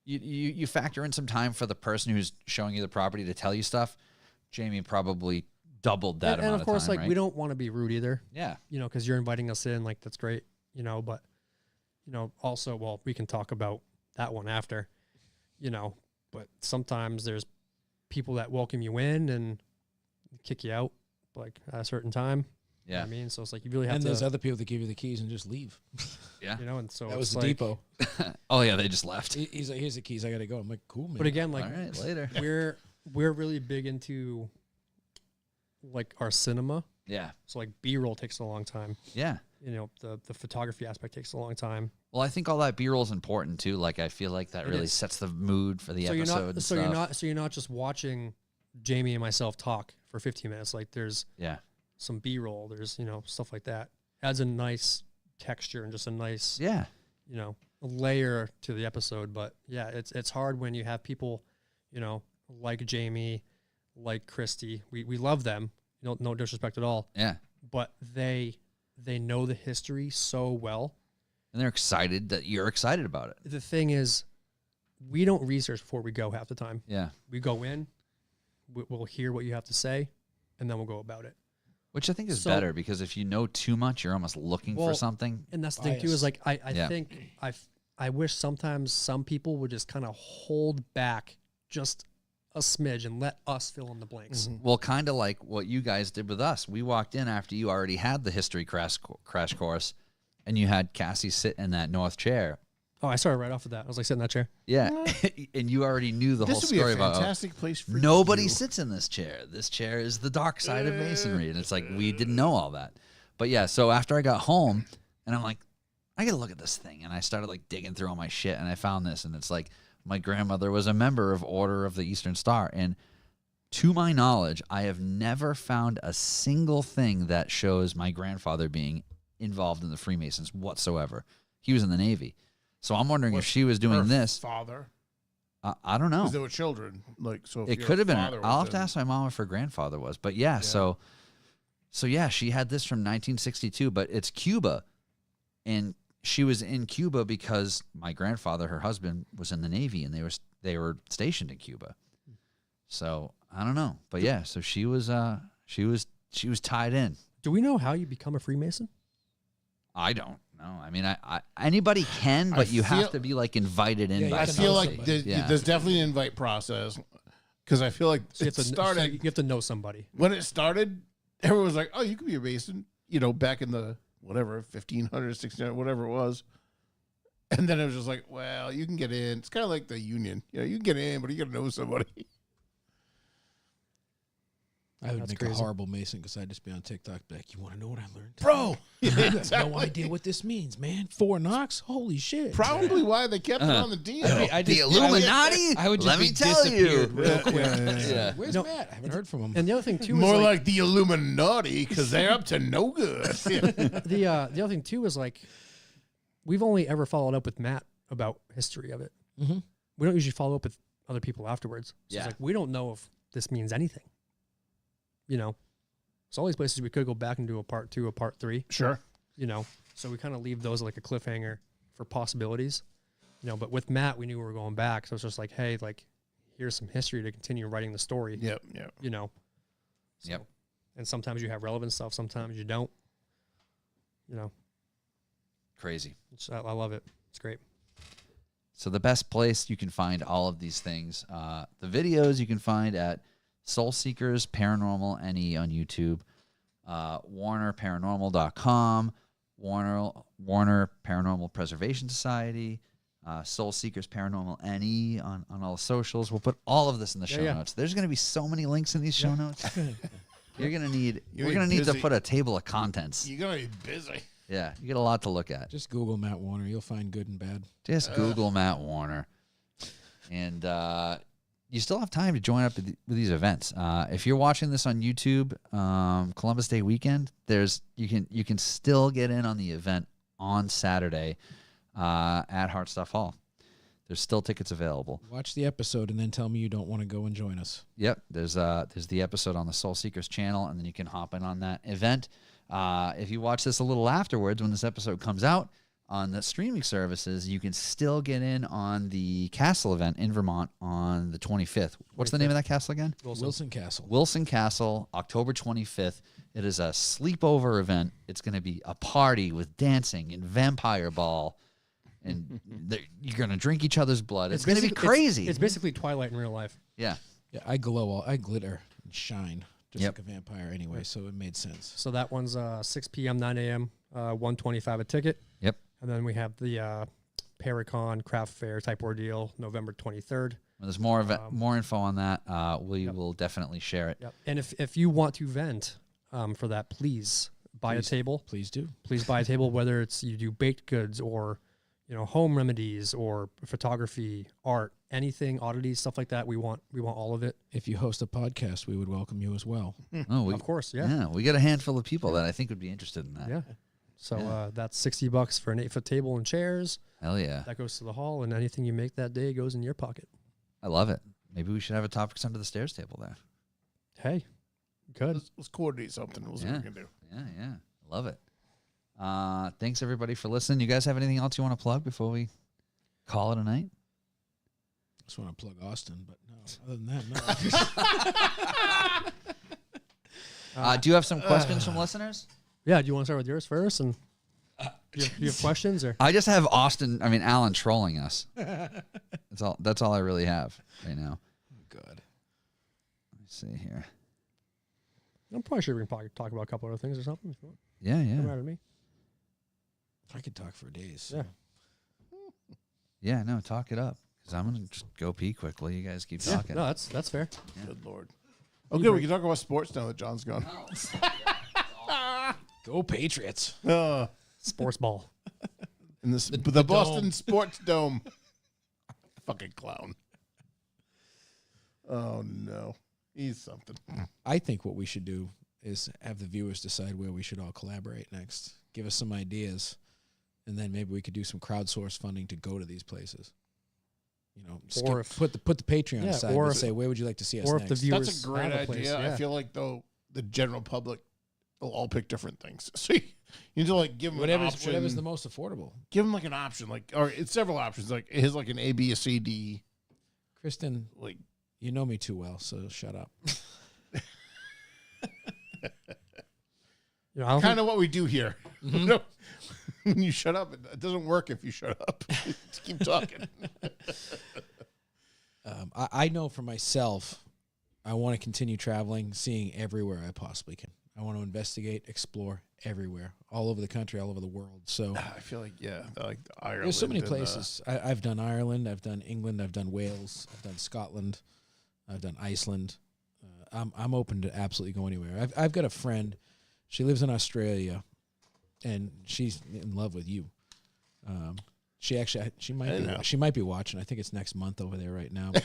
You factor in some time for the person who's showing you the property to tell you stuff. Jamie probably doubled that And amount of course, time, like right? we don't want to be rude either. Yeah, Because you're inviting us in, like that's great. But also, well, we can talk about that one after. But sometimes there's people that welcome you in and kick you out like at a certain time. You know yeah, what I mean, so it's like you really have And to, there's other people that give you the keys and just leave. yeah. and so That was it's the like, depot. Oh yeah, they just left. He's like, here's the keys. I got to go. I'm like, cool, man. But again, like All right, later. we're really big into like our cinema. Yeah, So like B-roll takes a long time. yeah. The photography aspect takes a long time. Well, I think all that B-roll is important too. Like, I feel like that It really is. sets the mood for the so episode. you're not you're not just watching Jamie and myself talk for 15 minutes. Like there's Yeah, some B-roll. There's stuff like that. Adds a nice texture and just a nice yeah, layer to the episode. But yeah, it's hard when you have people, like Jamie, like Christy. We love them. No disrespect at all. yeah. But they know the history so well. And they're excited that you're excited about it. The thing is, we don't research before we go half the time. Yeah, We go in, we'll hear what you have to say, and then we'll go about it. which I think is So- better because if you know too much, you're almost looking for Well, something. And that's the thing too, Bias. is like I Yeah. think I wish sometimes some people would just kind of hold back just a smidge and let us fill in the blanks. Well, kind of like what you guys did with us. We walked in after you already had the history crash course, and you had Cassie sit in that north chair. Oh, I started right off with that. I was like, sit in that chair. Yeah, and you already knew the whole This would be story a about fantastic place for nobody you. sits in this chair. This chair is the dark side of masonry, and it's like we didn't know all that. But yeah, so after I got home, and I'm like, I gotta look at this thing, and I started like digging through all my shit, and I found this, and it's like my grandmother was a member of Order of the Eastern Star, and to my knowledge, I have never found a single thing that shows my grandfather being involved in the Freemasons whatsoever. He was in the Navy. So I'm wondering if she was doing Her this. father, I don't know. because they were children. Like, so if It your could have been. father I'll was have to in- ask my mom if her grandfather was. But yeah, so yeah, she had this from 1962, but it's Cuba, and she was in Cuba because my grandfather, her husband, was in the Navy, and they were stationed in Cuba. So I don't know, but yeah, so she was tied in. Do we know how you become a Freemason? I don't know. I mean, I anybody can, but you have feel- to be like invited in. Yeah, by I you have to feel know like somebody. there's definitely an invite process, because I feel like So you it have to started you have to know somebody. when it started. Everyone was like, "Oh, you could be a Mason," back in the whatever 1500s, 1600s, whatever it was. And then it was just like, "Well, you can get in." It's kind of like the union, you can get in, but you got to know somebody. I would That's make crazy. a horrible Mason because I'd just be on TikTok, be like, you want to know what I learned? Bro, You have no idea what this means, man. 4 knocks? Holy shit. probably why they kept it on the deal. The Illuminati? I would just Let be me tell you. disappeared real quick. Yeah. Where's No, Matt? I haven't heard from him. And the other thing too More is like the Illuminati, because they're up to no good. the other thing too is like we've only ever followed up with Matt about history of it. Mm-hmm. We don't usually follow up with other people afterwards. So Yeah. it's like we don't know if this means anything. So all these places we could go back and do a part 2, a part 3. Sure. So we kind of leave those like a cliffhanger for possibilities. But with Matt, we knew we were going back, so it's just like, hey, like here's some history to continue writing the story. Yep. So, Yep. And sometimes you have relevant stuff, sometimes you don't. Crazy. I love it. It's great. So the best place you can find all of these things, the videos you can find at Soulseekers Paranormal NE on YouTube, WarnerParanormal.com, Warner Paranormal Preservation Society, Soulseekers Paranormal NE on all the socials. We'll put all of this in the show notes. There's going to be so many links in these show notes. We're gonna need to put a table of contents. You're gonna be busy. Yeah, you get a lot to look at. Just Google Matt Warner. You'll find good and bad. Just Google Matt Warner, and you still have time to join up with these events. If you're watching this on YouTube, Columbus Day weekend, you can still get in on the event on Saturday at Heart Stuff Hall. There's still tickets available. Watch the episode and then tell me you don't want to go and join us. Yep, there's the episode on the Soulseekers channel, and then you can hop in on that event. If you watch this a little afterwards, when this episode comes out on the streaming services, you can still get in on the castle event in Vermont on the 25th. What's the name of that castle again? Wilson Castle. Wilson Castle, October 25th. It is a sleepover event. It's going to be a party with dancing and vampire ball. And you're going to drink each other's blood. It's going to be crazy. It's basically Twilight in real life. Yeah. Yeah, I glitter and shine just like a vampire anyway, so it made sense. So that one's 6 p.m., 9 a.m., $125 a ticket. Yep. And then we have the Paracon Craft Fair type ordeal, November 23rd. When there's more info on that, we will definitely share it. Yep. And if you want to vent for that, please buy a table. Please do. Please buy a table, whether it's you do baked goods or home remedies or photography, art, anything, oddities, stuff like that. We want all of it. If you host a podcast, we would welcome you as well. Of course, yeah. Yeah, we got a handful of people that I think would be interested in that. Yeah. So that's $60 for an 8-foot table and chairs. Hell yeah. That goes to the hall, and anything you make that day goes in your pocket. I love it. Maybe we should have a Topics Under the Stairs table there. Hey, good. Let's coordinate something. We'll see what we can do. Yeah. Love it. Thanks everybody for listening. You guys have anything else you want to plug before we call it a night? Just want to plug Austin, but no. Other than that, no. Do you have some questions from listeners? Yeah, do you want to start with yours first? And you have questions? Or I just have Alan trolling us. That's all I really have right now. Good. Let me see here. I'm probably sure we can probably talk about a couple other things or something. If you want. Yeah. Doesn't matter to me. I could talk for days. Yeah. Yeah, no, talk it up. Because I'm going to just go pee quickly. You guys keep talking. No, that's fair. Good Lord. Okay, we can talk about sports now that John's gone. Go Patriots. Sports ball. In the Boston Sports Dome. Fucking clown. Oh, no. He's something. I think what we should do is have the viewers decide where we should all collaborate next. Give us some ideas, and then maybe we could do some crowdsource funding to go to these places. Put the Patreon aside and say, where would you like to see us next? If the viewers That's a great have a idea. place, yeah. I feel like, though, the general public will all pick different things. So you need to, give them an option. Whatever's the most affordable. Give them, an option. Or it's several options. His, an A, B, a C, D. Kristen, you know me too well, so shut up. Kind of what we do here. Mm-hmm. When you shut up, it doesn't work if you shut up. Just keep talking. I know for myself, I want to continue traveling, seeing everywhere I possibly can. I want to investigate, explore everywhere, all over the country, all over the world. So I feel like Ireland. There's so many places. I've done Ireland, I've done England, I've done Wales, I've done Scotland, I've done Iceland. I'm open to absolutely go anywhere. I've got a friend. She lives in Australia, and she's in love with you. She might be watching. I think it's next month over there right now. But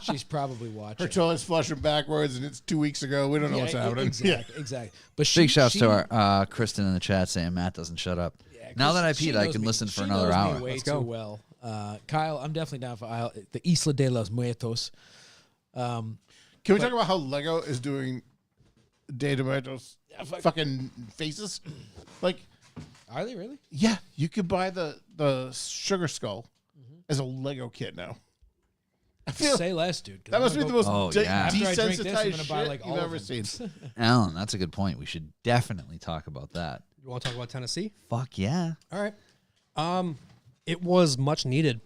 she's probably watching. Her toilet's flushing backwards, and it's 2 weeks ago. We don't know what's happening. Exactly. But big shouts to our Kristen in the chat saying Matt doesn't shut up. Yeah, now that I peed, I can listen for another hour. Way Let's go. Too well. Kyle, I'm definitely down for the Isla de los Muertos. Can we talk about how Lego is doing Day de Muertos fucking faces? Are they really? Yeah, you could buy the sugar skull as a Lego kit now. Say less, dude. That must be the most desensitized shit you've ever seen. Alan, that's a good point. We should definitely talk about that. You want to talk about Tennessee? Fuck yeah. All right. It was much needed.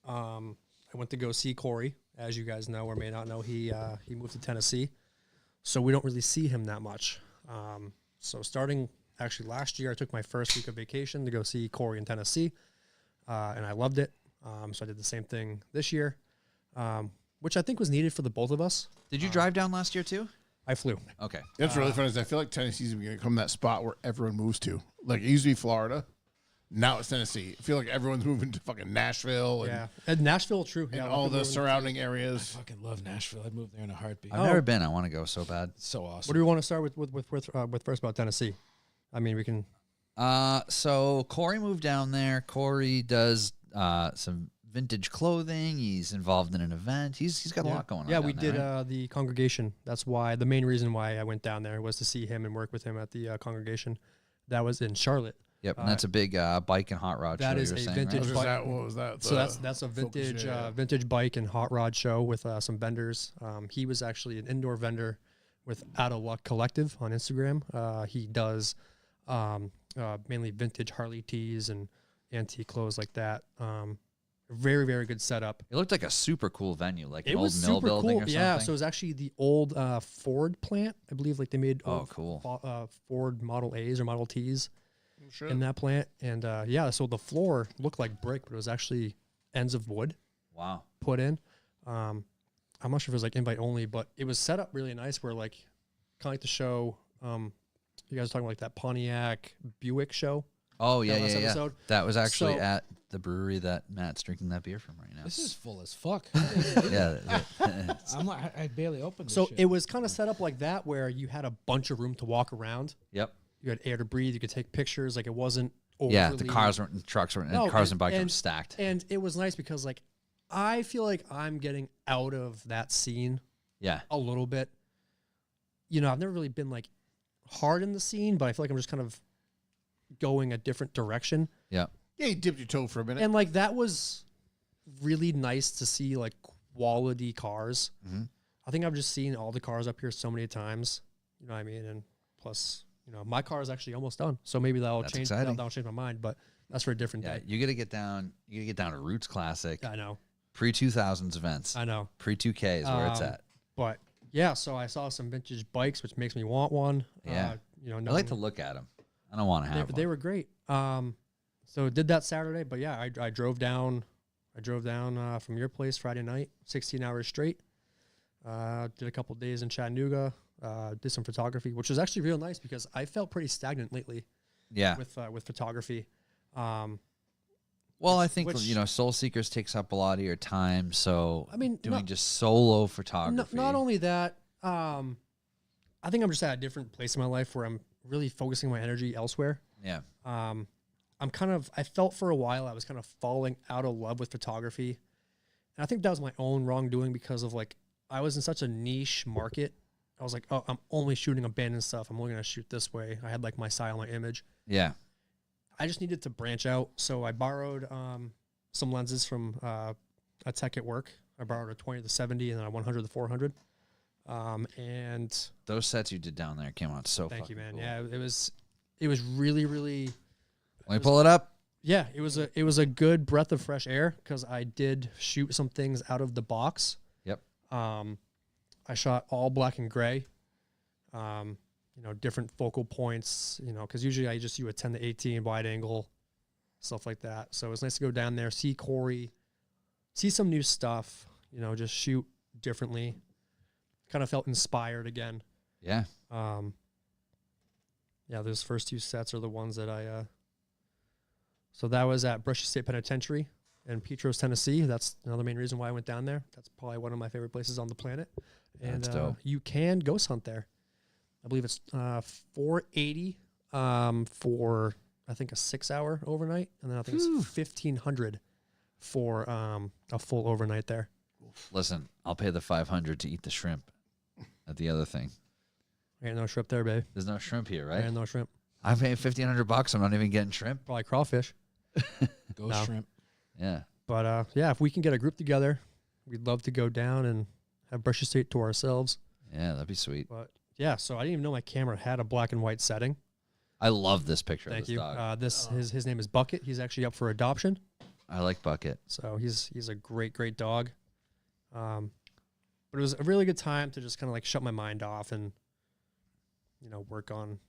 I went to go see Corey. As you guys know or may not know, he moved to Tennessee. So we don't really see him that much. So starting actually last year, I took my first week of vacation to go see Corey in Tennessee. and I loved it. So I did the same thing this year, which I think was needed for the both of us. Did you drive down last year too? I flew. Okay. That's really funny. Is I feel like Tennessee's going to become that spot where everyone moves to. Like, it used to be Florida. Now it's Tennessee. I feel like everyone's moving to fucking Nashville and, Yeah, and Nashville, true. and Yeah, all the I surrounding areas. Fucking love Nashville. I'd move there in a heartbeat. I've never been. I want to go so bad. It's so awesome. What do we want to start with first about Tennessee? I mean, we can. So Corey moved down there. Corey does some vintage clothing. He's involved in an event. He's got a lot going on. Yeah, down we there, did right? the congregation. That's why the main reason why I went down there was to see him and work with him at the congregation. That was in Charlotte. Yep, and that's a big bike and hot rod show. that is you were a saying, vintage right? What was that? So that's a vintage vintage bike and hot rod show with some vendors. He was actually an indoor vendor with Out of Luck Collective on Instagram. He does mainly vintage Harley tees and antique clothes like that. Very, very good setup. It looked like a super cool venue, like It an old was mill super building cool. or something. Yeah, so it was actually the old Ford plant. I believe like they made cool. Ford Model A's or Model T's Sure. in that plant. And yeah, so the floor looked like brick, but it was actually ends of wood Wow. put in. I'm not sure if it was like invite only, but it was set up really nice where like kind of like the show. You guys were talking about like that Pontiac Buick show. Oh yeah, That last yeah, yeah. episode. That was actually So- at the brewery that Matt's drinking that beer from right now. This is full as fuck. Yeah. I'm like, I barely opened this So shit. it was kind of set up like that where you had a bunch of room to walk around. Yep. You had air to breathe. You could take pictures. Like it wasn't overly, Yeah, the cars weren't, trucks weren't, No, and cars and- and bikes were and- stacked. And it was nice because like I feel like I'm getting out of that scene Yeah. a little bit. You know, I've never really been like hard in the scene, but I feel like I'm just kind of going a different direction. Yeah. Yeah, you dipped your toe for a minute. And like that was really nice to see like quality cars. Mhm. I think I've just seen all the cars up here so many times. You know what I mean? And plus, you know, my car is actually almost done. So maybe that'll That's change exciting. that'll change my mind, but that's for a different Yeah. day. You gotta get down to Roots Classic. I know. Pre 2000s events. I know. Pre 2K is where it's Um, at. But yeah, so I saw some vintage bikes, which makes me want one. Yeah. You know, I like to look at them. I don't want to have they one. were great. So did that Saturday, but yeah, I drove down. I drove down from your place Friday night, 16 hours straight. Did a couple days in Chattanooga. Did some photography, which was actually real nice because I felt pretty stagnant lately Yeah. with photography. Well, I think which- Soulseekers takes up a lot of your time. So I mean, doing not- just solo photography. Not only that, I think I'm just at a different place in my life where I'm really focusing my energy elsewhere. Yeah. I felt for a while I was kind of falling out of love with photography. And I think that was my own wrongdoing because of like, I was in such a niche market. I was like, oh, I'm only shooting abandoned stuff. I'm only going to shoot this way. I had like my style, my image. Yeah. I just needed to branch out. So I borrowed some lenses from a tech at work. I borrowed a 20 to 70 and then a 100 to 400. And Those sets you did down there came out so thank you, fucking man. cool. Yeah, it was really, really. Let me pull it up. Yeah, it was a good breath of fresh air because I did shoot some things out of the box. Yep. I shot all black and gray. Different focal points. Because usually I just use a 10 to 18 wide angle, stuff like that. So it was nice to go down there, see Corey, see some new stuff. Just shoot differently. Kind of felt inspired again. Yeah. Yeah, those first two sets are the ones that I. So that was at Brushy State Penitentiary in Petros, Tennessee. That's another main reason why I went down there. That's probably one of my favorite places on the planet. And That's dope. you can ghost hunt there. I believe it's $480 for I think a 6-hour overnight, and then I think it's $1,500 for a full overnight there. Listen, I'll pay the $500 to eat the shrimp at the other thing. Ain't no shrimp there, babe. There's no shrimp here, right? Ain't no shrimp. I'm paying $1,500. I'm not even getting shrimp. Probably crawfish. Ghost No. shrimp. Yeah. But yeah, if we can get a group together, we'd love to go down and have Brushy State to ourselves. Yeah, that'd be sweet. But yeah, so I didn't even know my camera had a black and white setting. I love this picture Thank of this you. dog. His name is Bucket. He's actually up for adoption. I like Bucket. So he's a great dog. But it was a really good time to just kind of like shut my mind off and work on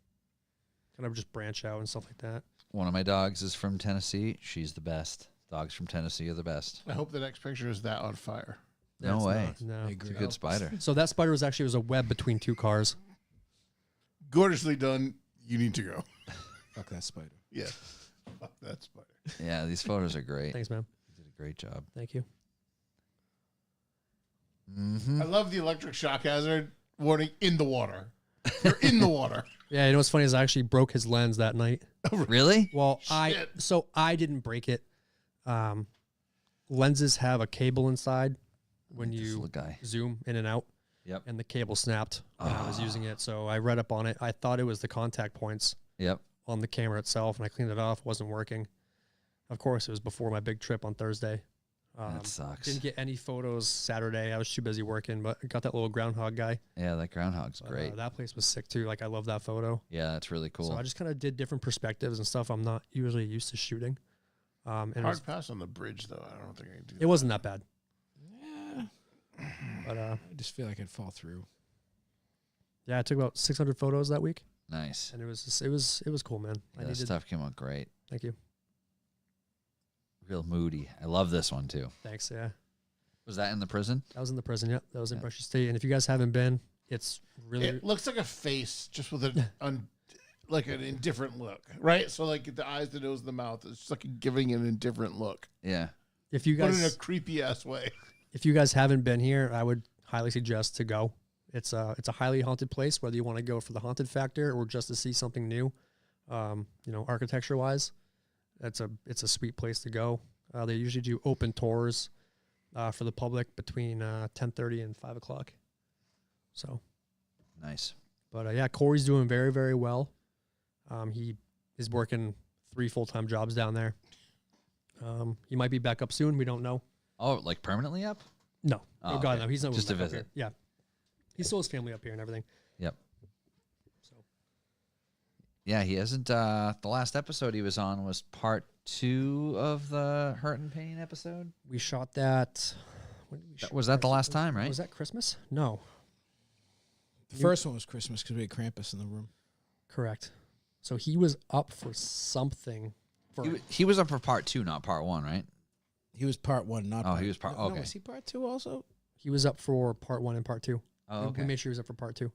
kind of just branch out and stuff like that. One of my dogs is from Tennessee. She's the best. Dogs from Tennessee are the best. I hope the next picture is that on fire. No It's way. not, no. I It's agree. a good spider. So that spider was a web between two cars. Gorgeously done. You need to go. Fuck that spider. Yeah. Fuck that spider. Yeah, these photos are great. Thanks, man. You did a great job. Thank you. Mm-hmm. I love the electric shock hazard warning in the water. You're in the water. Yeah, you know what's funny is I actually broke his lens that night. Really? Well, Shit. I didn't break it. Lenses have a cable inside when This you little guy. zoom in and out. Yep. And the cable snapped when I was using it. So I read up on it. I thought it was the contact points Yep. on the camera itself, and I cleaned it off. Wasn't working. Of course, it was before my big trip on Thursday. That sucks. Didn't get any photos Saturday. I was too busy working, but I got that little groundhog guy. Yeah, that groundhog's But, great. that place was sick too. Like I love that photo. Yeah, that's really cool. So I just kind of did different perspectives and stuff I'm not usually used to shooting. And it, Hard pass on the bridge, though. I don't think I can do that. it wasn't that bad. Yeah. But I just feel like I'd fall through. yeah, I took about 600 photos that week, Nice. and it was cool, man. Yeah, that stuff came out great. Thank you. Real moody. I love this one too. Thanks. Yeah, Was that in the prison? that was in the prison. Yep, that was in Yeah. Brushy State. And if you guys haven't been, it's really It looks like a face, just with like an indifferent look, right? So like the eyes, the nose, the mouth. It's just like giving an indifferent look, Yeah. if you but in a guys creepy ass way. if you guys haven't been here, I would highly suggest to go. It's a highly haunted place, whether you want to go for the haunted factor or just to see something new. Architecture wise, it's a sweet place to go. They usually do open tours for the public between 10:30 and 5 o'clock. So, Nice. but yeah, Corey's doing very, very well. He is working 3 full-time jobs down there. He might be back up soon. We don't know. Oh, like permanently up? No, Oh, oh God, okay. no. He's not Just moving a back up visit. here. Yeah, he still has family up here and everything. Yep. So Yeah, he hasn't. The last episode he was on was part 2 of the Hurt and Pain episode. we shot that. When did we shoot Was that the last time, right? Was that Christmas? No, The first one was Christmas because we had Krampus in the room. correct. So he was up for something. He was up for part 2, not part 1, right? He was part 1, not Oh, part he was part- no, okay. was he part 2 also? He was up for part 1 and part 2. Oh, We okay. made sure he was up for part 2.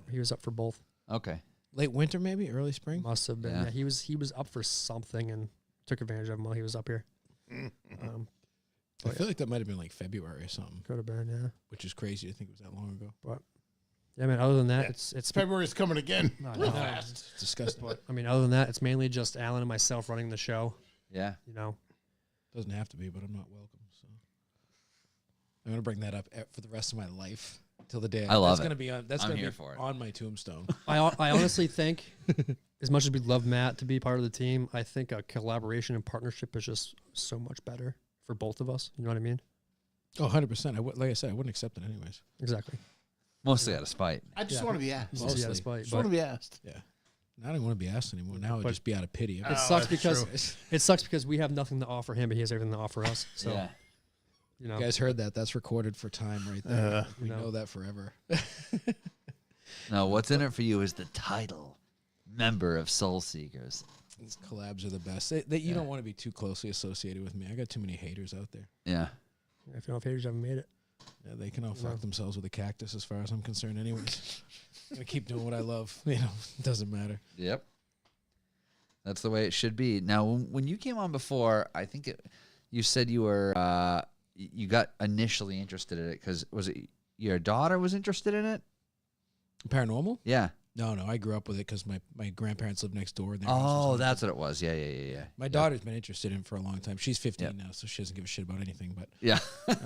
He was up for both. Okay. Late winter, maybe? Early spring? Must have been. Yeah. Yeah, he was up for something and took advantage of him while he was up here. I feel like that might have been like February or something, Could have been, yeah. which is crazy to think it was that long ago. Yeah, man. Other than that, Yeah. it's February's coming again. No, Real no. fast. It's disgusting. I mean, other than that, it's mainly just Alan and myself running the show. Yeah. You know, Doesn't have to be, but I'm not welcome. So I'm gonna bring that up for the rest of my life till the day. I love that's it. Gonna be on. That's I'm gonna here be for it. on my tombstone. I honestly think, as much as we'd love Matt to be part of the team, I think a collaboration and partnership is just so much better for both of us. You know what I mean? Oh, 100%. Like I said, I wouldn't accept it anyways. Exactly. Mostly out of spite. I just Yeah. want to be asked. Yeah, Mostly. despite, Just want to be asked. Yeah. I don't want to be asked anymore. Now it'd But- just be out of pity. It Oh, sucks that's because true. it sucks because we have nothing to offer him, but he has everything to offer us. So Yeah. you know, You guys heard that? That's recorded for time right there. We you know. know that forever. No, what's in it for you is the title. Member of Soulseekers. These collabs are the best. You don't want to be too closely associated with me. I got too many haters out there. Yeah. if you don't have haters, you haven't made it. Yeah, they can all fuck themselves with a cactus as far as I'm concerned anyways. I'm going to keep doing what I love. You know, it doesn't matter. Yep. That's the way it should be. Now, when you came on before, I think you said you were you got initially interested in it because was it your daughter was interested in it? Paranormal? Yeah. No, I grew up with it because my grandparents lived next door. And their house was Oh, on- that's what it was. Yeah. My daughter's been interested in it for a long time. She's 15 now, so she doesn't give a shit about anything. But Yeah. but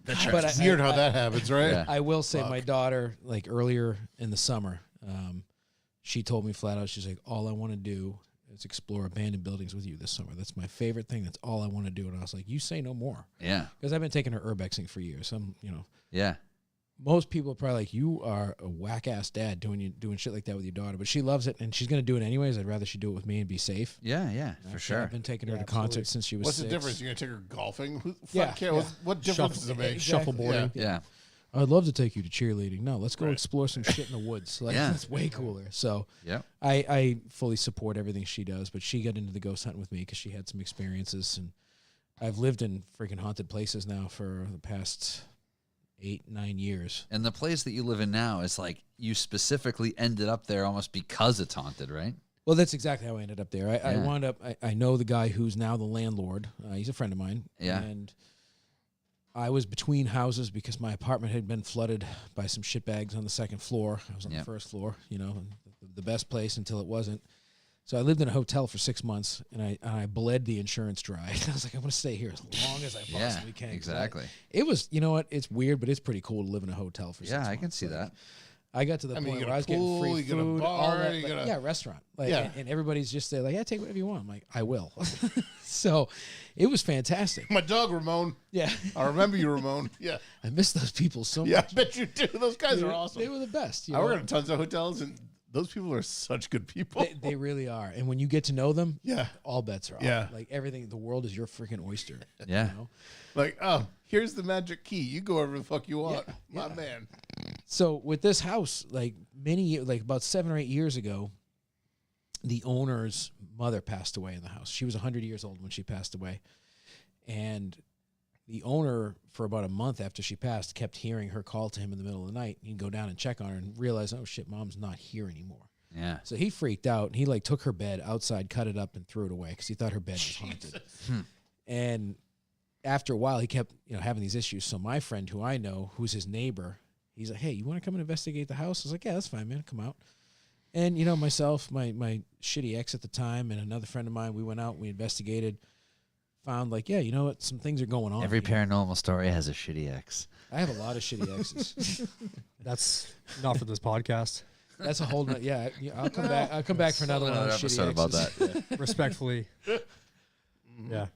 It's weird how that happens, right? Yeah. I will say my daughter, like earlier in the summer, she told me flat out, she's like, all I want to do is explore abandoned buildings with you this summer. That's my favorite thing. That's all I want to do. And I was like, you say no more. Yeah. Because I've been taking her urbexing for years. Yeah. Most people are probably like, you are a whack ass dad doing shit like that with your daughter, but she loves it and she's gonna do it anyways. I'd rather she do it with me and be safe. Yeah. For sure. I've been taking her Yeah, to concerts since she was What's 6. the difference? You're gonna take her golfing? Yeah, Fuck yeah. yeah. What difference does it make? Exactly. Shuffleboarding. Yeah. I'd love to take you to cheerleading. No, let's go explore some shit in the woods. Like, Yeah. that's way cooler. So Yep. I fully support everything she does, but she got into the ghost hunting with me because she had some experiences, and I've lived in freaking haunted places now for the past 8-9 years. And the place that you live in now is like you specifically ended up there almost because it's haunted, right? Well, that's exactly how I ended up there. I Yeah. wound up, I know the guy who's now the landlord. He's a friend of mine. Yeah. And I was between houses because my apartment had been flooded by some shitbags on the second floor. I was on Yep. the first floor, you know, the best place until it wasn't. So I lived in a hotel for 6 months, and I bled the insurance dry. I was like, I'm going to stay here as long as I possibly can. 'Cause exactly. It was, you know what? It's weird, but it's pretty cool to live in a hotel for 6 months. Yeah, I can see that. I got to the I mean, point you where got I a was getting pool, free you got a food, all bar, that. you Like, got a- yeah, restaurant. Like, Yeah. and everybody's just there, like, yeah, take whatever you want. I'm like, I will. So it was fantastic. My dog, Ramon. Yeah. I remember you, Ramon. Yeah. I miss those people so Yeah, I much. bet you do. Those guys They are were- awesome. They were the best. You I know? work at tons of hotels, and those people are such good people. They really are. And when you get to know them, Yeah. all bets are off. Yeah. Like everything, the world is your freaking oyster. Yeah. You know? Like, oh, here's the magic key. You go wherever the fuck you want. Yeah. My man. So with this house, like about 7 or 8 years ago, the owner's mother passed away in the house. She was 100 years old when she passed away. And the owner, for about a month after she passed, kept hearing her call to him in the middle of the night. He'd go down and check on her and realize, oh shit, mom's not here anymore. Yeah. So he freaked out, and he like took her bed outside, cut it up, and threw it away because he thought her bed was haunted. And after a while, he kept having these issues. So my friend, who I know, who's his neighbor, he's like, "Hey, you want to come and investigate the house?" I was like, "Yeah, that's fine, man. Come out." And myself, my shitty ex at the time, and another friend of mine, we went out, we investigated, found like, yeah, you know what, some things are going on. Every here. paranormal story has a shitty ex. I have a lot of shitty exes. That's not for this podcast. That's a whole. Yeah, I'll come back. I'll come back for another one of shitty episode about exes. that. Respectfully. Yeah.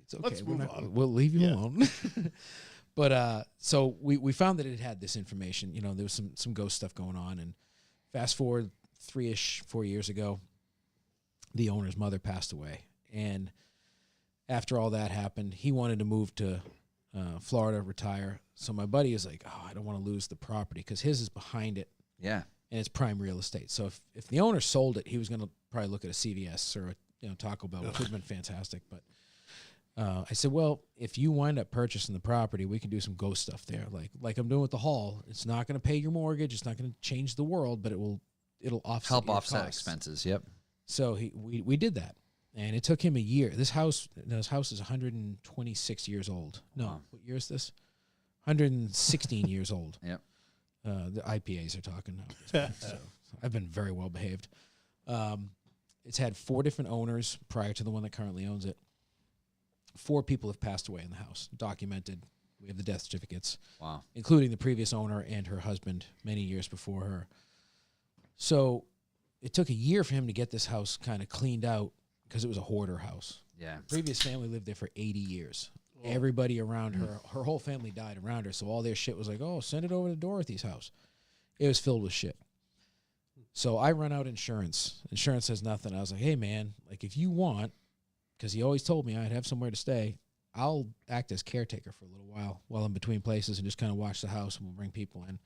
It's okay. Let's move on. We'll leave you alone. But so we found that it had this information. There was some ghost stuff going on. And fast forward 4 years ago, the owner's mother passed away. And after all that happened, he wanted to move to Florida, retire. So my buddy is like, "Oh, I don't want to lose the property," because his is behind it. Yeah. And it's prime real estate. So if the owner sold it, he was going to probably look at a CVS or a Taco Bell, which would have been fantastic. But I said, well, if you wind up purchasing the property, we can do some ghost stuff there, like I'm doing with the hall. It's not going to pay your mortgage. It's not going to change the world, but it'll offset Help your offset costs. expenses. Yep. So we did that, and it took him a year. This house is 126 years old. No, Wow. What year is this? 116 years old. Yep. The IPAs are talking now. at this point, so I've been very well behaved. It's had 4 different owners prior to the one that currently owns it. 4 people have passed away in the house, documented. We have the death certificates, Wow. including the previous owner and her husband many years before her. So it took a year for him to get this house kind of cleaned out because it was a hoarder house. Yeah. Previous family lived there for 80 years. Everybody around her whole family died around her, so all their shit was like, oh, send it over to Dorothy's house. It was filled with shit. So I run out insurance. Insurance says nothing. I was like, hey, man, like if you want, because he always told me I'd have somewhere to stay, I'll act as caretaker for a little while I'm between places and just kind of watch the house, and we'll bring people in.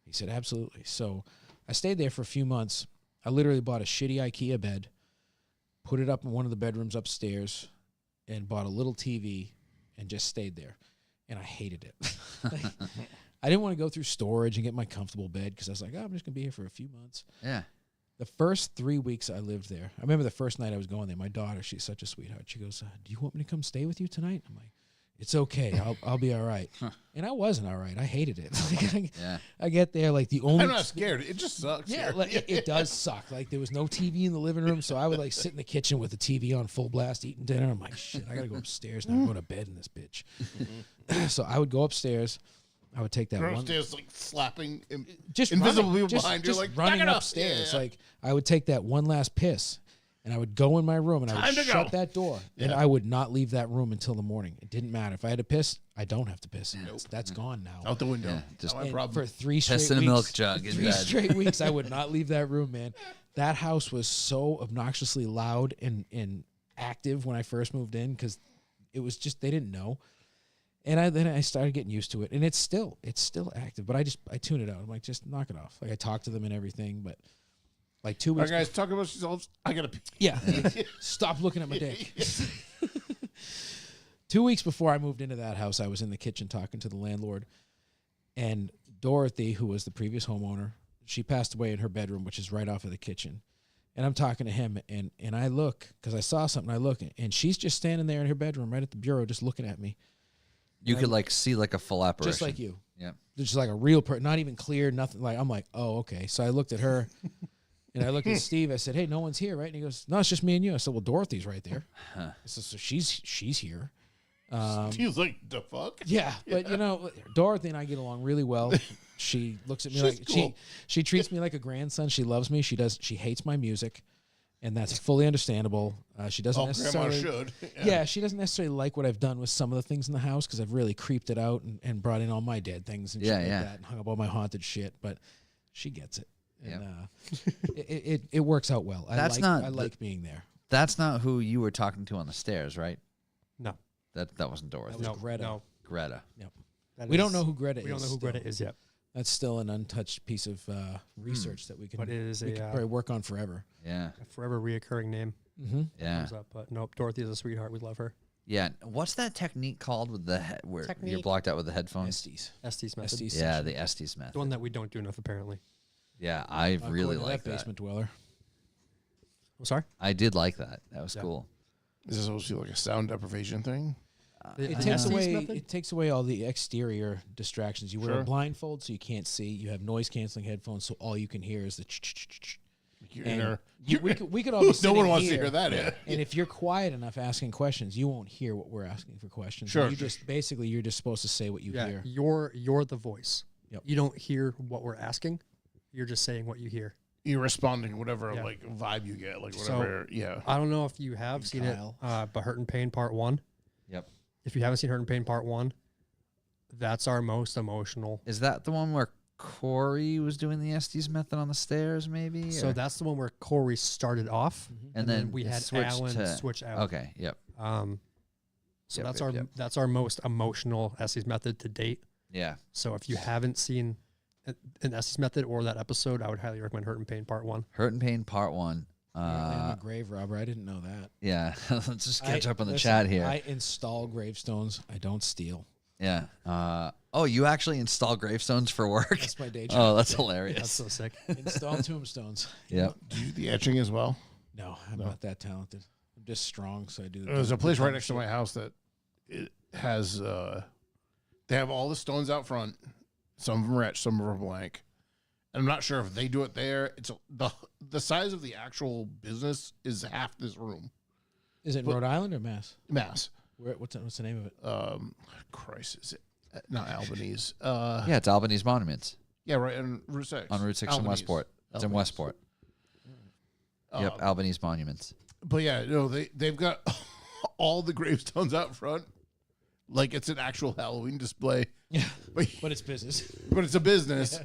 He said, absolutely. So I stayed there for a few months. I literally bought a shitty IKEA bed, put it up in one of the bedrooms upstairs, and bought a little TV and just stayed there. And I hated it. I didn't want to go through storage and get my comfortable bed because I was like, oh, I'm just going to be here for a few months. Yeah. The first 3 weeks I lived there, I remember the first night I was going there, my daughter, she's such a sweetheart. She goes, do you want me to come stay with you tonight? I'm like, it's okay. I'll be all right. And I wasn't all right. I hated it. Yeah. I get there, like the only... I'm not scared. It just sucks. Yeah, here. like, it does suck. Like there was no TV in the living room, so I would like sit in the kitchen with the TV on full blast eating dinner. I'm like, shit, I gotta go upstairs now. Go to bed in this bitch. So I would go upstairs. I would take that You're one. upstairs, like slapping Just invisible running, people just, behind you, just like running "Back it up." upstairs. Yeah. Like I would take that one last piss, and I would go in my room and I Time would to shut go. that door, and I would not leave that room until the morning. It didn't matter if I had to piss. I don't have to piss. That's gone now. out the window. Yeah, just Not my And problem. for 3 straight Piss in a weeks, milk jug in three bed. straight weeks, I would not leave that room, man. That house was so obnoxiously loud and active when I first moved in because it was just they didn't know. And then I started getting used to it, and it's still active, but I tune it out. I'm like, just knock it off. Like I talk to them and everything, but like 2 All weeks. right, guys, talk about yourselves. I gotta pee. Yeah. Stop looking at my dick. 2 weeks before I moved into that house, I was in the kitchen talking to the landlord, and Dorothy, who was the previous homeowner, she passed away in her bedroom, which is right off of the kitchen. And I'm talking to him, and I look, because I saw something, I look, and she's just standing there in her bedroom right at the bureau just looking at me. You could like see like a full apparition. Just like you. Yeah. Just like a real person, not even clear, nothing. Like I'm like, oh, okay. So I looked at her, and I looked at Steve. I said, hey, no one's here, right? And he goes, no, it's just me and you. I said, well, Dorothy's right there. I said, so she's here. He was like, the fuck? Yeah, but you know, Dorothy and I get along really well. She looks at me She's like cool. she treats me like a grandson. She loves me. She hates my music, and that's fully understandable. She doesn't Oh, grandma necessarily. should. Yeah, she doesn't necessarily like what I've done with some of the things in the house because I've really creeped it out and brought in all my dead things and shit like that and hung up all my haunted shit. But she gets it, and it works out well. I like being there. That's not who you were talking to on the stairs, right? No. That wasn't Dorothy. That was Greta. No. Greta. Yep. That We don't is- know who Greta is. We don't know who still. Greta is yet. That's still an untouched piece of research that we can. But it is we a, can probably work on forever. Yeah. A forever reoccurring name. Mm-hmm. Yeah. Comes up, but nope, Dorothy is a sweetheart. We love her. Yeah. What's that technique called with the where you're Technique? blocked out with the headphones? Estes method. Estes. Yeah, the Estes method. The one that we don't do enough, apparently. Yeah, I really like that that. basement dweller. I'm sorry? I did like that. That was Yeah. cool. Is this supposed to be like a sound deprivation thing? It The takes Estes away method? it takes away all the exterior distractions. You wear a Sure. blindfold so you can't see. You have noise canceling headphones, so all you can hear is the ch-ch-ch-ch. You're And in there. we could all be No sitting one wants to here, hear that. Yeah. And if you're quiet enough asking questions, you won't hear what we're asking for questions. Sure. You just basically you're just supposed to say what you Yeah, hear. you're the voice. Yep. You don't hear what we're asking. You're just saying what you hear. You're responding to whatever Yeah. like vibe you get, like So- whatever. Yeah. I don't know if you have seen Kyle. it, but Hurt and Pain Part 1. Yep. If you haven't seen Hurt and Pain Part 1, that's our most emotional. Is that the one where Corey was doing the Estes method on the stairs, maybe? So or- that's the one where Corey started off, and then we it had switched Alan to, switch out. Okay. Yep. So Yep, that's yep. that's our most emotional Estes method to date. Yeah. So if you haven't seen an Estes method or that episode, I would highly recommend Hurt and Pain Part 1. Hurt and Pain Part 1. I'm a grave robber. I didn't know that. Yeah. Let's just catch up on the listen, chat here. I install gravestones. I don't steal. Yeah. Oh, you actually install gravestones for work? That's my day job. Oh, that's That's hilarious. so sick. Install tombstones. Yep. Do you do the etching as well? No, I'm not that talented. I'm just strong, so I do. There's a place right next to my house that it has. They have all the stones out front. Some of them are etched, some of them are blank. And I'm not sure if they do it there. It's the size of the actual business is half this room. Is it in Rhode Island or Mass? Mass. What's the name of it? Christ, is it not Albanese? Yeah, it's Albany's Monuments Yeah, right on Route 6. on Route 6 in Albanese. Westport. It's in Albanese. Westport. Yep, Albany's Monuments. But yeah, no, they've got all the gravestones out front, like it's an actual Halloween display. Yeah, But, but it's business. but it's a business,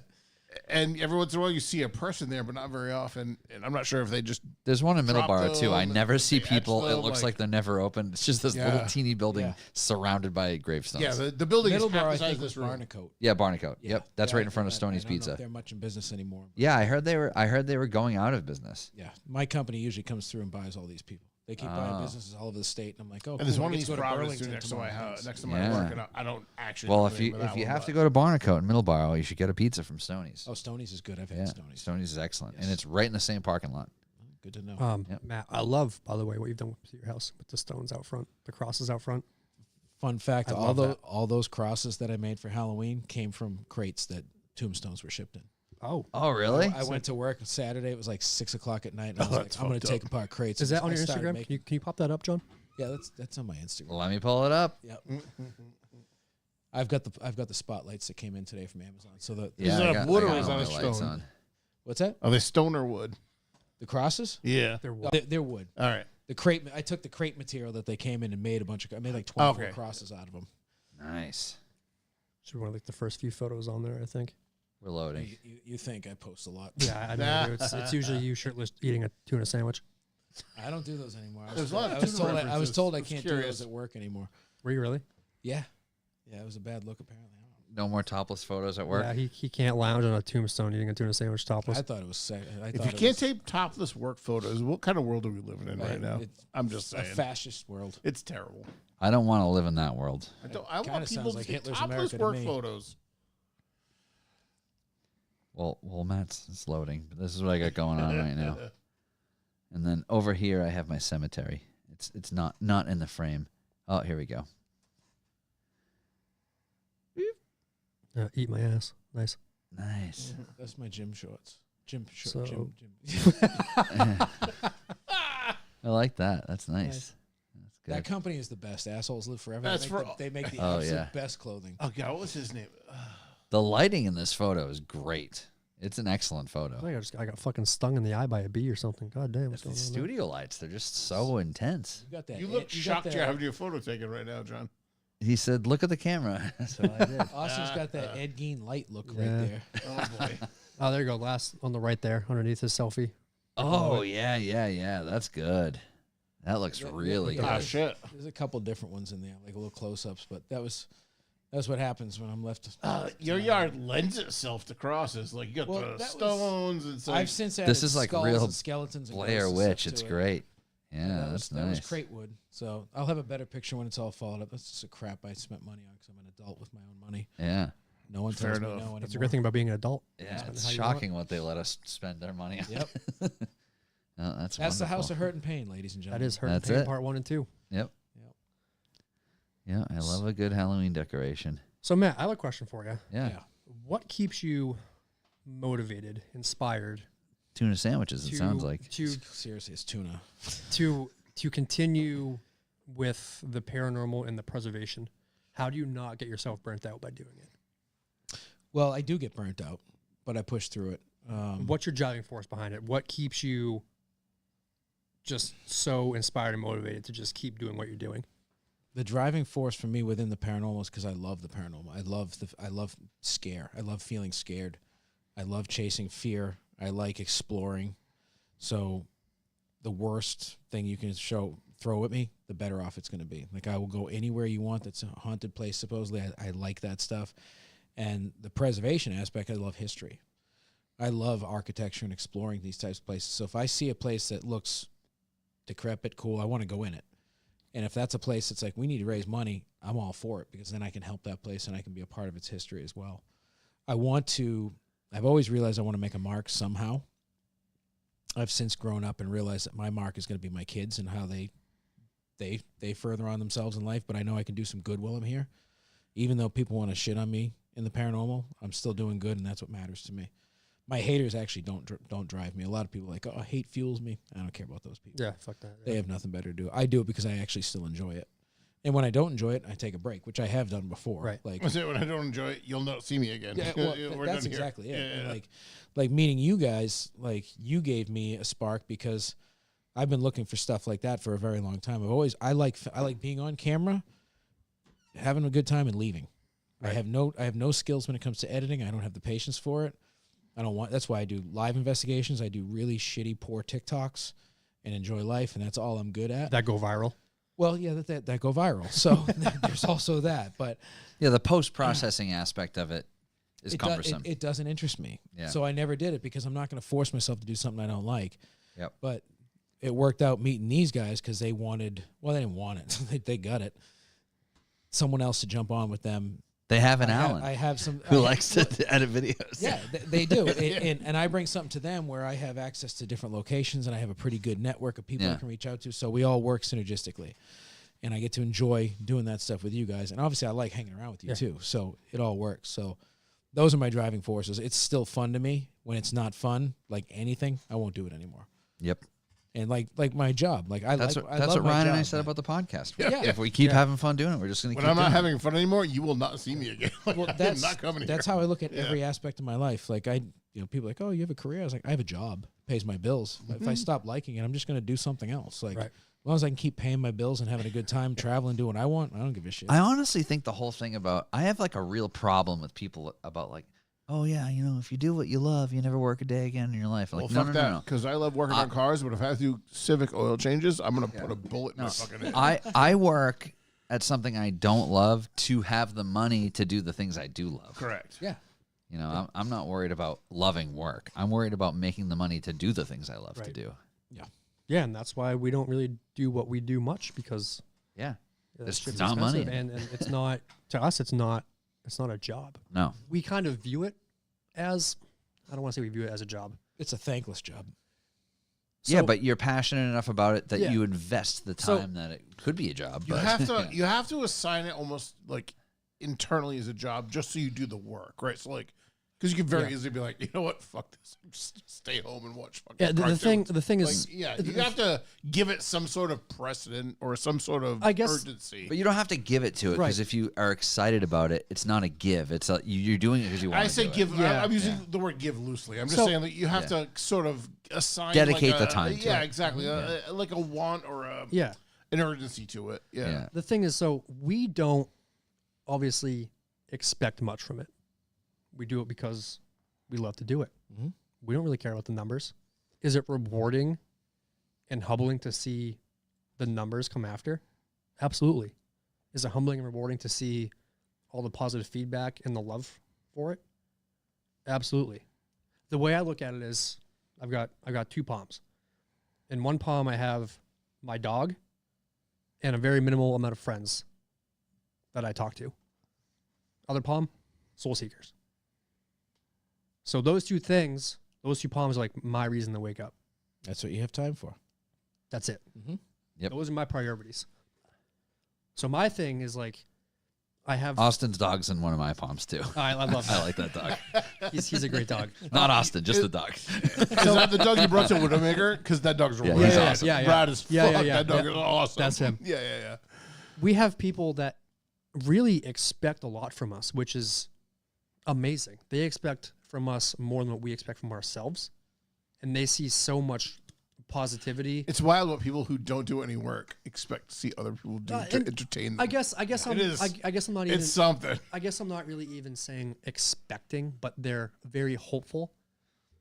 and every once in a while you see a person there, but not very often. And I'm not sure if they just There's one in Drop Middleborough too. I them, never see they etch people. It them, looks like- like they're never open. It's just this Yeah. little teeny building Yeah. surrounded by gravestones. yeah the building is half Middleborough, the I size think, of this was room. Barnacote. Yeah, Barnacote. Yeah. Yep, that's Yeah, right in front of I Stoney's don't know if Pizza. they're much in business anymore. Yeah, I heard they were going out of business. Yeah, my company usually comes through and buys all these people. They keep buying businesses all over the state, and I'm like, oh, And there's cool, one I of get these to go to properties Burlington next to my tomorrow. house, next to Yeah. my work, and I don't actually. Well, know if the name you of that if you one, have to but- go to Barnacote in Middleborough, you should get a pizza from Stoney's. Oh, Stoney's is good. I've had yeah, Stoney's. Stoney's is excellent, and Yes. it's right in the same parking lot. Good to know. Yep. Matt, I love, by the way, what you've done with your house with the stones out front, the crosses out front. Fun fact: I all love that. all those crosses that I made for Halloween came from crates that tombstones were shipped in. Oh, Oh, really? I went to work Saturday. It was like 6 o'clock at night, and I was like, that's I'm going to fucked take apart crates. is And that on I your started Instagram? making- Can you pop that up, John? Yeah, that's on my Instagram. Let me pull it up. Yep. I've got the spotlights that came in today from Amazon. So the Yeah, that I a got, wood I or got is all that my a lights stone? on. what's that? Are they stone or wood? The crosses? Yeah. They're Oh, they're wood. All right. The crate. I took the crate material that they came in and made a bunch of. I made like 24 Okay. crosses out of them. Nice. should one of like the first few photos on there, I think. We're loading. You think I post a lot? Yeah, I know. It's usually you shirtless eating a tuna sandwich. I don't do those anymore. There's a lot of I was tuna told I references. was told I I was can't do curious. those at work anymore. Were you really? Yeah. Yeah, it was a bad look apparently. No more topless photos at work. Yeah, he can't lounge on a tombstone eating a tuna sandwich topless. I thought it was sick. If you can't take topless work photos, what kind of world are we living in right now? I'm just a saying. fascist world. It's terrible. I don't want to live in that world. I want people to like take Hitler's topless America to work me. photos. Well, Matt's it's loading. But this is what I got going on right now. And then over here, I have my cemetery. It's not in the frame. Oh, here we go. Eat my ass. Nice. Nice. That's my gym shorts. Gym. I like that. That's nice. That's good. That company is the best. Assholes live forever. That's they make the Oh, absolute yeah. best clothing. Oh God, what was his name? The lighting in this photo is great. It's an excellent photo. I got fucking stung in the eye by a bee or something. God damn, what's The going on there? studio lights, they're just so intense. You got that. You look you shocked got you're that, having your photo taken right now, John. He said, look at the camera. So I did. Austin's got that Ed Gein light look Yeah. right there. Oh boy. Oh, there you go. Last on the right there, underneath his selfie. Oh, yeah. That's good. That looks really yeah. Ah good. shit. There's a couple different ones in there, like little close-ups, but that's what happens when I'm left. Your yard lends itself to crosses. Like you got Well, the that was- stones and stuff. I've since added This is like skulls real and skeletons and Blair ghosts and Witch. stuff It's to it. great. Yeah, That that's was, That was nice. crate wood, so I'll have a better picture when it's all followed up. That's just a crap I spent money on because I'm an adult with my own money. Yeah. No one Fair tells me enough. no anymore. That's a great thing about being an adult. Yeah, Spend it it's how you want. shocking what they let us spend our money on. Yep, No, that's that's the house wonderful. of hurt and pain, ladies and gentlemen. That is Hurt That's and Pain it. Part 1 and 2. Yep. Yep. Yeah, I love a good Halloween decoration. So Matt, I have a question for you. Yeah. Yeah. What keeps you motivated, inspired Tuna sandwiches, it sounds like. Seriously, it's tuna. to continue with the paranormal and the preservation? How do you not get yourself burnt out by doing it? Well, I do get burnt out, but I push through it. What's your driving force behind it? What keeps you just so inspired and motivated to just keep doing what you're doing? The driving force for me within the paranormal is because I love the paranormal. I love scare. I love feeling scared. I love chasing fear. I like exploring. So the worst thing you can throw at me, the better off it's going to be. Like I will go anywhere you want. That's a haunted place. Supposedly I like that stuff. And the preservation aspect, I love history. I love architecture and exploring these types of places. So if I see a place that looks decrepit, cool, I want to go in it. And if that's a place that's like, we need to raise money, I'm all for it because then I can help that place and I can be a part of its history as well. I've always realized I want to make a mark somehow. I've since grown up and realized that my mark is going to be my kids and how they further on themselves in life. But I know I can do some good while I'm here. Even though people want to shit on me in the paranormal, I'm still doing good, and that's what matters to me. My haters actually don't drive me. A lot of people are like, oh, hate fuels me. I don't care about those people. Yeah, fuck that. They have nothing better to do. I do it because I actually still enjoy it. And when I don't enjoy it, I take a break, which I have done before. Right. Like, I say when I don't enjoy it, you'll not see me again. yeah, well, We're that's done here. exactly it. Yeah, And yeah. like meeting you guys, like you gave me a spark because I've been looking for stuff like that for a very long time. I like being on camera, having a good time and leaving. Right. I have no skills when it comes to editing. I don't have the patience for it. That's why I do live investigations. I do really shitty, poor TikToks and enjoy life. And that's all I'm good at. That go viral. Well, yeah, that go viral. So there's also that, but Yeah, the post-processing aspect of it is cumbersome. It doesn't interest me. Yeah. So I never did it because I'm not going to force myself to do something I don't like. Yep. But it worked out meeting these guys because they wanted, well, they didn't want it. they got it. Someone else to jump on with them. They have an I Alan have some who likes to edit videos. Yeah, they do. And I bring something to them where I have access to different locations and I have a pretty good network of people I Yeah. can reach out to. So we all work synergistically. And I get to enjoy doing that stuff with you guys. And obviously I like hanging around with you too. So it all works. So those are my driving forces. It's still fun to me. When it's not fun, like anything, I won't do it anymore. Yep. And like my job. Like I That's like what, I that's love what my Ryan and I job, said man. about the podcast. Yeah. If we keep having fun doing it, we're just going to When keep I'm not doing having fun anymore, you will not see me again. Like, Well, I'm not coming here. that's how I look at Yeah. every aspect of my life. Like people are like, oh, you have a career. I was like, I have a job, pays my bills. If I stop liking it, I'm just going to do something else. Like Right. as long as I can keep paying my bills and having a good time, traveling, doing what I want, I don't give a shit. I honestly think the whole thing about, I have like a real problem with people about like, oh yeah, you know, if you do what you love, you never work a day again in your life. Like, Well, no, fuck no, that. no, no. Because I love working on cars, but if I have to do Civic oil changes, I'm going to put a bullet in my No, fucking head. I work at something I don't love to have the money to do the things I do love. Correct. Yeah. You know, I'm not worried about loving work. I'm worried about making the money to do the things I love to Right. do. Yeah, and that's why we don't really do what we do much, because Yeah. that It's shit's not money. expensive, and it's not, to us, it's not a job. No. We kind of view it as, I don't want to say we view it as a job. It's a thankless job. Yeah, So- but you're passionate enough about it that Yeah. you invest the So- time that it could be a job. You but have to assign it almost like internally as a job just so you do the work, right? So like, because you can very easily be like, you know what, fuck this, just stay home and watch fucking Yeah, the cartoons. thing Like, is, yeah, you have to give it some sort of precedent or some sort of I guess- urgency. But you don't have to give it to it, because Right. if you are excited about it, it's not a give. It's you're doing it because you want I to say do give. It. Yeah. I'm using the word give loosely. I'm just So- saying that you have to sort of assign, Dedicate like the time to Yeah, it. exactly. Like a want or yeah. an urgency to it. Yeah. Yeah. The thing is, so we don't obviously expect much from it. We do it because we love to do it. Mhm. We don't really care about the numbers. Is it rewarding and humbling to see the numbers come after? Absolutely. Is it humbling and rewarding to see all the positive feedback and the love for it? Absolutely. The way I look at it is, I've got two palms. In one palm, I have my dog and a very minimal amount of friends that I talk to. Other palm, Soulseekers. So those two things, those two palms are like my reason to wake up. That's what you have time for. That's it. Mhm. Yep. Those are my priorities. So my thing is like, I have. Austin's dog's in one of my palms too. I love I that. like that dog. He's a great dog. Not Austin, just the dog. Is that the dog you brought to Widowmaker? Because that dog's Yeah, rad. he's yeah, awesome. yeah, yeah. Rad as fuck. Yeah, yeah, yeah, That dog yeah. is awesome. That's him. Yeah, yeah, yeah. We have people that really expect a lot from us, which is amazing. They expect from us more than what we expect from ourselves, and they see so much positivity. It's wild what people who don't do any work expect to see other people do to and entertain them. I guess I'm. It is. I guess I'm not even. It's something. I guess I'm not really even saying expecting, but they're very hopeful.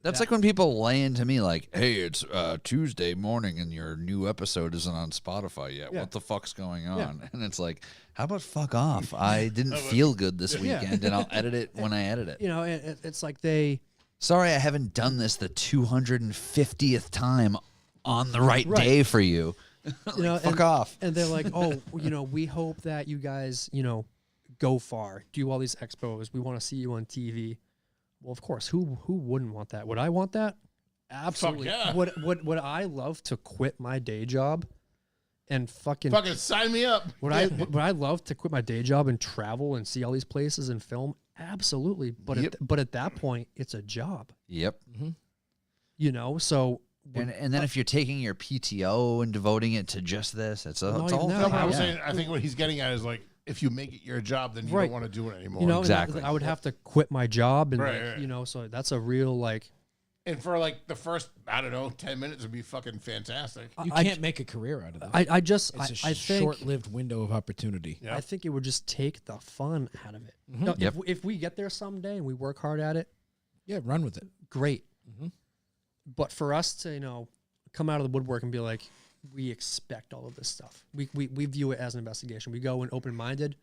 That's like when people lay into me like, "Hey, it's Tuesday morning and your new episode isn't on Spotify yet. Yeah. What the fuck's going on?" Yeah. And it's like, "How about fuck off? I didn't feel good this Yeah. weekend, and I'll edit it when I edit it." You know, it's like they. Sorry, I haven't done this the 250th time on the right Right. day for you. You know, Fuck and, off. and they're like, oh, you know, we hope that you guys, you know, go far, do all these expos. We want to see you on TV. Well, of course, who wouldn't want that? Would I want that? Absolutely. yeah. Would I love to quit my day job and fucking Sign me up. would I love to quit my day job and travel and see all these places and film? Absolutely. But Yep. but at that point, it's a job. Yep. You know, so And then if you're taking your PTO and devoting it to just this, it's a Not whole even that. No, thing. but I was Yeah. saying, I think what he's getting at is like, if you make it your job, then you Right. don't want to do it anymore. you know, and Exactly. I would have to quit my job and Right, like, right. you know, so that's a real like and for like the first, I don't know, 10 minutes would be fucking fantastic. You I- can't make a career out of that. I just It's I a think short-lived window of opportunity. Yeah. I think it would just take the fun out of it. Mhm. Now, Yep. if we get there someday and we work hard at it, Yeah, run with it. great. Mhm. But for us to, you know, come out of the woodwork and be like, we expect all of this stuff. We view it as an investigation. We go in open-minded.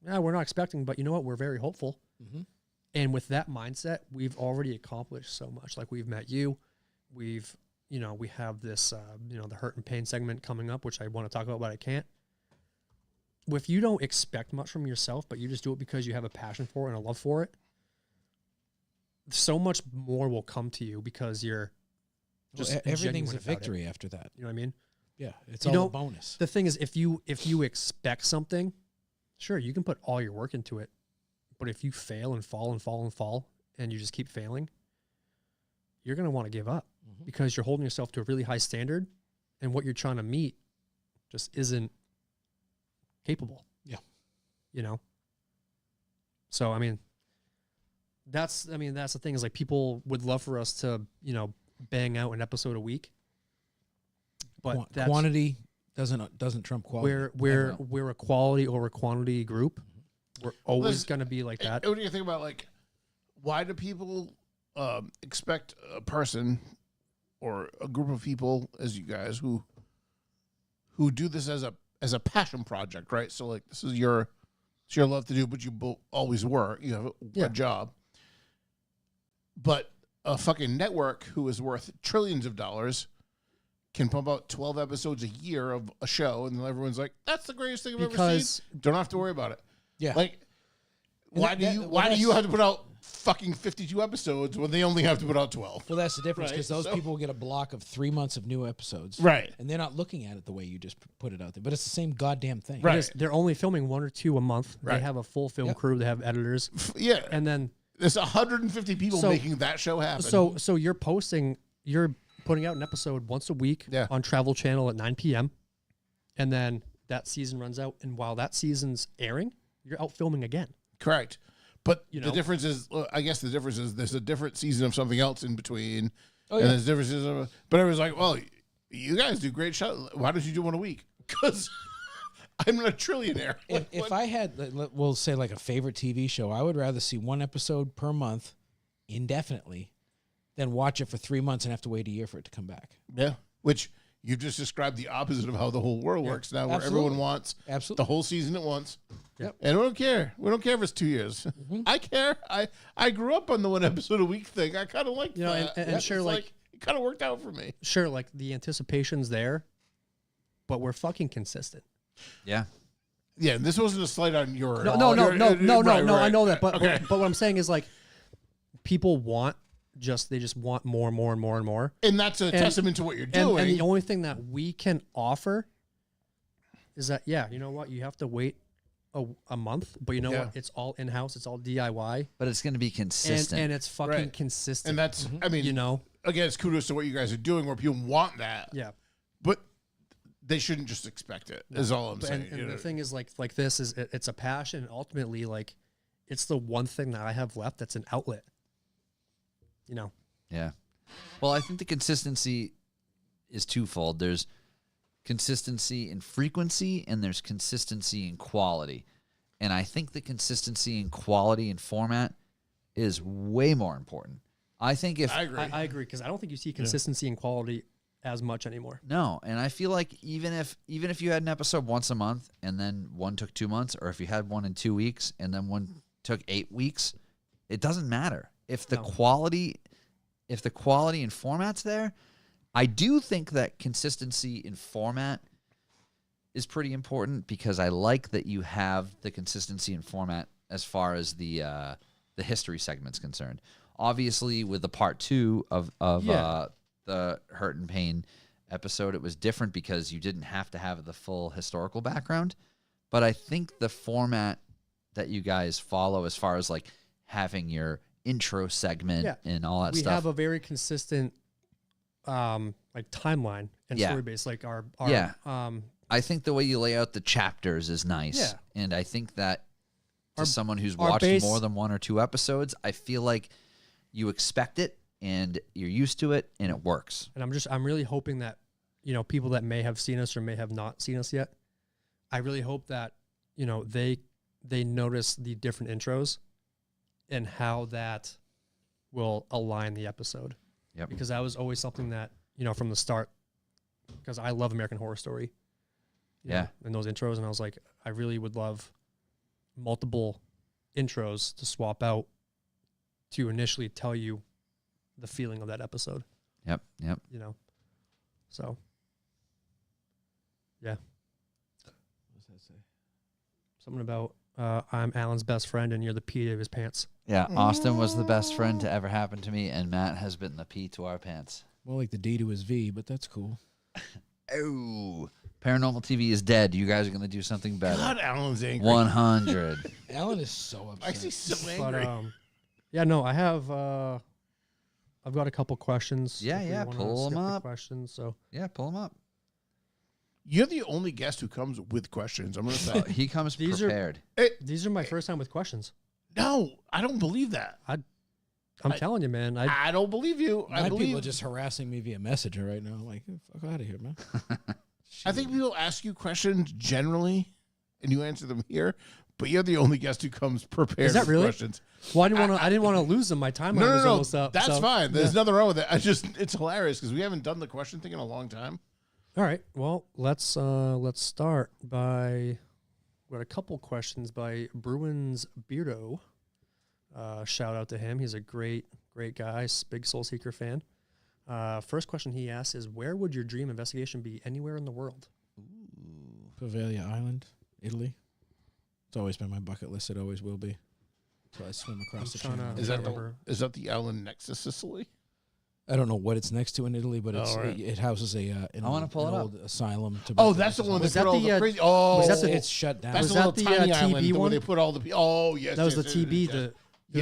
Yeah, we're not expecting, but you know what? We're very hopeful. Mhm. And with that mindset, we've already accomplished so much. Like we've met you. We've, you know, we have this, you know, the hurt and pain segment coming up, which I want to talk about, but I can't. If you don't expect much from yourself, but you just do it because you have a passion for it and a love for it, so much more will come to you because you're just Everything's genuine a about it. victory after that. You know what I mean? Yeah, it's You all know, a bonus. The thing is, if you expect something, sure, you can put all your work into it. But if you fail and fall and fall and fall and you just keep failing, you're going to want to give up Mhm. because you're holding yourself to a really high standard and what you're trying to meet just isn't capable. Yeah. You know? So, I mean, that's the thing is like people would love for us to, you know, bang out an episode a week. But that's Quantity doesn't trump quality. we're a quality over quantity group. We're always Listen, going to be like that. What do you think about like, why do people expect a person or a group of people as you guys who do this as a as a passion project, right? So like this is it's your love to do, but you both always were. You have a job. But a fucking network who is worth trillions of dollars can pump out 12 episodes a year of a show, and then everyone's like, "That's the greatest thing I've ever seen." Don't have to worry about it. Yeah. Like, why do you have to put out fucking 52 episodes when they only have to put out 12? Well, that's the difference, Right, because those people will get a block of 3 months of new episodes. Right. And they're not looking at it the way you just put it out there. But it's the same goddamn thing. Right. They're only filming 1 or 2 a month. Right. They have a full film crew. They have editors. Yeah. And then There's 150 people making that show happen. so you're putting out an episode once a week on Travel Channel at 9 p.m. And then that season runs out. And while that season's airing, you're out filming again. Correct. But You the know? difference is, I guess the difference is there's a different season of something else in between. Oh, and yeah. there's differences. But everyone's like, well, you guys do great shows. Why don't you do one a week? Because I'm not a trillionaire. If I had, we'll say, like a favorite TV show, I would rather see 1 episode per month indefinitely than watch it for 3 months and have to wait a year for it to come back. Yeah. Which you just described the opposite of how the whole world works now, where absolutely. everyone wants Absolutely. the whole season at once. Yep. And we don't care. We don't care if it's 2 years. I care. I grew up on the 1 episode a week thing. I kind of like that. And sure, It's like it kind of worked out for me. sure, like the anticipation's there, but we're fucking consistent. Yeah. Yeah, this wasn't a slight on your. No. I Right. know that, but Okay. but what I'm saying is like people they just want more and more and more and more. And that's a testament to what you're doing. And the only thing that we can offer is that you know what, you have to wait a month, but you know what, it's all in house, it's all DIY, But it's going to be consistent. and it's fucking Right. consistent. And that's, I mean, you know, again, it's kudos to what you guys are doing where people want that. yeah. But they shouldn't just expect it, is all I'm But, saying. and you know? the thing is, like this is it's a passion. And ultimately, like it's the one thing that I have left that's an outlet. You know. Yeah. Well, I think the consistency is twofold. There's consistency in frequency and there's consistency in quality. And I think the consistency in quality and format is way more important. I think if I agree. I agree because I don't think you see consistency and quality as much anymore. No, and I feel like even if you had an episode once a month and then one took 2 months, or if you had one in 2 weeks and then one took 8 weeks, it doesn't matter. If the quality and format's there, I do think that consistency in format is pretty important because I like that you have the consistency in format as far as the history segment's concerned. Obviously, with the part 2 of the Hurt and Pain episode, it was different because you didn't have to have the full historical background. But I think the format that you guys follow as far as like having your intro segment and all that stuff. We have a very consistent like timeline and story base. Like our I think the way you lay out the chapters is nice. Yeah. And I think that to someone who's our watched base- more than 1 or 2 episodes, I feel like you expect it and you're used to it and it works. And I'm really hoping that, you know, people that may have seen us or may have not seen us yet, I really hope that, you know, they notice the different intros and how that will align the episode. Yep. Because that was always something that, you know, from the start, because I love American Horror Story. you know, and those intros. And I was like, I really would love multiple intros to swap out to initially tell you the feeling of that episode. Yep. You know, so yeah. What's that say? Something about I'm Alan's best friend and you're the pee of his pants. Yeah, Austin was the best friend to ever happen to me, and Matt has been the P to our pants. More like the D to his V, but that's cool. Oh, Paranormal TV is dead. You guys are going to do something better. God, Alan's angry. 100. Alan is so upset. I see so But angry. yeah, no, I have I've got a couple questions. Yeah, if we yeah, wanna pull 'em skip the up. Questions. So Yeah, pull him up. You're the only guest who comes with questions. I'm going to say. He comes These are- prepared. these are my first time with questions. No, I don't believe that. I'm telling you, man. I don't believe you. My I people believe. are just harassing me via messenger right now. I'm like, fuck out of here, man. I think people ask you questions generally, and you answer them here. But you're the only guest who comes prepared. Is that with really? questions? Well, I didn't want to lose them. My timeline was almost up. That's so, fine. There's yeah. nothing wrong with it. It's hilarious because we haven't done the question thing in a long time. All right. Well, let's start by we got a couple questions by Bruins Beardo. Shout out to him. He's a great guy, big Soulseeker fan. First question he asks is, where would your dream investigation be anywhere in the world? Poveglia Island, Italy. It's always been my bucket list. It always will be. So I swim across the channel. Is that the island next to Sicily? I don't know what it's next to in Italy, but it's, right. it houses an wanna pull it up. old asylum. Oh, that's the one Was that put that all the, the crazy. Oh, was that the- It's shut down. that's was the little that the, tiny TB island where one? they put all the. Oh, yes. That was yes, the TB. yes, The the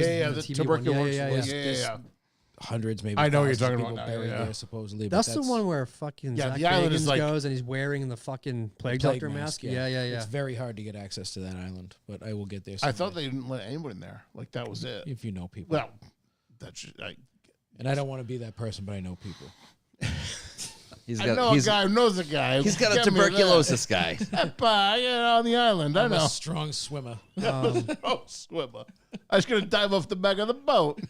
TB one. tuberculosis. Yeah. one. There's Yeah. hundreds, maybe. I know what you're thousands of talking about people now, buried yeah. there, supposedly. but That's the one where fucking Yeah, Zach the island is Bagans like- goes and he's wearing the fucking plague doctor mask. Yeah. It's very hard to get access to that island, but I will get there. I thought someday, they didn't let anyone in there. Like that was it. if you know people. Well, that's And I don't want to be that person, but I know people. I know a guy who knows a guy. He's got a Get me there. tuberculosis guy. On the island. I I'm know. a strong swimmer. Oh, swimmer. I was going to dive off the back of the boat.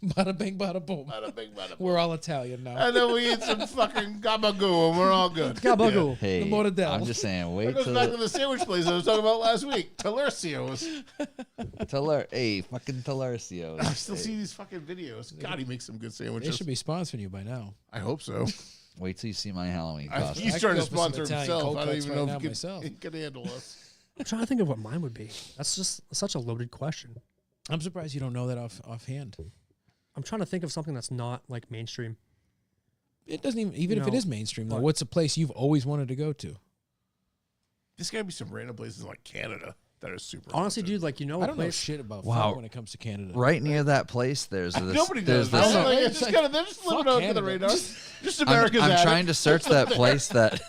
Bada bing, bada boom. Bada bing, bada boom. We're all Italian now. And then we eat some fucking gabagoo and we're all good. Gabagool. Hey, The mortadella. I'm just saying, That wait goes till back to the sandwich place I was talking about last week. Talercio's. hey, fucking I Talercio's. still see these fucking videos. God, he makes some good They sandwiches. should be sponsoring you by now. I hope so. Wait till you see my Halloween I think costume. he's I trying to could go for some sponsor Italian himself. cold I don't cuts even right know now if he myself. can handle us. I'm trying to think of what mine would be. That's just such a loaded question. I'm surprised you don't know that offhand. I'm trying to think of something that's not like mainstream. It doesn't even if it No. is mainstream though. What? What's a place you've always wanted to go to? There's got to be some random places like Canada that are super. Honestly, haunted. dude, like I don't know place. shit about Wow. fun when it comes to Canada. Right near that place, there's this. Nobody there's does. this. I don't know. It's It's just like, kind of they're just living fuck under the Canada. radar. Just America's. I'm attic. trying to search that place that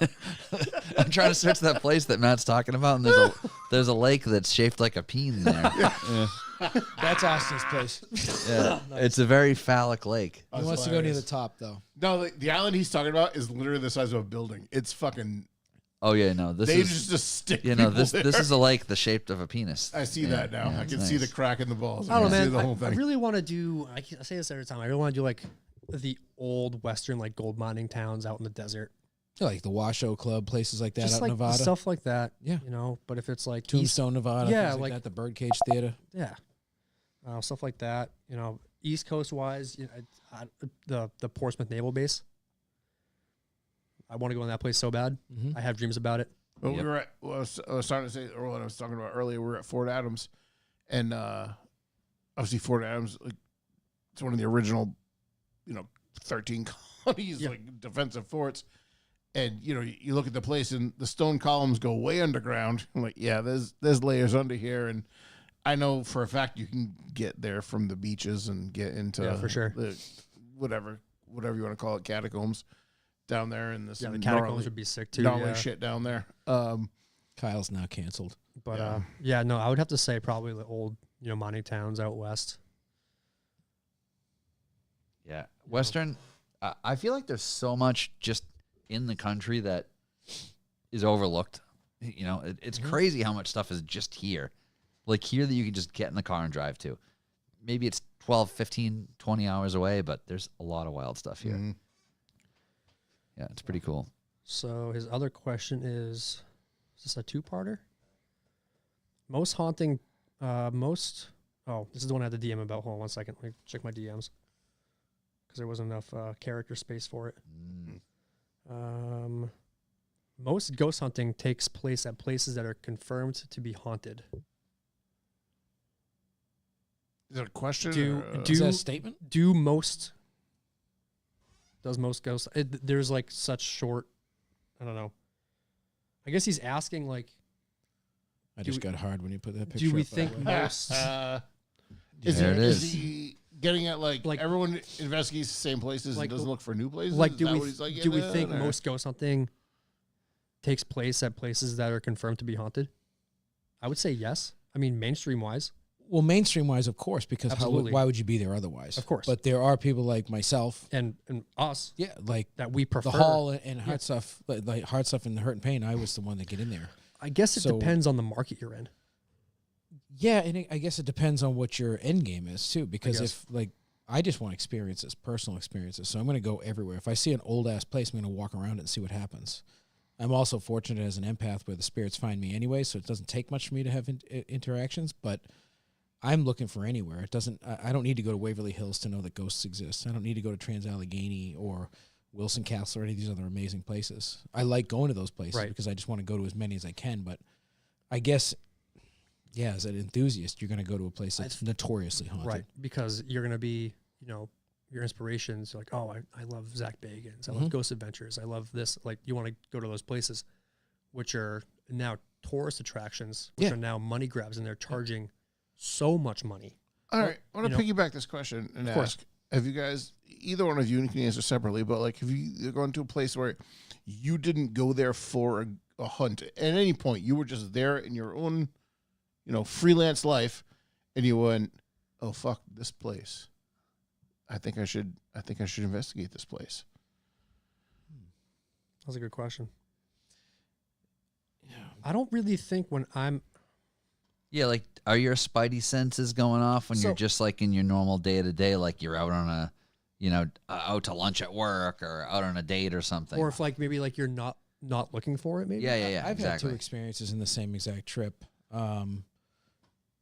I'm trying to search that place that Matt's talking about, and there's a lake that's shaped like a peen there. That's Austin's place. Yeah, it's a very phallic lake. He wants to go near the top though. No, the island he's talking about is literally the size of a building. It's fucking. Oh yeah, no, this They is just stick. you know people this there. is a lake the shape of a penis. I see Yeah, that now. yeah, I it's can see the nice. crack in the balls. I don't can know, see the man. whole I thing. really want to do. I say this every time. I really want to do like the old Western like gold mining towns out in the desert. Like the Washoe Club, places like that Just out like in Nevada. stuff like that. Yeah. You know, but if it's like Tombstone, Nevada. Yeah, things like like- that. The Birdcage Theater. yeah, stuff like that. You know, East Coast wise, you know, the Portsmouth Naval Base. I want to go in that place so bad. Mhm. I have dreams about it. Well, Yep. we were at. Well, I was starting to say, or what I was talking about earlier. We were at Fort Adams, and obviously Fort Adams, like, it's one of the original, 13 colonies, Yeah. like defensive forts. And you look at the place, and the stone columns go way underground. I'm like, yeah, there's layers under here, and I know for a fact you can get there from the beaches and get into Yeah, for sure. the whatever you want to call it, catacombs down there, and this Yeah, the catacombs would be sick too. gnarly Yeah. shit down there. Kyle's now canceled. But Yeah. yeah, no, I would have to say probably the old, mining towns out west. Yeah, Western. I feel like there's so much just in the country that is overlooked. It's crazy how much stuff is just here. Like here that you can just get in the car and drive to. Maybe it's 12, 15, 20 hours away, but there's a lot of wild stuff here. Mhm. Yeah, it's pretty cool. So his other question is this a two-parter? Most haunting, oh, this is the one I had to DM about. Hold on 1 second. Let me check my DMs. Because there wasn't enough character space for it. Most ghost hunting takes place at places that are confirmed to be haunted. Is it a question? Do- or, do- Is that a statement? Does most ghost, there's like such short, I don't know. I guess he's asking like, I Do just we- got hard when you put that picture. do we up that think way. most, is There he, it is is. he getting at like everyone investigates the same places Like, and doesn't look for new places? like Is do that we what he's like do we getting think at, or- most ghost hunting takes place at places that are confirmed to be haunted? I would say yes. I mean, mainstream wise, Well, mainstream wise, of course, because Absolutely. why would you be there otherwise? Of course. But there are people like myself, and us yeah, like that we prefer. the Hall and Hard Stuff, like Hard Stuff and Hurt and Pain. I was the one that get in there. I guess it So- depends on the market you're in. Yeah, and I guess it depends on what your end game is too. Because guess. if like I just want experiences, personal experiences. So I'm going to go everywhere. If I see an old ass place, I'm going to walk around it and see what happens. I'm also fortunate as an empath where the spirits find me anyway, so it doesn't take much for me to have interactions, but I'm looking for anywhere. It doesn't. I don't need to go to Waverly Hills to know that ghosts exist. I don't need to go to Trans-Allegheny or Wilson Castle or any of these other amazing places. I like going to those places because I just want to go to as many as I can, but I guess, yeah, as an enthusiast, you're going to go to a place that's notoriously haunted. Right, because you're going to be, your inspirations, like, oh, I love Zach Bagans. I love Ghost Adventures. I love this. Like, you want to go to those places, which are now tourist attractions, which are now money grabs, and they're charging so much money. All right, I want to piggyback this question and ask, have you guys, either one of you, and you can answer separately, but like, have you gone to a place where you didn't go there for a hunt at any point? You were just there in your own, freelance life, and you went, oh, fuck this place. I think I should investigate this place. That's a good question. Yeah. I don't really think when I'm... Yeah, like, are your spidey senses going off when you're just like in your normal day-to-day, like you're out on a, out to lunch at work or out on a date or something? Or if like maybe like you're not looking for it, maybe? Yeah, I've had 2 experiences in the same exact trip. And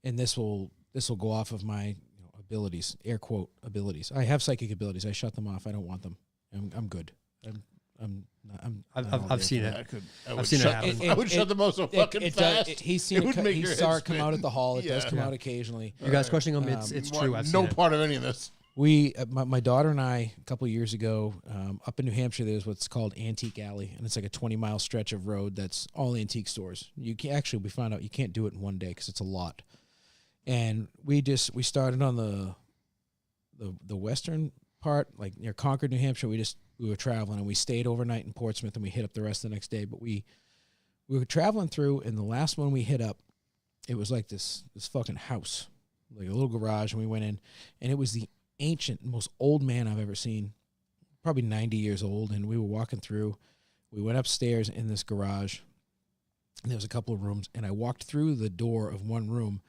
this will go off of my abilities, air quote abilities. I have psychic abilities. I shut them off. I don't want them. I'm good. I've seen it. I've seen it happen. I would shut them off so fucking fast. He's seen it. He saw it come out at the hall. It does come out occasionally. You guys questioning them? It's true. I've seen no part of any of this. My daughter and I, a couple of years ago, up in New Hampshire, there's what's called Antique Alley, and it's like a 20-mile stretch of road that's all antique stores. We found out you can't do it in one day because it's a lot. And we started on the western part, like near Concord, New Hampshire. We were traveling, and we stayed overnight in Portsmouth, and we hit up the rest of the next day. But we were traveling through, and the last one we hit up, it was like this fucking house, like a little garage, and we went in, and it was the ancient, most old man I've ever seen, probably 90 years old. And we were walking through. We went upstairs in this garage, and there was a couple of rooms, and I walked through the door of one room,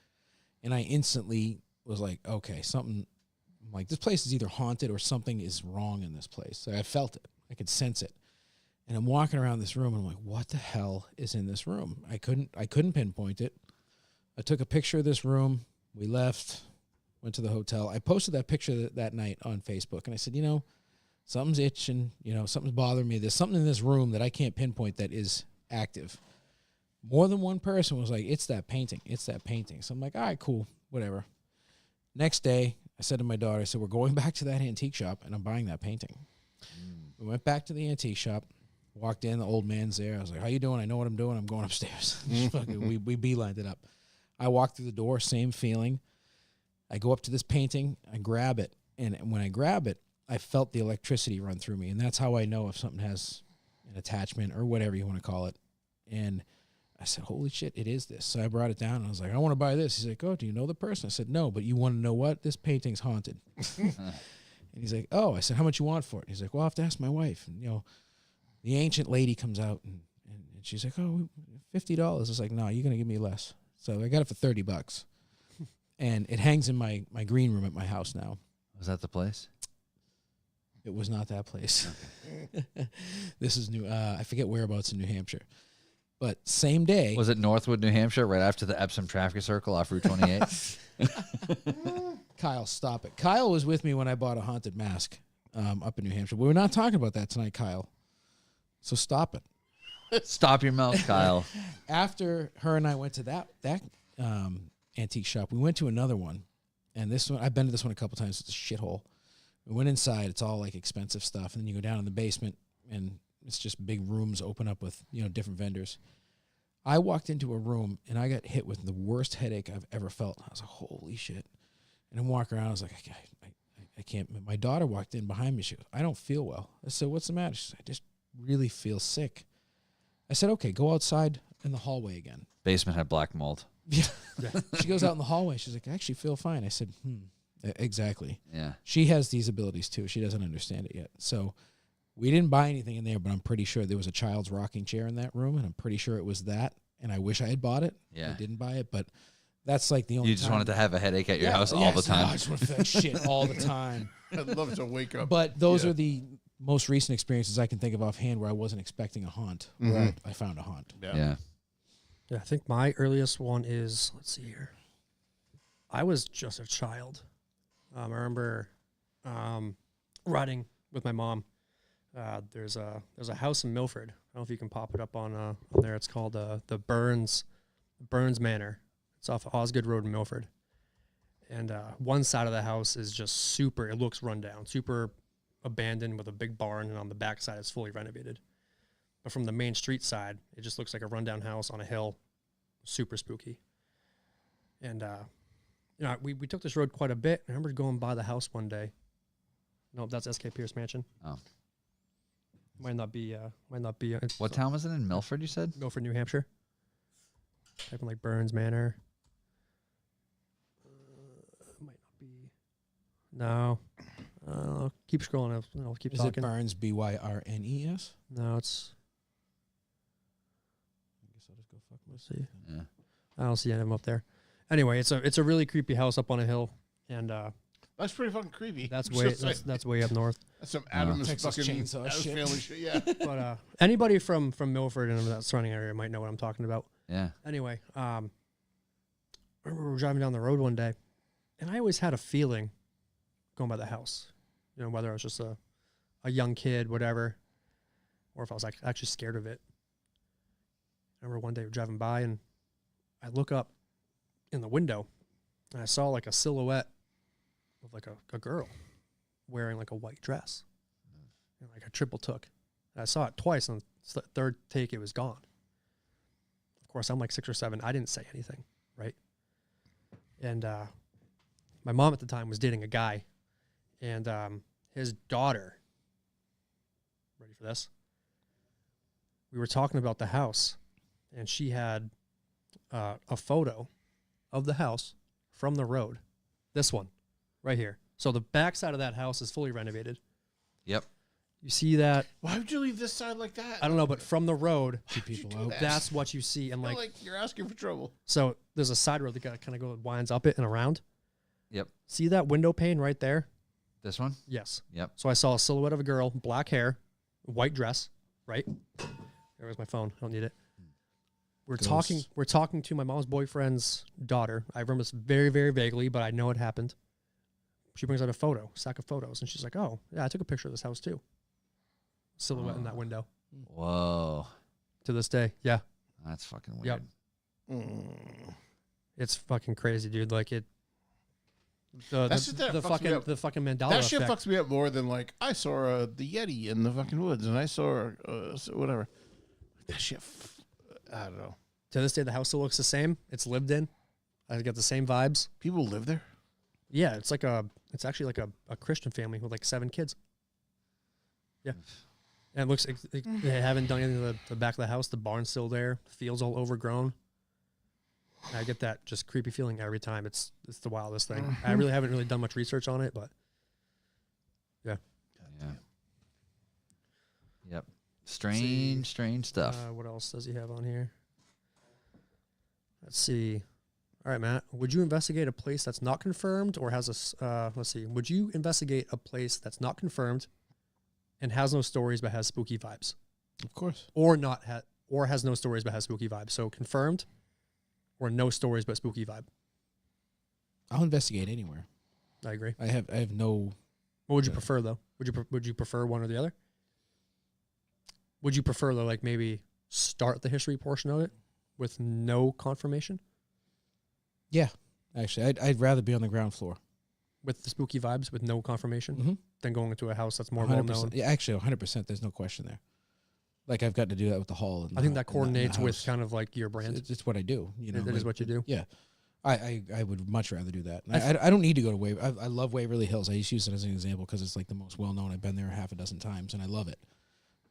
and I instantly was like, okay, something. Like, this place is either haunted or something is wrong in this place. So I felt it. I could sense it. And I'm walking around this room, and I'm like, what the hell is in this room? I couldn't pinpoint it. I took a picture of this room. We left, went to the hotel. I posted that picture that night on Facebook, and I said, something's itching. Something's bothering me. There's something in this room that I can't pinpoint that is active. More than one person was like, it's that painting. It's that painting. So I'm like, all right, cool, whatever. Next day, I said to my daughter, I said, we're going back to that antique shop, and I'm buying that painting. We went back to the antique shop, walked in, the old man's there. I was like, how you doing? I know what I'm doing. I'm going upstairs. we beelined it up. I walked through the door, same feeling. I go up to this painting, I grab it, and when I grab it, I felt the electricity run through me, and that's how I know if something has an attachment or whatever you want to call it. And I said, holy shit, it is this. So I brought it down, and I was like, I want to buy this. He's like, oh, do you know the person? I said, no, but you want to know what? This painting's haunted. And he's like, oh. I said, how much you want for it? He's like, well, I have to ask my wife. And, the ancient lady comes out, and she's like, oh, $50. I was like, no, you're going to give me less. So I got it for $30. And it hangs in my green room at my house now. Was that the place? It was not that place. Okay. This is new. I forget whereabouts in New Hampshire. But same day. Was it Northwood, New Hampshire, right after the Epsom traffic circle off Route 28? Kyle, stop it. Kyle was with me when I bought a haunted mask up in New Hampshire. We were not talking about that tonight, Kyle. So stop it. Stop your mouth, Kyle. After her and I went to that antique shop, we went to another one. And this one, I've been to this one a couple times. It's a shithole. We went inside. It's all like expensive stuff. And then you go down in the basement, and it's just big rooms open up with, different vendors. I walked into a room, and I got hit with the worst headache I've ever felt. I was like, holy shit. And I'm walking around. I was like, I can't. My daughter walked in behind me. She goes, I don't feel well. I said, what's the matter? She said, I just really feel sick. I said, okay, go outside in the hallway again. Basement had black mold. Yeah. She goes out in the hallway. She's like, I actually feel fine. I said, exactly. Yeah. She has these abilities, too. She doesn't understand it yet. So we didn't buy anything in there, but I'm pretty sure there was a child's rocking chair in that room, and I'm pretty sure it was that, and I wish I had bought it. Yeah. I didn't buy it, but That's like the only. You just time. wanted to have a headache at your house all Yes, the time. I just want to feel like shit all the time. I'd love to wake up. But those are the most recent experiences I can think of offhand where I wasn't expecting a haunt, where I found a haunt. Yeah. Yeah, I think my earliest one is, let's see here. I was just a child. I remember riding with my mom. There's a house in Milford. I don't know if you can pop it up on there. It's called the Burns Manor. It's off Osgood Road in Milford. And one side of the house is just super, it looks run down, super abandoned with a big barn, and on the back side it's fully renovated. But from the main street side, it just looks like a rundown house on a hill, super spooky. And you know, we took this road quite a bit. I remember going by the house one day. No, that's SK Pierce Mansion. Oh. Might not be. What town was it in? Milford, you said? Milford, New Hampshire. Type in like Burns Manor. Might not be. No. Keep scrolling. I'll keep Is talking. it Barnes, Byrnes? No, it's. I guess I'll just go fuck Let's see. Yeah. I don't see any of them up there. Anyway, it's a really creepy house up on a hill, and That's pretty fucking creepy. that's I'm way so sorry. that's way up north. That's some Adam's Texas fucking Chainsaw Addams shit. Family shit. Yeah. But anybody from Milford and that surrounding area might know what I'm talking about. Yeah. Anyway, I remember we were driving down the road one day, and I always had a feeling going by the house. You know, whether I was just a young kid, whatever, or if I was actually scared of it. I remember one day we were driving by, and I look up in the window, and I saw like a silhouette of like a girl wearing like a white dress, and like a triple took. And I saw it twice, and the third take it was gone. Of course, I'm like 6 or 7. I didn't say anything, right? And my mom at the time was dating a guy, and his daughter. Ready for this? We were talking about the house, and she had a photo of the house from the road. This one, right here. So the back side of that house is fully renovated. Yep. You see that? Why would you leave this side like that? I don't know, but from the road, Keep people do out. that? that's what you see. And Feel like, like you're asking for trouble. so there's a side road that kind of go winds up it and around. Yep. See that window pane right there? This one? Yes. Yep. So I saw a silhouette of a girl, black hair, white dress, right? There was my phone. I don't need it. We're Ghosts. talking to my mom's boyfriend's daughter. I remember this very, very vaguely, but I know it happened. She brings out a stack of photos, and she's like, "Oh, yeah, I took a picture of this house too." Silhouette in that window. Whoa. To this day, yeah, That's fucking weird. Yep. Mm. it's fucking crazy, dude. Like it. That's just that fucks me up. The fucking Mandela That shit effect. fucks me up more than like I saw the Yeti in the fucking woods and I saw whatever. That shit. I don't know. To this day, the house still looks the same. It's lived in. I get the same vibes. People live there. Yeah, it's actually like a Christian family with like 7 kids. Yeah. And it looks they haven't done anything to the back of the house. The barn's still there. The field's all overgrown. And I get that just creepy feeling every time. It's the wildest thing. I really haven't really done much research on it, but yeah. Yeah. Yep. Strange stuff. What else does he have on here? Let's see. All right, Matt. Would you investigate a place that's not confirmed or has a? Let's see. Would you investigate a place that's not confirmed and has no stories but has spooky vibes, Of course. or not or has no stories but has spooky vibes? So confirmed, or no stories but spooky vibe. I'll investigate anywhere. I agree. I have no. What would you prefer though? Would you prefer one or the other? Would you prefer though, like maybe start the history portion of it with no confirmation? Yeah, actually, I'd rather be on the ground floor. With the spooky vibes, with no confirmation, Mm-hmm. than going into a house that's more well 100%. known. Yeah, actually, 100%. There's no question there. Like I've got to do that with the hall. And I think that in the coordinates with house. kind of like your brand. It's what I do. You know, That is what you do. Yeah, I would much rather do that. And I don't need to go to Waverly. I love Waverly Hills. I used to use it as an example because it's like the most well known. I've been there half a dozen times and I love it.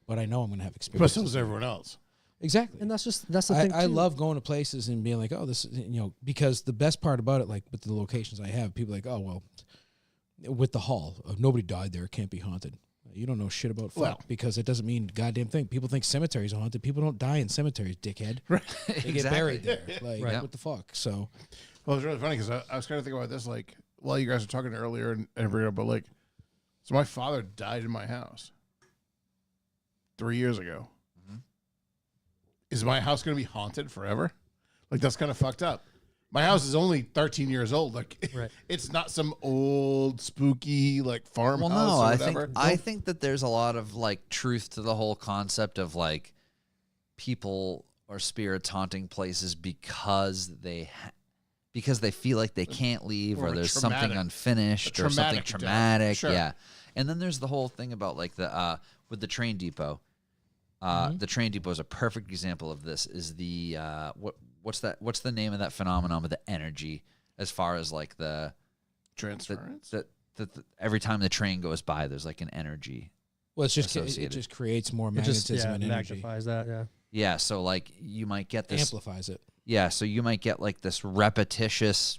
But I know I'm going to have But experience. so does everyone else. Exactly. And that's the thing. I too. love going to places and being like, oh, this is, you know, because the best part about it, like with the locations I have, people are like, oh, well, with the hall, nobody died there. It can't be haunted. You don't know shit about fuck Well. because it doesn't mean goddamn thing. People think cemeteries are haunted. People don't die in cemeteries, dickhead. Right. They get buried there. Like, Right. what the fuck? So, Well, it's really funny because I was kind of thinking about this, like, while you guys were talking earlier and everything, but like, so my father died in my house 3 years ago. Mm-hmm. Is my house going to be haunted forever? Like, that's kind of fucked up. My house is only 13 years old. Like, Right. it's not some old spooky like farmhouse. Well, no, or I whatever. think that there's a lot of like truth to the whole concept of like people or spirits haunting places because they feel like they can't leave, Or or a there's traumatic- something unfinished, a or something traumatic death. traumatic. Sure. Yeah, and then there's the whole thing about like the with the train depot. The train depot is a perfect example of this. Is the what's the name of that phenomenon with the energy, as far as like the Transference. every time the train goes by, there's like an energy. Well, it associated. just creates more It just magnetism and energy. magnifies that. Yeah. Yeah, so like you might get this. Amplifies it. Yeah, so you might get like this repetitious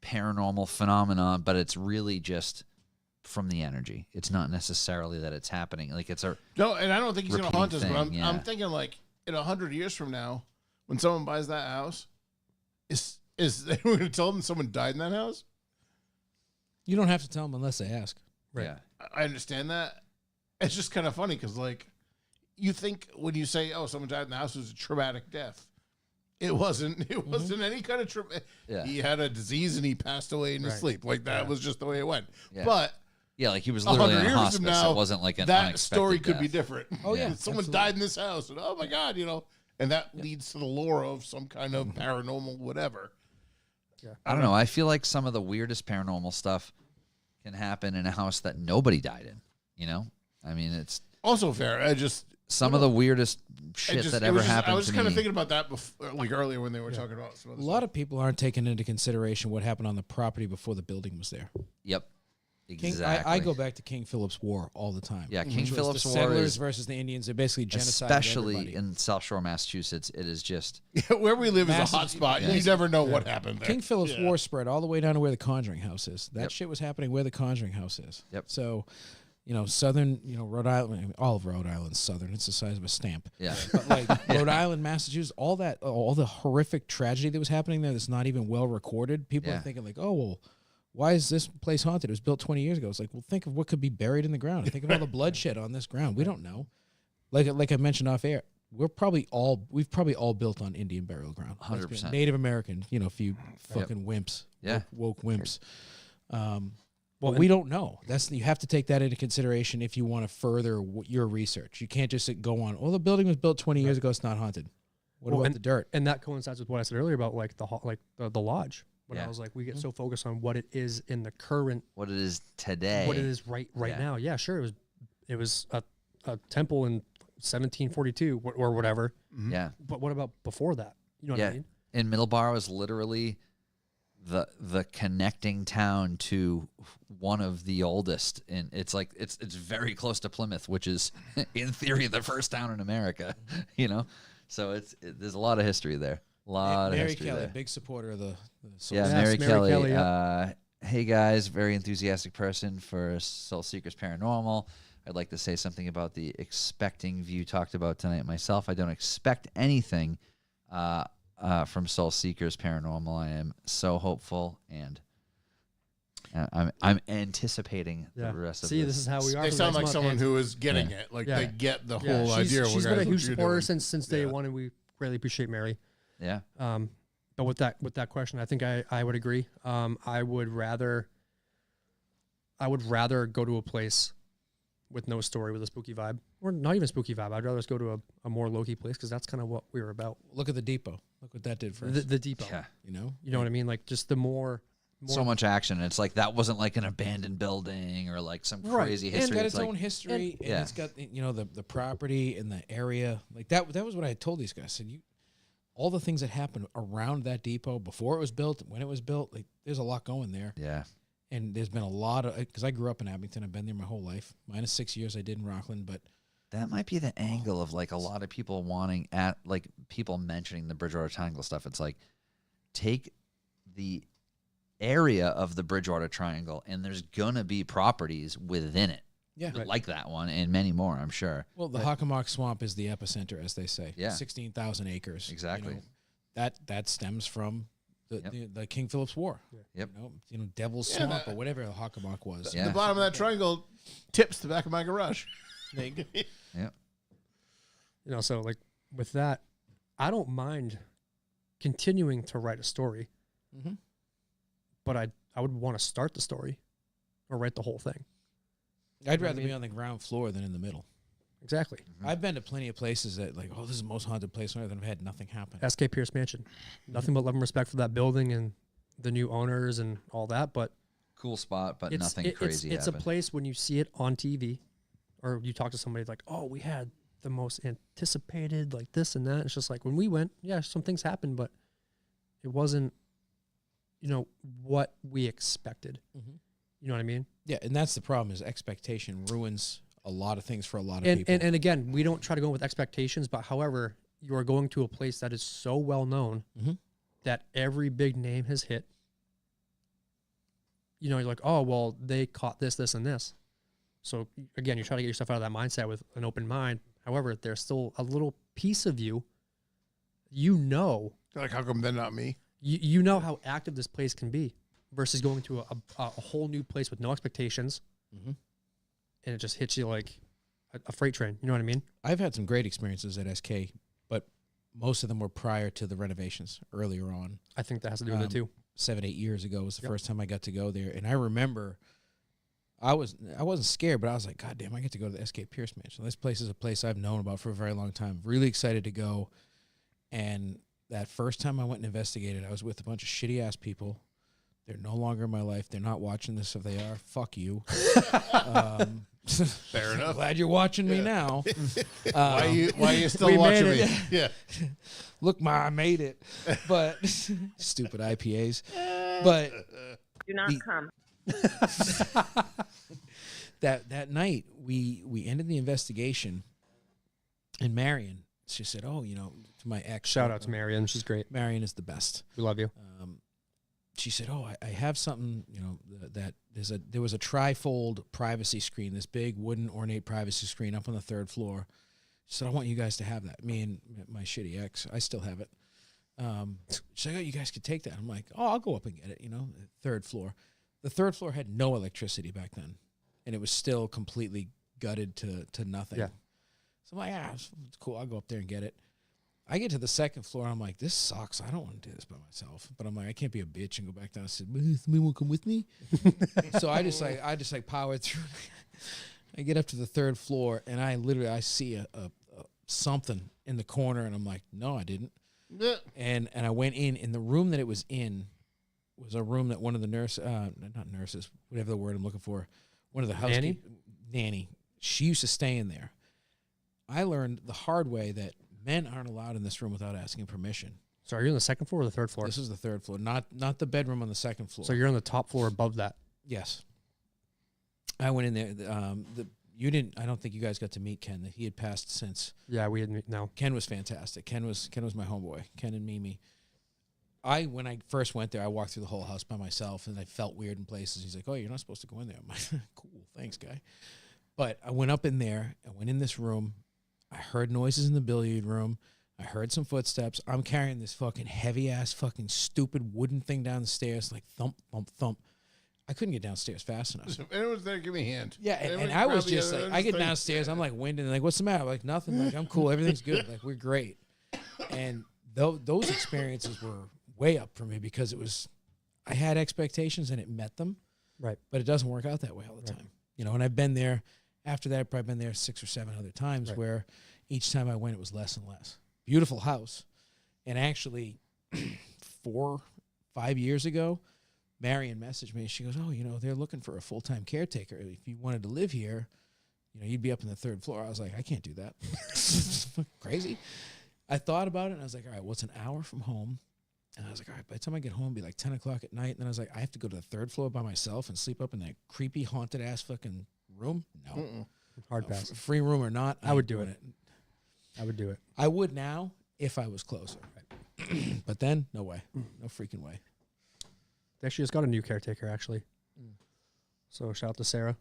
paranormal phenomenon, but it's really just from the energy. It's not necessarily that it's happening. Like it's a No, and I don't think he's going to haunt us, repeating but thing, I'm yeah. thinking like in 100 years from now, when someone buys that house, is anyone going to tell them someone died in that house? You don't have to tell them unless they ask. Right. yeah. I understand that. It's just kind of funny because, like, you think when you say, "Oh, someone died in the house," it was a traumatic death. It wasn't. It wasn't any kind of Yeah. He had a disease and he passed away in his Right. sleep. Like that was just the way it went. Yeah. But Yeah, like he was literally 100 in a years hospice. from now, It wasn't like an that unexpected story could be death. different. Oh, yeah, someone absolutely. died in this house, and oh my god, and that leads to the lore of some kind of paranormal whatever. I don't know. I feel like some of the weirdest paranormal stuff can happen in a house that nobody died in. You know, I mean, it's Also fair. I just some of the weirdest shit just, that it ever was just- happened I was to kind of me. thinking about that before, like earlier when they were talking about some A other lot of people aren't taking into consideration what happened on the property before the building was there. Yep, King, exactly. I go back to King Philip's War all the time. Yeah, King which was Philip's the War settlers is versus the Indians. They basically genocided especially everybody. in South Shore, Massachusetts. It is just where we live is a hot Massive- spot. You yes. never know what happened there. King Philip's Yeah. War spread all the way down to where the Conjuring House is. That Yep. shit was happening where the Conjuring House is. Yep. So, southern, Rhode Island, all of Rhode Island's southern. It's the size of a stamp. yeah. But like Rhode Island, Massachusetts, all the horrific tragedy that was happening there that's not even well recorded. People Yeah. are thinking like, oh, well, why is this place haunted? It was built 20 years ago. It's like, well, think of what could be buried in the ground. Think of all the bloodshed on this ground. We don't know. Like I mentioned off air, we've probably all built on Indian burial ground. Let's be 100%. Native American, few fucking wimps. Yeah. Woke wimps. But we don't know. You have to take that into consideration if you want to further your research. You can't just go on, the building was built 20 years ago. It's not haunted. What about the dirt? And that coincides with what I said earlier about like the lodge. When Yeah. I was like, we get so focused on what it is in the current, What it is today. what it is right Yeah. now. Yeah, sure. It was a temple in 1742 or whatever. Yeah. But what about before that? You know what Yeah. I mean? And Middleborough is literally the connecting town to one of the oldest, and it's like it's very close to Plymouth, which is in theory the first town in America. So there's a lot of history there. A lot of Mary history Kelly, there. big supporter of the Yeah, Yes, Mary Mary Kelly. Kelly, yep. Hey guys, very enthusiastic person for Soulseekers Paranormal. I'd like to say something about the expecting view talked about tonight myself. I don't expect anything from Soulseekers Paranormal. I am so hopeful, and I'm anticipating Yeah. the rest of See, this. this is how we are. They for the sound next like month. someone And- who is getting Yeah. it. Like Yeah. they get the yeah, whole idea. She's We're been a guys, huge what you're supporter doing. since day Yeah. one, and we greatly appreciate Mary. Yeah. But with that question, I think I would agree. I would rather go to a place with no story, with a spooky vibe, or not even spooky vibe. I'd rather just go to a more low key place because that's kind of what we were about. Look at the depot. Look what that did for us. The depot. Yeah. You know what I mean? Like just the more So much action. It's like that wasn't like an abandoned building or like some Right. crazy And history. it's got It's its like, own history, and yeah. it's got the property and the area. Like that was what I had told these guys. I said, all the things that happened around that depot before it was built, when it was built, like there's a lot going there. yeah. And there's been a lot of, because I grew up in Abington, I've been there my whole life, minus 6 years I did in Rockland, but That might be the angle of like a lot of people wanting like people mentioning the Bridgewater Triangle stuff. It's like take the area of the Bridgewater Triangle and there's gonna be properties within it. yeah. Like that one and many more, I'm sure. Well, the Hockomock Swamp is the epicenter, as they say. Yeah. 16,000 acres. Exactly. That stems from the King Philip's War. Yep. You know, Devil's Swamp or whatever the Hockamock was. The bottom of that triangle tips the back of my garage. Yep. You know, so like with that, I don't mind continuing to write a story, but I would want to start the story or write the whole thing. I'd rather be on the ground floor than in the middle. Exactly. I've been to plenty of places that like, this is the most haunted place on earth, and I've had nothing happen. SK Pierce Mansion. Nothing but love and respect for that building and the new owners and all that, but Cool spot, but nothing crazy It's happened. a place when you see it on TV or you talk to somebody like, oh, we had the most anticipated like this and that. It's just like when we went, yeah, some things happened, but it wasn't, you know, what we expected. You know what I mean? Yeah, and that's the problem is expectation ruins a lot of things for a lot of people. And again, we don't try to go with expectations, but however, you are going to a place that is so well known that every big name has hit. You know, you're like, oh, well, they caught this, this, and this. So again, you try to get yourself out of that mindset with an open mind. However, there's still a little piece of you, you know. Like, how come they're not me? You know how active this place can be versus going to a whole new place with no expectations. And it just hits you like a freight train. You know what I mean? I've had some great experiences at SK, but most of them were prior to the renovations earlier on. I think that has to do with it too. 7-8 years ago was the first time I got to go there. And I remember I wasn't scared, but I was like, God damn, I get to go to the SK Pierce Mansion. This place is a place I've known about for a very long time. Really excited to go. And that first time I went and investigated, I was with a bunch of shitty ass people. They're no longer in my life. They're not watching this. If they are, fuck you. Fair enough. Glad you're watching me now. Why are you still watching me? Yeah. Look, Ma, I made it. But stupid IPAs. But Do not come. that night we ended the investigation, and Marion, she said, "Oh, you know, to my ex." Shout out to Marion. She's great. Marion is the best. We love you. She said, "Oh, I have something. You know, that there was a trifold privacy screen, this big wooden ornate privacy screen up on the 3rd floor." She said, "I want you guys to have that." Me and my shitty ex, I still have it. She's like, "Oh, you guys could take that." I'm like, "Oh, I'll go up and get it." You know, 3rd floor. The 3rd floor had no electricity back then, and it was still completely gutted to nothing. Yeah. So I'm like, it's cool. I'll go up there and get it. I get to the 2nd floor. I'm like, this sucks. I don't want to do this by myself. But I'm like, I can't be a bitch and go back down. I said, somebody want to come with me? So I just powered through. I get up to the 3rd floor, and I see a something in the corner, and I'm like, no, I didn't. And I went in the room that it was in was a room that one of the not nurses, whatever the word I'm looking for, one of the housekeepers, nanny, she used to stay in there. I learned the hard way that men aren't allowed in this room without asking permission. So are you on the 2nd floor or the 3rd floor? This is the 3rd floor, not the bedroom on the 2nd floor. So you're on the top floor above that. Yes. I went in there. You didn't. I don't think you guys got to meet Ken. He had passed since. Yeah, we had no. Ken was fantastic. Ken was my homeboy. Ken and Mimi. When I first went there, I walked through the whole house by myself, and I felt weird in places. He's like, "Oh, you're not supposed to go in there." I'm like, "Cool, thanks, guy." But I went up in there. I went in this room. I heard noises in the billiard room. I heard some footsteps. I'm carrying this fucking heavy ass fucking stupid wooden thing down the stairs, like thump, thump, thump. I couldn't get downstairs fast enough. If anyone's there, give me a hand. Yeah, and I was just like, I get downstairs, I'm like winded, like, what's the matter? Like, nothing. Like, I'm cool. Everything's good. Like, we're great. And those experiences were way up for me because I had expectations and it met them. Right. But it doesn't work out that way all the time. You know, and I've been there, after that, I've probably been there 6 or 7 other times where each time I went, it was less and less. Beautiful house. And actually, 4-5 years ago, Marion messaged me. She goes, "Oh, you know, they're looking for a full-time caretaker. If you wanted to live here, you know, you'd be up in the 3rd floor." I was like, I can't do that. Crazy. I thought about it, and I was like, all right, what's an hour from home? And I was like, all right, by the time I get home, it'll be like 10 o'clock at night. And then I was like, I have to go to the 3rd floor by myself and sleep up in that creepy, haunted-ass fucking room? No. Hard pass. Free room or not, I would do it. I would do it. I would now if I was closer. But then, no way. No freaking way. They actually just got a new caretaker, actually. So shout out to Sarah.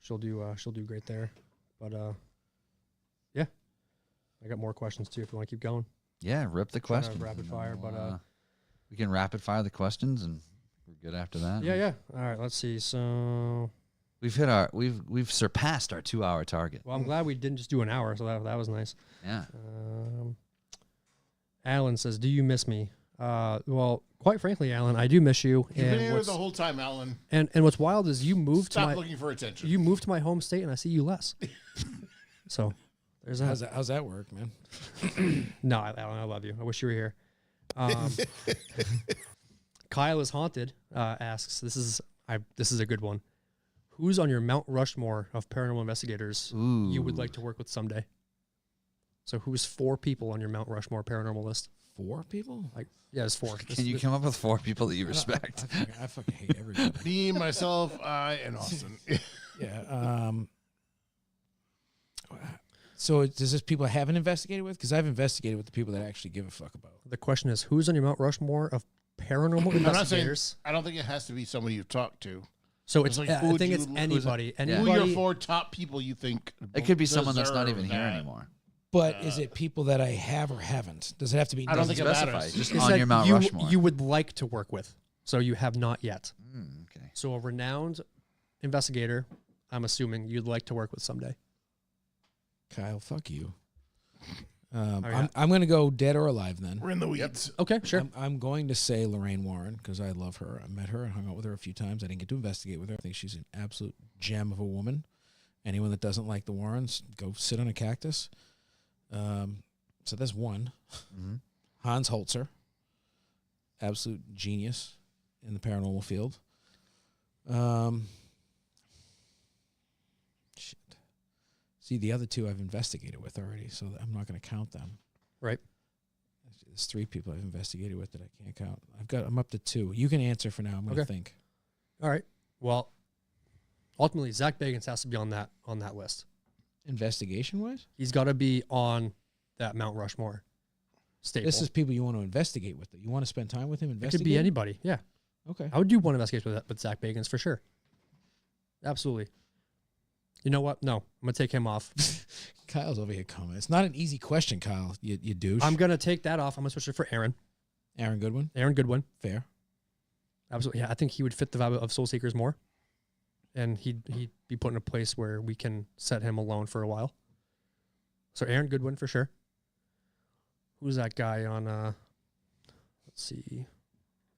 She'll do great there. But yeah, I got more questions too if you want to keep going. Yeah, rip the Trying to question. rapid fire, but We can rapid fire the questions, and we're good after that. Yeah. All right, let's see. So, We've surpassed our 2-hour target. well, I'm glad we didn't just do an hour, so that was nice. Yeah. Alan says, "Do you miss me?" Well, quite frankly, Alan, I do miss you. You've been here what's- the whole time, Alan. and what's wild is you moved Stop to my looking for attention. you moved to my home state, and I see you less. So there's that. How's that work, man? No, Alan, I love you. I wish you were here. Kyle is haunted. Asks, this is a good one. Who's on your Mount Rushmore of paranormal investigators you would like to work with someday? So who's 4 people on your Mount Rushmore paranormal list? 4 people? Like, yeah, it's 4. Can you come up with 4 people that you respect? I fucking hate everybody. Me, myself, I, and Austin. Yeah. So does this people I haven't investigated with? Because I've investigated with the people that I actually give a fuck about. The question is, who's on your Mount Rushmore of paranormal I'm not saying. investigators? I don't think it has to be somebody you've talked to. So it's like, I who would think you it's look- anybody. Yeah. Who are your Anybody. 4 top people you think? It could be someone that's not deserve even here that? anymore. But is it people that I have or haven't? Does it have to be? I don't think it Specify. matters. Just It's on that your Mount Rushmore. you would like to work with. So you have not yet. Okay. So a renowned investigator, I'm assuming you'd like to work with someday. Kyle, fuck you. yeah. I'm going to go dead or alive then. We're in the weeds. Okay, sure. I'm going to say Lorraine Warren because I love her. I met her and hung out with her a few times. I didn't get to investigate with her. I think she's an absolute gem of a woman. Anyone that doesn't like the Warrens, go sit on a cactus. So that's one. Mm-hmm. Hans Holzer, absolute genius in the paranormal field. Shit. See, the other 2 I've investigated with already, so I'm not going to count them. Right. There's 3 people I've investigated with that I can't count. I'm up to 2. You can answer for now. I'm going to Okay. think. All right. Well, ultimately, Zach Bagans has to be on that list. Investigation wise, He's got to be on that Mount Rushmore staple. this is people you want to investigate with. You want to spend time with him. It could Investigate. be anybody. Yeah, Okay. I would do one investigation with Zach Bagans for sure. Absolutely. You know what? No, I'm gonna take him off. Kyle's over here coming. It's not an easy question, Kyle. You douche. I'm gonna take that off. I'm gonna switch it for Aaron. Aaron Goodwin. Aaron Goodwin. Fair. Absolutely. Yeah, I think he would fit the vibe of Soulseekers more. And he'd be put in a place where we can set him alone for a while. So Aaron Goodwin for sure. Who's that guy on let's see.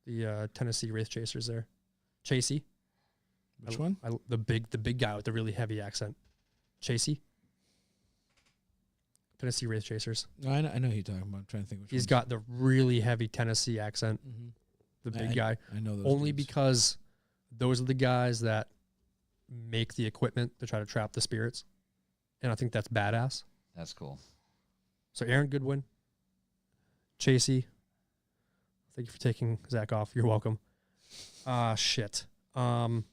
The Tennessee Wraith Chasers there. Chasey. Which one? The big guy with the really heavy accent. Chasey. Tennessee Wraith Chasers. No, I know who you're talking about. I'm trying to think. Which He's ones. got the really heavy Tennessee accent. Mhm. The big I- guy. I know those. Only dudes. because those are the guys that make the equipment to try to trap the spirits. And I think that's badass. That's cool. So Aaron Goodwin, Chasey. Thank you for taking Zach off. You're welcome. Shit. I'm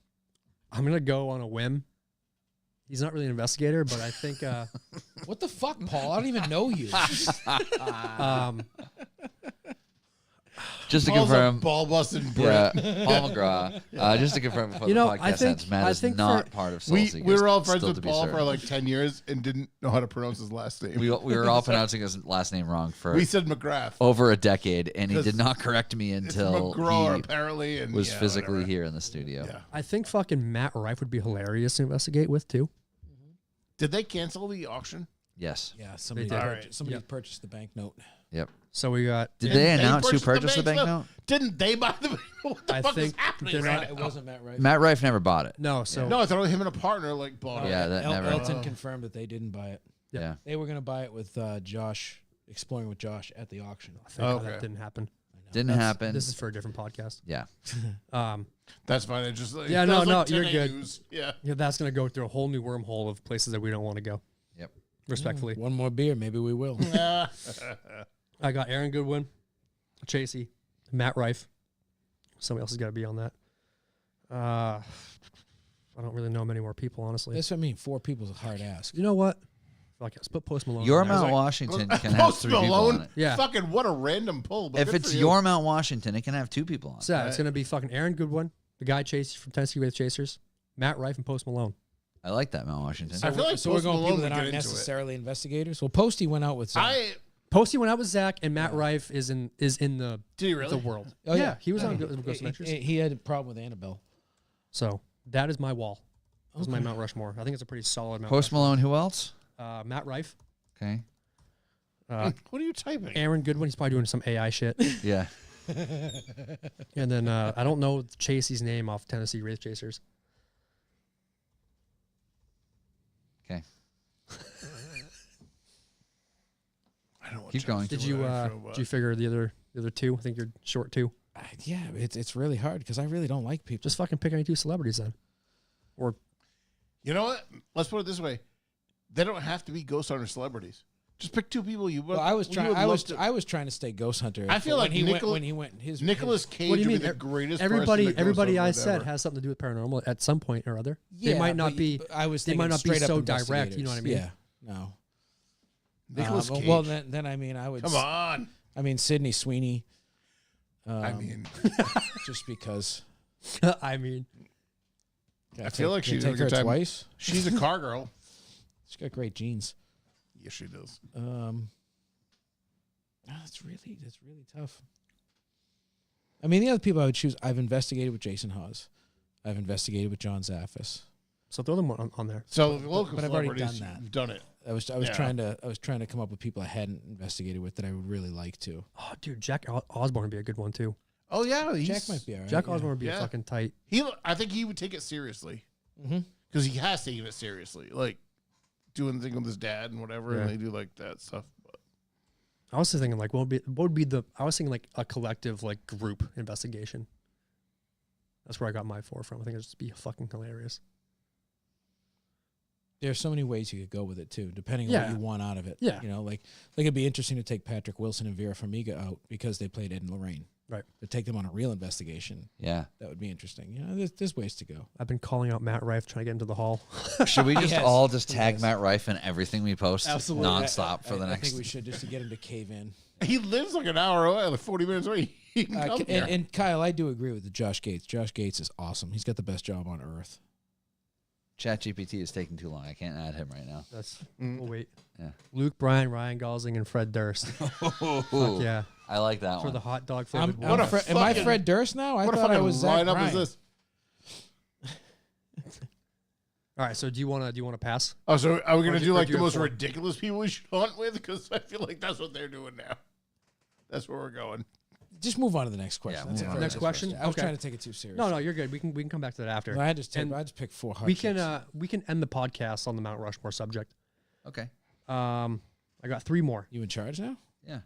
going to go on a whim. He's not really an investigator, but I think What the fuck, Paul? I don't even know you. Just to Paul's a confirm, ball busting yeah, Brit. Paul McGraw. Just to confirm before You the know, podcast I think- ends, Matt I is think not for- part of We Soulseekers. were all friends still with to be Paul certain. for like 10 years and didn't know how to pronounce his last name. We were all pronouncing his last name wrong for We said McGrath. over a decade, and he 'Cause did not correct me It's until McGraw, he apparently. And was yeah, physically whatever. here in the studio. Yeah. I think fucking Matt Rife would be hilarious to investigate with too. Did they cancel the auction? Yes. Yeah, somebody did. Alright. somebody Yep. purchased the banknote. Yep. So we got. Did Didn't they announce who purchase purchased the banknote? Didn't they buy the What the I fuck is think happening they're right not- It now? wasn't Matt Rife. Matt Rife never bought it. No, so No, I thought him and a partner like bought Yeah, it. that never. Elton confirmed that they didn't buy it. Yeah. They were going to buy it with Josh, exploring with Josh at the auction. thank God Okay. that didn't happen. Didn't That's- happen. This is for a different podcast. Yeah. That's fine. It just like, Yeah, that no, was like no, you're 10 good. AUs. Yeah. Yeah, that's gonna go through a whole new wormhole of places that we don't want to go. Yep. Respectfully, One more beer, maybe we will. I got Aaron Goodwin, Chasey, Matt Rife. Somebody else has got to be on that. I don't really know many more people, honestly. That's what I mean. 4 people is a hard ask. You know what? Fuck, let's put Post Malone. Your on there. Mount like, Washington can have Post 3 people on Malone. it. Yeah. Fucking what a random pull. But If good it's for you. your Mount Washington, it can have 2 people on it. So yeah, it's gonna be fucking Aaron Goodwin, the guy Chasey from Tennessee Wraith Chasers, Matt Rife, and Post Malone. I like that Mount Washington. I feel like So we're Post going Malone people would that get aren't into it. necessarily investigators. Well, Posty went out with Zach. Posty went out with Zach, and Matt Rife is in the Did he really? the world. Oh, yeah, yeah. he was on Ghost Adventures. He had a problem with Annabelle. So that is my wall. That was my Mount Rushmore. I think it's a pretty solid Mount Post Rushmore. Malone. Who else? Matt Rife. Okay. What are you typing? Aaron Goodwin. He's probably doing some AI shit. Yeah. And then I don't know Chasey's name off Tennessee Wraith Chasers. Okay. I don't want Keep going. Did you figure the other two? I think you're short two. Yeah, it's really hard because I really don't like people. Just fucking pick any two celebrities then. Or You know what? Let's put it this way: they don't have to be ghost hunter celebrities. Just pick two people you. Well, I was trying. I was trying to stay Ghost Hunter. I feel like when he went his Nicolas Cage What do you would mean? be the greatest. everybody I said has something to do with paranormal at some point or other. Yeah, they might not but be. I was. They might not be straight up so direct. You know what I mean? Yeah. No. Nicolas Cage. Well, then I mean I would. Come on. I mean Sydney Sweeney. I mean, just because. I mean, I feel like she's take her time. twice. She's a car girl. She's got great genes. Yes, she does. That's really tough. I mean, the other people I would choose, I've investigated with Jason Hawes. I've investigated with John Zaffis. so throw them on there. So local but I've already celebrities, done that. You've done it. I was Yeah. trying to come up with people I hadn't investigated with that I would really like to. Oh, dude, Jack Osborne would be a good one too. Oh yeah, Jack might be all right. Jack yeah. Osborne would be Yeah. fucking tight. I think he would take it seriously Mm-hmm. because he has taken it seriously, like doing the thing with his dad and whatever, Yeah. and they do like that stuff. But I was just thinking like, what would be the? I was thinking like a collective like group investigation. That's where I got my 4 from. I think it'd just be fucking hilarious. There's so many ways you could go with it too, depending on Yeah. what you want out of it. Yeah. You know, like it'd be interesting to take Patrick Wilson and Vera Farmiga out because they played Ed and Lorraine. Right. To take them on a real investigation, Yeah. that would be interesting. You know, there's ways to go. I've been calling out Matt Rife trying to get into the hall. Should we just Yes. all just tag Yes. Matt Rife in everything we post Absolutely. nonstop for the I next? think we should just to get him to cave in. he lives like an hour away, like 40 minutes away. He can come here. And Kyle, I do agree with the Josh Gates. Josh Gates is awesome. He's got the best job on earth. ChatGPT is taking too long. I can't add him right now. That's Mm. we'll wait. Yeah. Luke Bryan, Ryan Gosling, and Fred Durst. Fuck yeah, I like that for one. the hot dog I'm, flavored. I'm What a Fre- am I fucking- Fred Durst now? I what a thought I fucking was Zach lineup Bryan. is this? All right, so do you want to pass? Oh, so are we Or gonna do- do or like do the you have most 4? ridiculous people we should hunt with? Because I feel like that's what they're doing now. That's where we're going. Just move on to the next question. Yeah, That's move a on to very the next question? I was Okay. trying to take it too serious. No, you're good. We can come back to that after. No, I just And picked 4 hot we chicks. can end the podcast on the Mount Rushmore subject. Okay. I got 3 more. You in charge now? Yeah.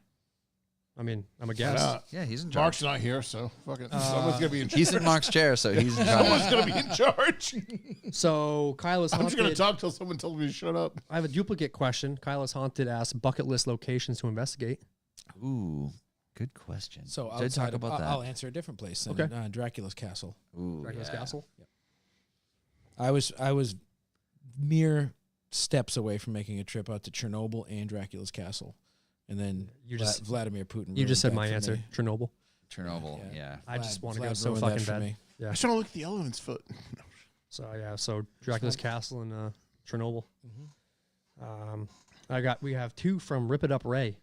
I mean, I'm a Why guest. not? Yeah, he's in charge. Mark's not here, so fucking someone's gonna be in charge. He's in Mark's chair, so he's in charge. Someone's gonna be in charge. So Kyle is I'm just gonna haunted. talk till someone tells me to shut up. I have a duplicate question. Kyle is haunted asks bucket list locations to investigate. Ooh, good question. So Did outside talk of, about that. I'll answer a different place. Then. Okay. Dracula's Castle. Ooh, Dracula's yeah. Castle. I was mere steps away from making a trip out to Chernobyl and Dracula's Castle, and then You just- Vladimir Putin. You ruined just said that my for answer. me. Chernobyl. Chernobyl. Yeah. Yeah. I just want to Vlad go so ruined that fucking for bad. me. Yeah. I just want to look at the elephant's foot. So yeah. So Dracula's Castle and Chernobyl. We have 2 from Rip It Up Ray.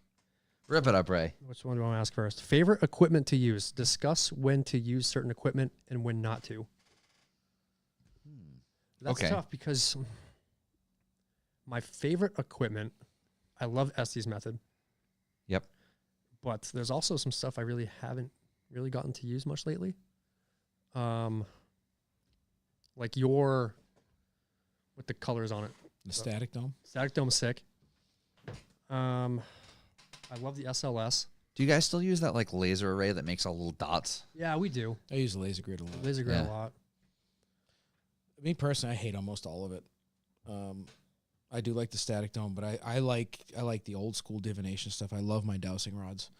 Rip it up, Ray. Which one do I want to ask first? Favorite equipment to use. Discuss when to use certain equipment and when not to. That's Okay. tough because my favorite equipment, I love Estes method, Yep. but there's also some stuff I really haven't really gotten to use much lately. Like with the colors on it. The Static Dome. Static Dome's sick. I love the SLS. Do you guys still use that like laser array that makes all little dots? Yeah, we do. I use the laser grid a lot. Laser grid Yeah. a lot. Me personally, I hate almost all of it. I do like the Static Dome, but I like the old school divination stuff. I love my dowsing rods.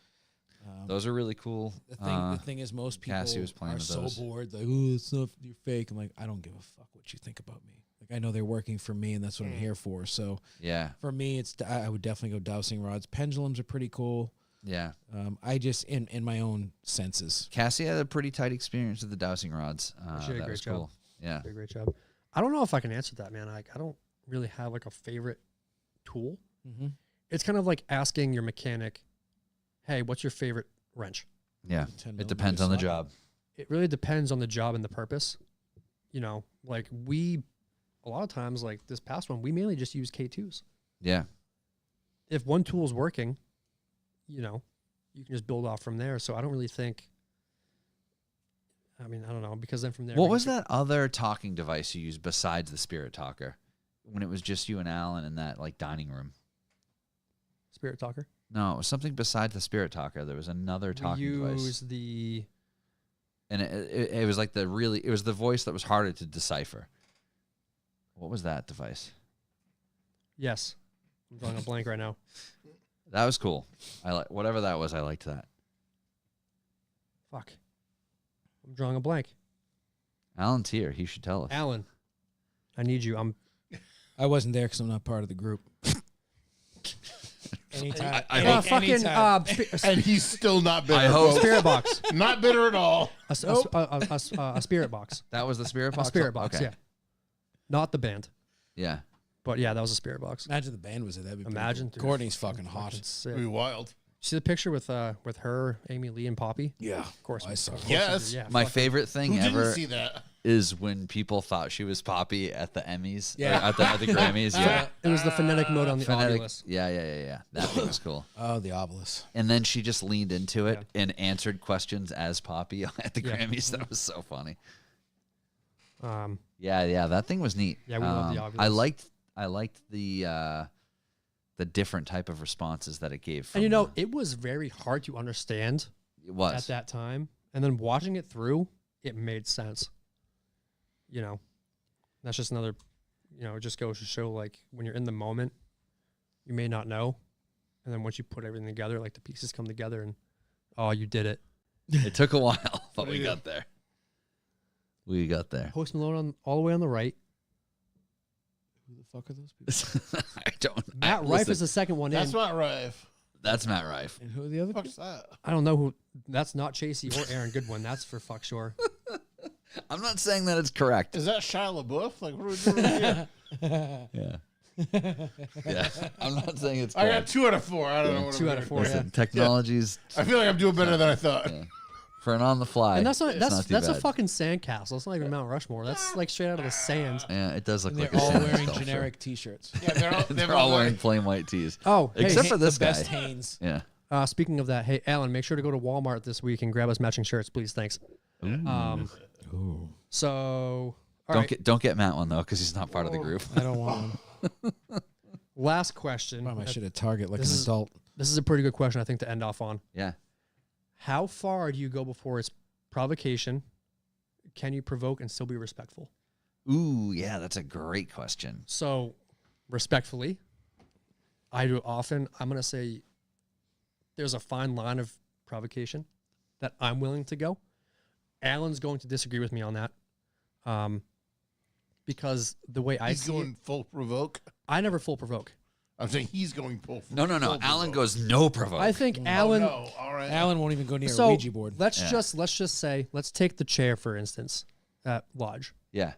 Those are really cool. The thing is, most people Cassie was playing are with so those. bored. Like, oh, it's not, you're fake. I'm like, I don't give a fuck what you think about me. Like, I know they're working for me, and that's what I'm here for. So Yeah. for me, I would definitely go dowsing rods. Pendulums are pretty cool. Yeah. I just in my own senses. Cassie had a pretty tight experience with the dowsing rods. She did a that great was job. cool. Yeah. Did a great job. I don't know if I can answer that, man. Like, I don't really have like a favorite tool. Mm-hmm. it's kind of like asking your mechanic, hey, what's your favorite wrench? Yeah. 10 It depends on the millimeter job. It really depends on the job and the purpose. You know, like a lot of times, like this past one, we mainly just use K2s. Yeah. If one tool is working, you know, you can just build off from there. So I don't really think, I mean, I don't know, because then from there. What was that other talking device you used besides the Spirit Talker when it was just you and Alan in that like dining room? Spirit Talker? No, it was something besides the Spirit Talker. There was another talking We device. use the. And it was like it was the voice that was harder to decipher. What was that device? Yes. I'm drawing a blank right now. That was cool. I like whatever that was. I liked that. Fuck. I'm drawing a blank. Alan's here. He should tell us. Alan, I need you. I wasn't there because I'm not part of the group. Anytime. Fucking And he's still not bitter. I hope- folks. spirit box. Not bitter at all. A spirit box. That was the Spirit Box. A spirit box. Okay. Yeah. Not the band, Yeah. but yeah, that was a spirit box. Imagine the band was there. That'd be pretty Imagine, cool. dude. Courtney's fucking hot. Sick. It'd be wild. See the picture with her, Amy Lee, and Poppy? Yeah, Of course. I saw. Of course Yes. we do, yeah, My fucking- favorite thing Who didn't ever see that? is when people thought she was Poppy at the Emmys. Yeah. Or at the Grammys. Yeah. It was the phonetic mode on the Phonetic. Oculus. Yeah. That thing was cool. Oh, the obelisk. And then she just leaned into it and answered questions as Poppy at the Yeah. Grammys. That was so funny. Um, Yeah, that thing was neat. Yeah, we love the Oculus. I liked the different type of responses that it gave. From and you know, it was very hard to understand it was. at that time. And then watching it through, it made sense. You know, that's just another, you know, it just goes to show like when you're in the moment, you may not know. And then once you put everything together, like the pieces come together and, oh, you did it. It took a while, but we got there. We got there. Post Malone all the way on the right. Who the fuck are those people? I don't. Matt Rife is the second one That's in. not right. That's Matt Rife. And who are the other What's people? that? I don't know who. That's not Chasey or Aaron Goodwin. That's for fuck sure. I'm not saying that it's correct. Is that Shia LaBeouf? Like, what are we doing here? Yeah. Yeah. I'm not saying it's I got correct. 2 out of 4. I don't know what 2 I'm out of doing. 4. Listen, technology's I feel like I'm doing better than I thought. yeah. For an on the fly. And that's not it's that's too that's a bad. fucking sandcastle. It's not even Mount Rushmore. That's like straight out of the sand. Yeah, it does look And like they're a all sand wearing sculpture. generic T-shirts. Yeah, They're all wearing plain white tees. Oh, hey, Except for this the guy. best Hanes. Yeah. speaking of that, hey Alan, make sure to go to Walmart this week and grab us matching shirts, please. Thanks. Ooh. So all right, Don't get Matt one though, because he's not part of the group. I don't want one. last question. I should have target like an This is- adult. This is a pretty good question, I think, to end off on. Yeah. How far do you go before it's provocation? Can you provoke and still be respectful? Ooh, yeah, that's a great question. So, respectfully, I do it often. I'm going to say there's a fine line of provocation that I'm willing to go. Alan's going to disagree with me on that. Because the way I He's see going it, full provoke. I never full provoke. I'm saying he's going full. No. full Alan provoke. goes no provoke. I think Oh, Alan. no. All right. Alan won't even go near a So Ouija board. let's Yeah. just say, let's take the chair for instance at Lodge. Yeah.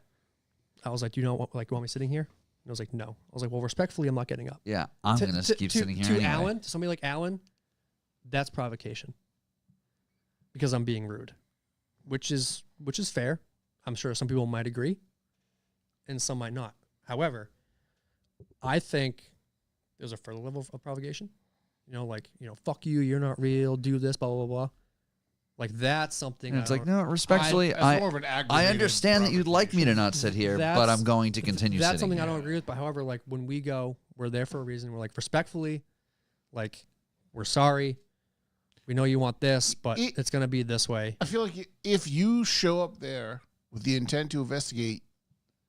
I was like, do you know what, like, you want me sitting here? And I was like, no. I was like, well, respectfully, I'm not getting up. Yeah. I'm To- gonna to- keep to- sitting here to anyway. Alan, to somebody like Alan, that's provocation because I'm being rude, which is fair. I'm sure some people might agree, and some might not. However, I think there's a further level of provocation. You know, like, you know, fuck you, you're not real. Do this, blah blah blah. Like that's something. And it's I like, don't- no, respectfully, That's more of an I aggravated understand that you'd like me to not sit here, but That's- I'm going to continue That's sitting something here. I don't agree with. But however, like when we go, we're there for a reason. We're like respectfully, like we're sorry. We know you want this, but it's gonna be this way. I feel like if you show up there with the intent to investigate,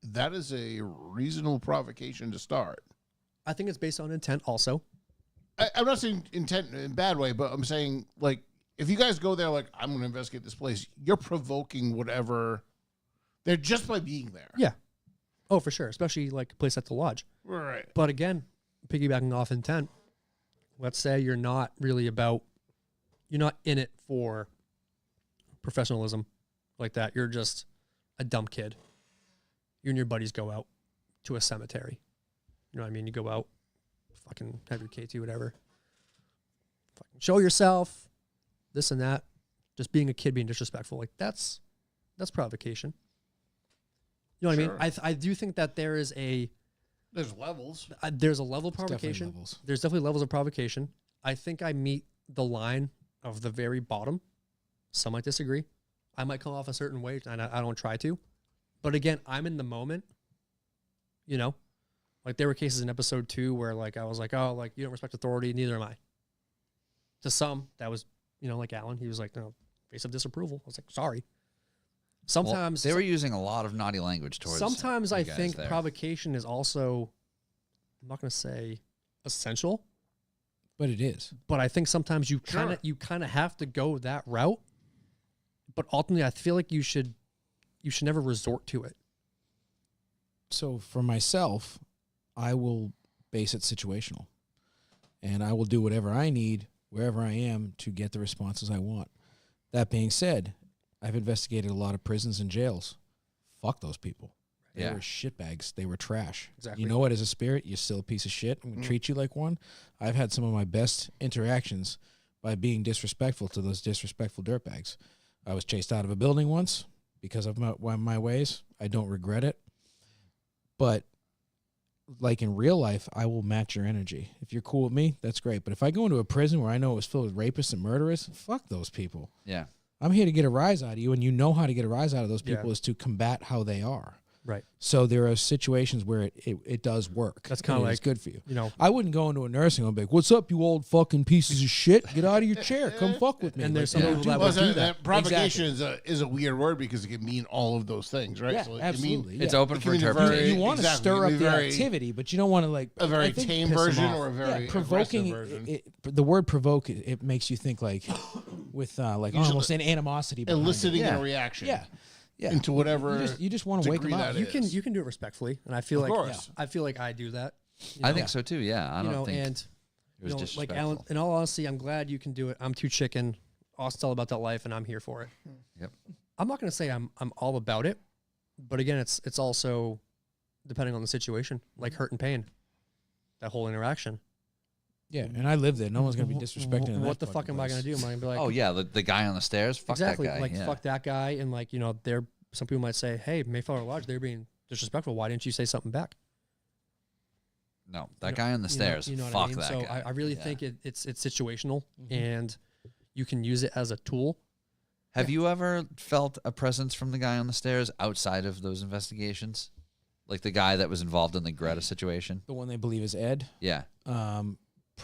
that is a reasonable provocation to start. I think it's based on intent also. I'm not saying intent in a bad way, but I'm saying, like, if you guys go there like, I'm going to investigate this place, you're provoking whatever. They're just by being there. Yeah. Oh, for sure. Especially like a place at the Lodge. Right. But again, piggybacking off intent, let's say you're not really about, you're not in it for professionalism like that. You're just a dumb kid. You and your buddies go out to a cemetery. You know what I mean? You go out fucking have your K2, whatever. Fucking show yourself, this and that. Just being a kid, being disrespectful, like that's provocation. You know what I mean? I do think that there's levels. There's a level of It's definitely provocation. levels. There's definitely levels of provocation. I think I meet the line of the very bottom. Some might disagree. I might come off a certain way, and I don't try to. But again, I'm in the moment. You know, like there were cases in episode 2 where like I was like, oh, like you don't respect authority, neither am I. To some, that was, you know, like Alan, he was like, no, face of disapproval. I was like, sorry. Sometimes they were using a lot of naughty language towards. Sometimes you I guys think there. provocation is also, I'm not going to say essential, But it is. but I think sometimes you kind of have to go that route. But ultimately, I feel like you should never resort to it. So for myself, I will base it situational. And I will do whatever I need, wherever I am, to get the responses I want. That being said, I've investigated a lot of prisons and jails. Fuck those people. They Yeah. were shitbags. They were trash. Exactly. You know what? As a spirit, you're still a piece of shit. I'm going to treat you like one. I've had some of my best interactions by being disrespectful to those disrespectful dirtbags. I was chased out of a building once because of my ways. I don't regret it. But like in real life, I will match your energy. If you're cool with me, that's great. But if I go into a prison where I know it was filled with rapists and murderers, fuck those people. Yeah. I'm here to get a rise out of you, and you know how to get a rise out of those people Yeah. is to combat how they are. Right. So there are situations where it does work. That's kinda and it's like, good for you. You know, I wouldn't go into a nursing home and be like, "What's up, you old fucking pieces of shit? Get out of your chair. Come fuck with me." And there's Like, some you people don't that do would do that. Provocation Exactly. is a weird word because it can mean all of those things, right? Yeah, So it absolutely. Can It's yeah. open It for can be interpretation. very- You want to exactly. stir It up can the be very- activity, but you don't want to like a very I think tame piss 'em version off. or a very provoking. aggressive version. The word provoke it makes you think like with like Usually- almost an animosity. behind it. eliciting Yeah. a reaction. Yeah. Yeah. Into whatever You just want to wake them degree up. that is. you can do it respectfully, and I feel Of like course. I feel like I do that. You I know? think so too. Yeah. I You don't know, think and it was you know, like disrespectful. Alan, in all honesty, I'm glad you can do it. I'm too chicken. Austin's all about that life, and I'm here for it. Yep. I'm not going to say I'm all about it, but again, it's also depending on the situation, like hurt and pain. That whole interaction. Yeah, and I live there. No one's gonna be disrespecting. in What that the fuck fucking am I place. going to do? Am I going to be like, Oh yeah, the guy on the stairs. Fuck exactly, that guy. like yeah. fuck that guy, and like you know, some people might say, hey, Mayflower Lodge, they're being disrespectful. Why didn't you say something back? No, that guy on the stairs. You know fuck what I mean? that So guy. I really Yeah. think it's situational, and you can use it as a tool. Have you ever felt a presence from the guy on the stairs outside of those investigations? Like the guy that was involved in the Greta situation? The one they believe is Ed. Yeah.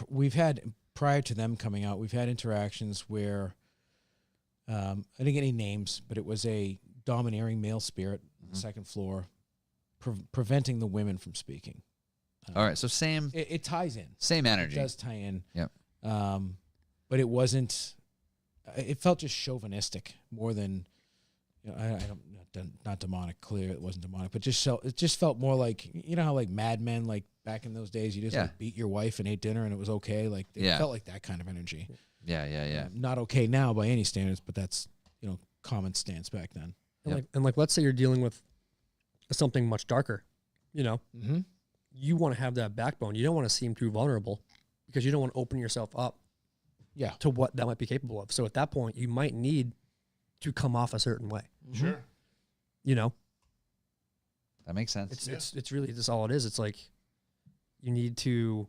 We've had prior to them coming out, we've had interactions where I didn't get any names, but it was a domineering male spirit, on the second floor, preventing the women from speaking. All right. So same It ties in. same energy. It does tie in. Yep. But it wasn't. It felt just chauvinistic more than. You know, I don't not demonic. Clear, it wasn't demonic, but it just felt more like, you know how like Mad Men, like back in those days, you just Yeah. like beat your wife and ate dinner and it was okay. Like it Yeah. felt like that kind of energy. Yeah. Not okay now by any standards, but that's common stance back then. And Yep. like let's say you're dealing with something much darker, you know, Mm-hmm. you want to have that backbone. You don't want to seem too vulnerable because you don't want to open yourself up Yeah. to what that might be capable of. So at that point, you might need to come off a certain way. Sure. You know, That makes sense. it's really just all it is. It's like you need to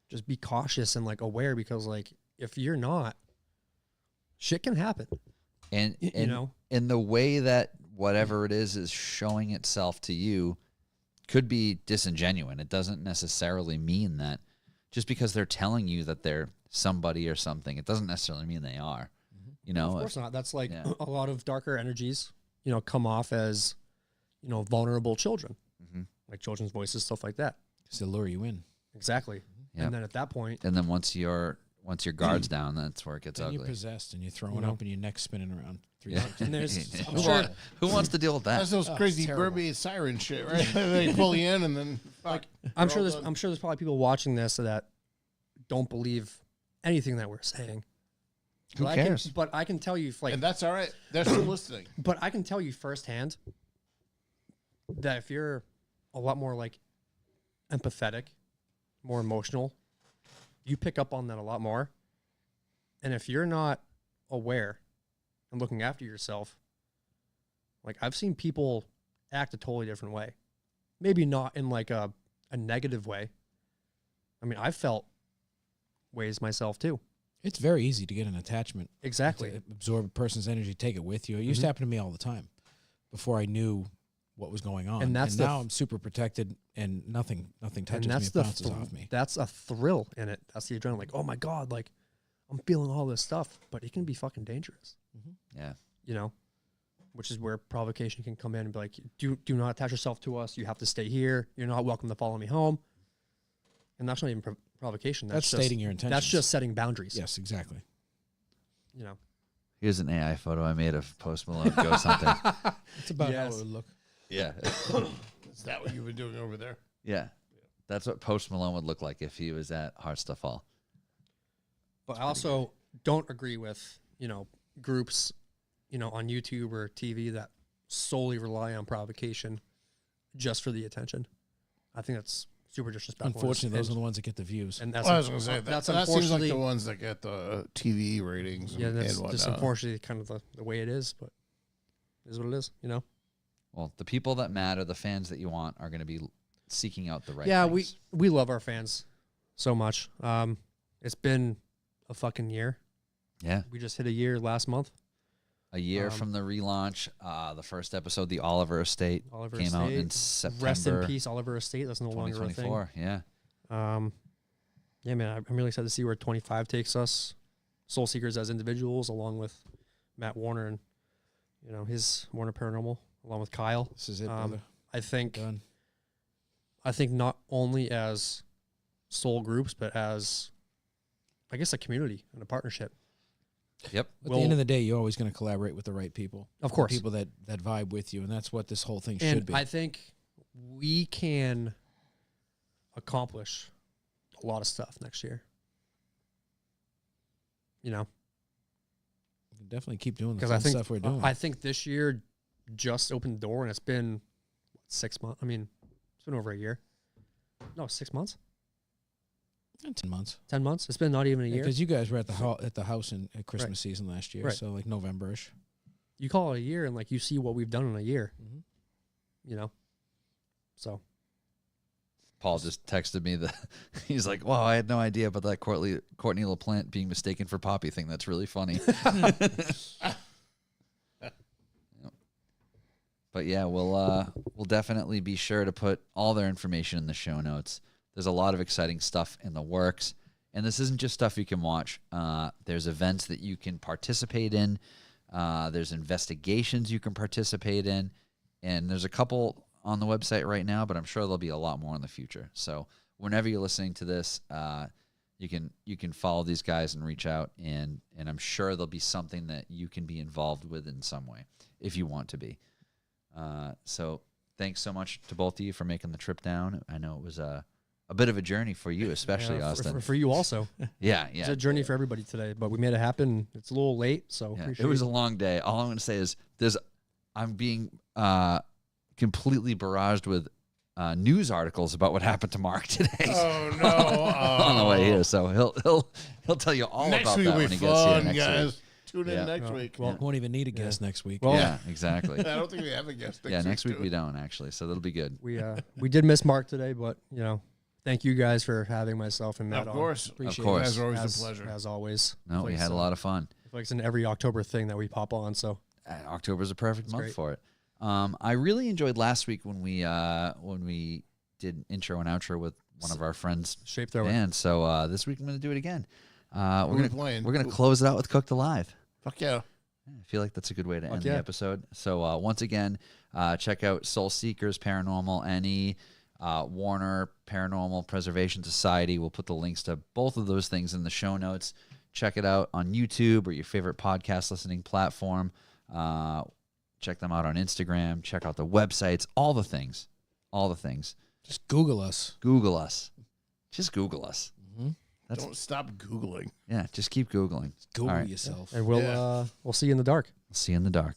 just be cautious and like aware because like if you're not, shit can happen. And You know, in the way that whatever it is showing itself to you could be disingenuous. It doesn't necessarily mean that just because they're telling you that they're somebody or something, it doesn't necessarily mean they are. You know, of course not. That's like yeah. a lot of darker energies, come off as, vulnerable children, like children's voices, stuff like that. Just to lure you in. Exactly. Yep. And then at that point, and then once your guard's down, that's where it gets Then you're ugly. possessed and you're throwing know? up and your neck's spinning around 3 Yeah. times. and there's, I'm who, sure, who wants to deal with that? That's those crazy terrible. Burmese siren shit, right? They pull you in and then I'm sure there's probably people watching this that don't believe anything that we're saying. Who But cares? But I can tell you, like, and that's all right. They're still listening. but I can tell you firsthand that if you're a lot more like empathetic, more emotional, you pick up on that a lot more. And if you're not aware and looking after yourself, like I've seen people act a totally different way. Maybe not in like a negative way. I mean, I've felt ways myself too. It's very easy to get an attachment. Exactly. To absorb a person's energy, take it with you. It used to happen to me all the time before I knew what was going on. And that's now I'm super protected, and nothing touches me, bounces off me. That's a thrill in it. That's the adrenaline. Like, oh my God, like I'm feeling all this stuff, but it can be fucking dangerous. Yeah. You know, which is where provocation can come in and be like, do not attach yourself to us. You have to stay here. You're not welcome to follow me home. And that's not even provocation. That's just stating your intentions. That's just setting boundaries. Yes, exactly. You know, Here's an AI photo I made of Post Malone Ghost Hunting. It's about Yes. how it would look. Yeah. Is that what you've been doing over there? Yeah. That's what Post Malone would look like if he was at Heart Stuff Hall. but I also don't agree with, you know, groups, you know, on YouTube or TV that solely rely on provocation just for the attention. I think that's super disrespectful. Unfortunately, those are and, the ones that get the views. and that's Well, I was going to say, that's that seems like unfortunately the ones that get the TV ratings yeah, and that's whatnot. just unfortunately kind of the way it is, but it is what it is, you know. Well, the people that matter, the fans that you want, are going to be seeking out the right Yeah, things. we love our fans so much. It's been a fucking year. Yeah. We just hit a year last month. A year from the relaunch, the first episode, The Oliver Estate, Oliver came out in Estate. September. Rest in peace, Oliver Estate. That's no longer a thing. 2024. Yeah. Yeah, man, I'm really excited to see where 25 takes us. Soulseekers as individuals, along with Matt Warner and, you know, his Warner Paranormal, along with Kyle. This is it, brother. I think Done. not only as soul groups, but as, I guess, a community and a partnership. Yep. At the end of the day, you're always going to collaborate with the right people. Of course. The people that vibe with you, and that's what this whole thing And should be. I think we can accomplish a lot of stuff next year. You know, We can definitely keep doing the because fun I think stuff we're doing. I think this year just opened the door, and it's been 6 months. I mean, it's been over a year. No, 6 months. 10 months. 10 months. It's been not even a year. Because you guys were at the house at Christmas season last year, Right. so like November-ish. You call it a year, and like you see what we've done in a year. Mhm. You know, so Paul just texted me that he's like, "Wow, I had no idea about that Courtney LaPlante being mistaken for Poppy thing. That's really funny." But yeah, we'll definitely be sure to put all their information in the show notes. There's a lot of exciting stuff in the works, and this isn't just stuff you can watch. There's events that you can participate in. There's investigations you can participate in, and there's a couple on the website right now, but I'm sure there'll be a lot more in the future. So whenever you're listening to this, you can follow these guys and reach out, and I'm sure there'll be something that you can be involved with in some way if you want to be. So thanks so much to both of you for making the trip down. I know it was a bit of a journey for you, especially Austin. for you also. Yeah. It's a journey for everybody today, but we made it happen. It's a little late, so Yeah, appreciate it was a long day. All I'm going to say is I'm being completely barraged with news articles about what happened to Mark today Oh no! on the way here. So he'll tell you all Next about week that will when be he gets here fun, next guys. week. Tune in Yeah. next week. well, Won't even need a guest next week. Well, Yeah, exactly. I don't think we have a guest next Yeah, week. next week do we don't actually, so that'll be good. we did miss Mark today, but you know, thank you guys for having myself and Matt Of on. course. Appreciate Of course. That's it. always as, a pleasure. as always. No, we had a lot of fun. I feel like it's in every October thing that we pop on. So October's a perfect month great. for it. I really enjoyed last week when we did intro and outro with one of our friends, shape thrower. Dan. So this week I'm going to do it again. We're We're playing. gonna close it out with Cooked Alive. Fuck yeah. I feel like that's a good way to end yeah. the episode. So once again, check out Soulseekers, Paranormal, NE, Warner, Paranormal Preservation Society. We'll put the links to both of those things in the show notes. Check it out on YouTube or your favorite podcast listening platform. Check them out on Instagram. Check out the websites. All the things. All the things. Just Google us. Google us. Just Google us. That's, Don't stop Googling. yeah, just keep Googling. Google All right. yourself. And we'll see you in the dark. See you in the dark.